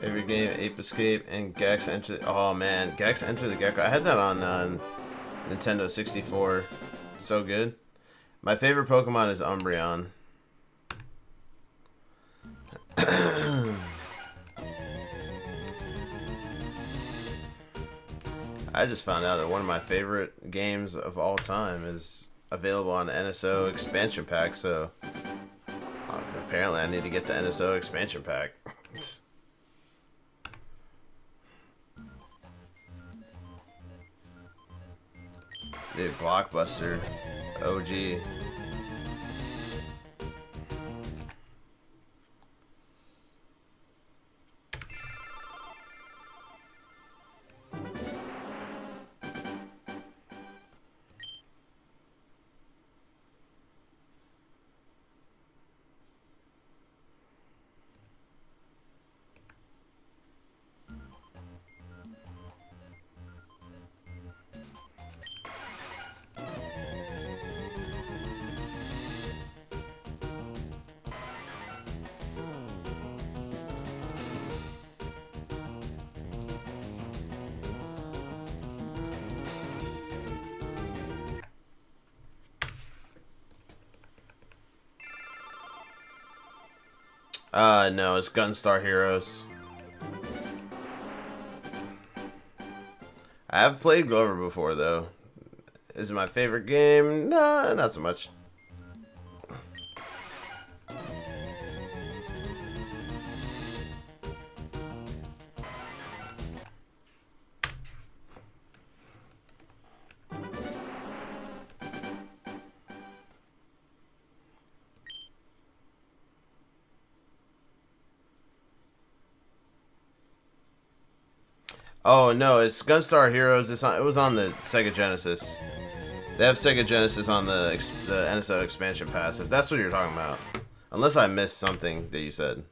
Every game, Ape Escape and Gex Enter. Oh man, Gex Enter the Gecko. I had that on Nintendo 64. So good. My favorite Pokemon is Umbreon. I just found out that one of my favorite games of all time is available on the NSO expansion pack. So apparently, I need to get the NSO expansion pack. Dude, Blockbuster, OG. No, it's Gunstar Heroes. I have played Glover before, though. Is it my favorite game? Nah, not so much. Oh no, it's Gunstar Heroes. It was on the Sega Genesis. They have Sega Genesis on the NSO expansion pass. If that's what you're talking about, unless I missed something that you said.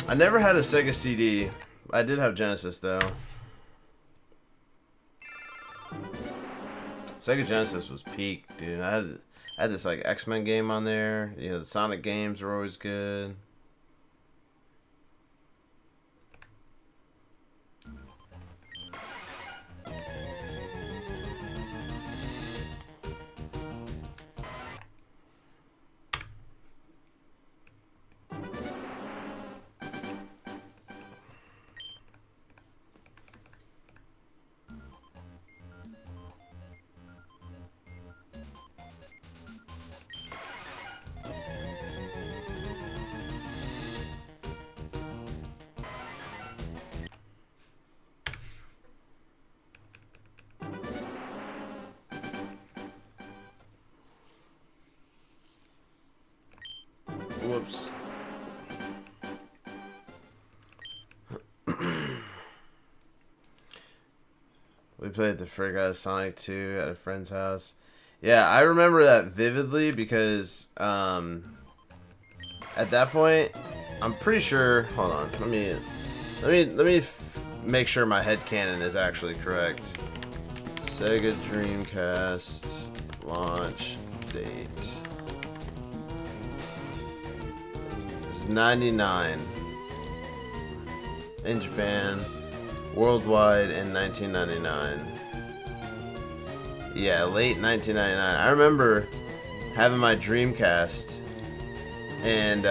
I never had a Sega CD. I did have Genesis though. Sega Genesis was peak, dude. I had this like X-Men game on there. You know, the Sonic games were always good. Whoops. We played the frick out of Sonic 2 at a friend's house. Yeah, I remember that vividly because at that point, I'm pretty sure. Hold on, let me make sure my headcanon is actually correct. Sega Dreamcast launch date. This is 99 in Japan. Worldwide in 1999. Yeah, late 1999. I remember having my Dreamcast, and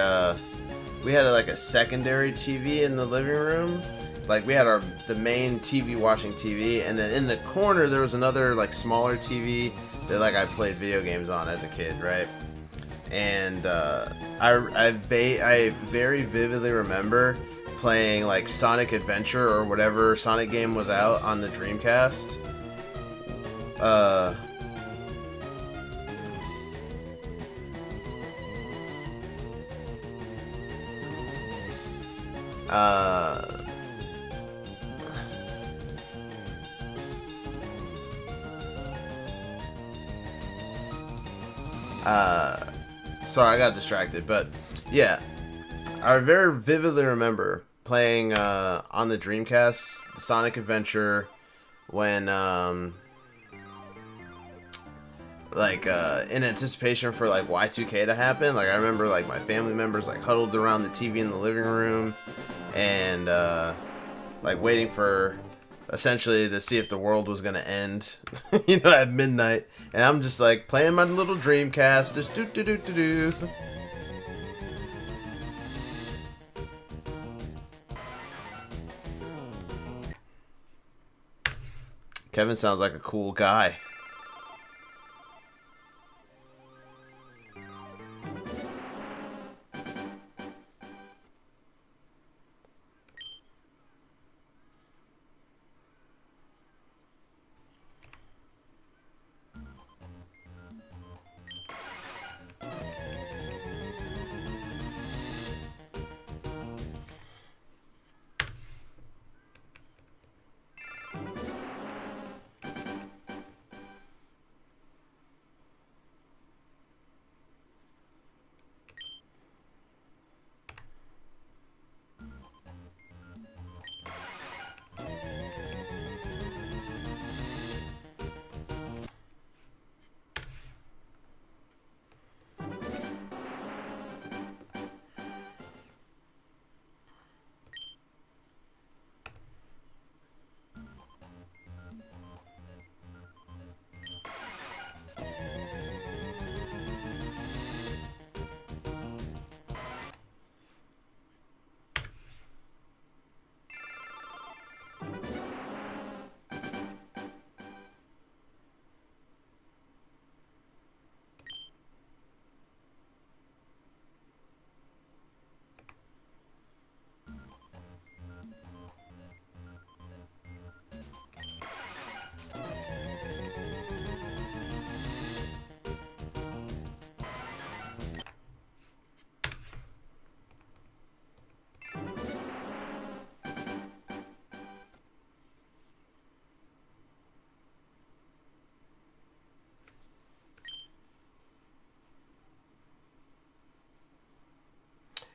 we had like a secondary TV in the living room. Like we had the main TV watching TV, and then in the corner there was another like smaller TV that like I played video games on as a kid, right? And I very vividly remember playing like Sonic Adventure or whatever Sonic game was out on the Dreamcast. Sorry, I got distracted, but yeah, I very vividly remember playing on the Dreamcast Sonic Adventure when in anticipation for like Y2K to happen. Like I remember like my family members like huddled around the TV in the living room and like waiting for essentially to see if the world was gonna end, you know, at midnight. And I'm just like playing my little Dreamcast, just do do do do do. Kevin sounds like a cool guy.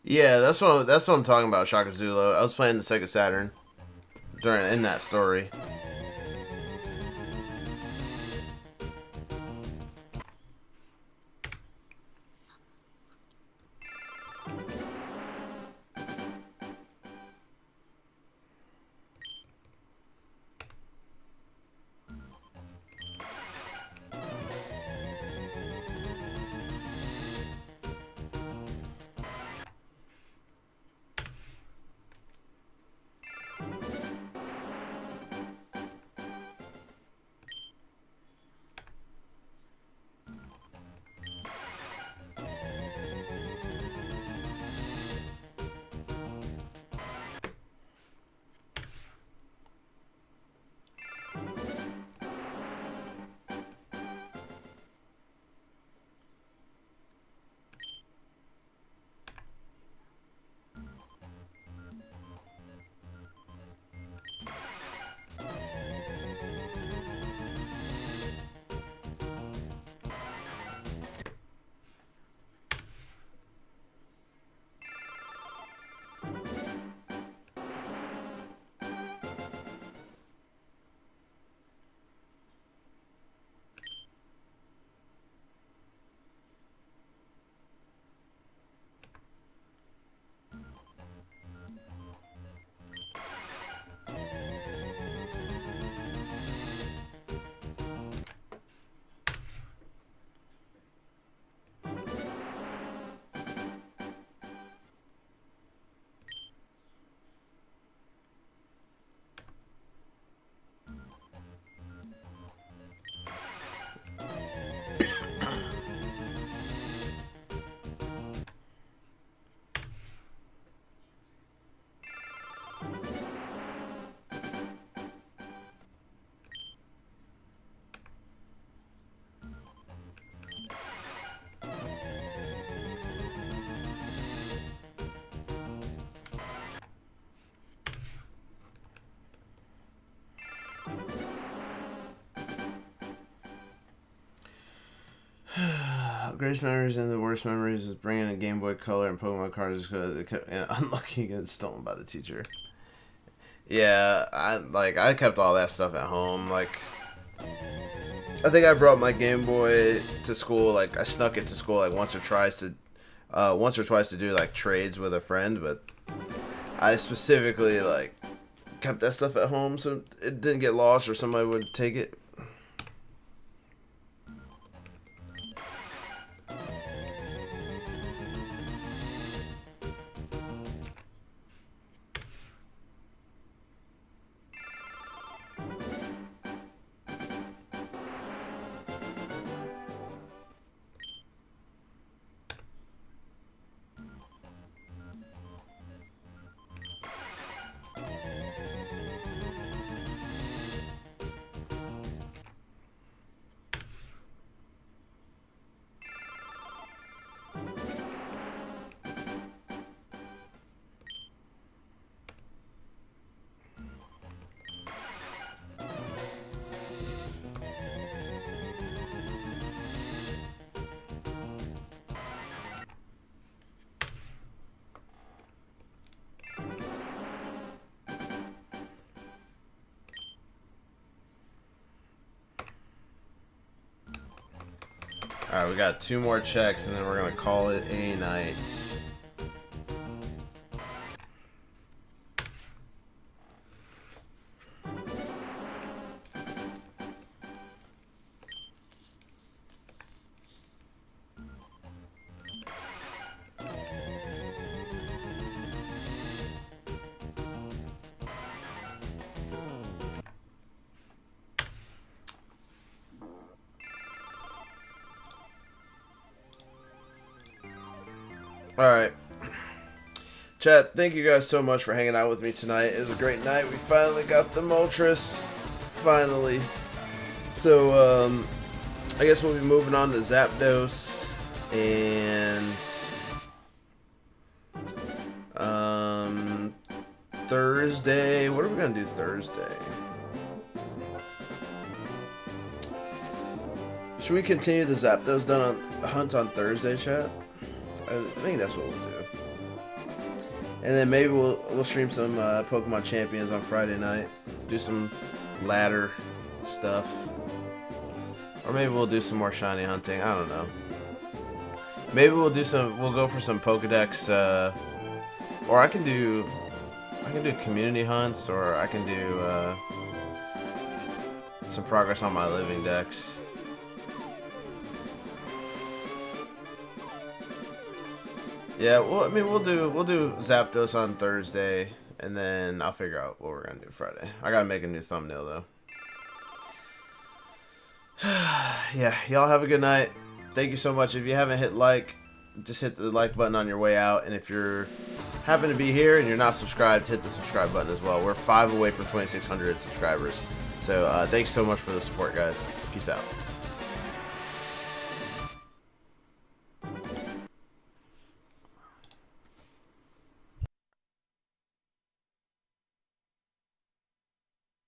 Yeah, that's what I'm talking about, Shaka Zulu. I was playing the Sega Saturn in that story. greatest memories and the worst memories is bringing a Game Boy Color and Pokemon cards because it kept unlucky getting stolen by the teacher. Yeah, I kept all that stuff at home. Like, I think I brought my Game Boy to school. Like, I snuck it to school like once or twice to do like trades with a friend, but I specifically like kept that stuff at home so it didn't get lost or somebody would take it. Alright, we got 2 more checks and then we're gonna call it a night. Alright. Chat, thank you guys so much for hanging out with me tonight. It was a great night. We finally got the Moltres. Finally. So, I guess we'll be moving on to Zapdos. And Thursday. What are we going to do Thursday? Should we continue the Zapdos hunt on Thursday, chat? I think that's what we'll do. And then maybe we'll stream some Pokemon Champions on Friday night. Do some ladder stuff. Or maybe we'll do some more shiny hunting. I don't know. Maybe we'll go for some Pokedex or I can do community hunts, or I can do some progress on my living decks. Yeah, well, I mean, we'll do Zapdos on Thursday, and then I'll figure out what we're gonna do Friday. I gotta make a new thumbnail though. Yeah, y'all have a good night. Thank you so much. If you haven't hit like, just hit the like button on your way out, and if you're happen to be here and you're not subscribed, hit the subscribe button as well. We're 5 away from 2,600 subscribers. So thanks so much for the support, guys. Peace out.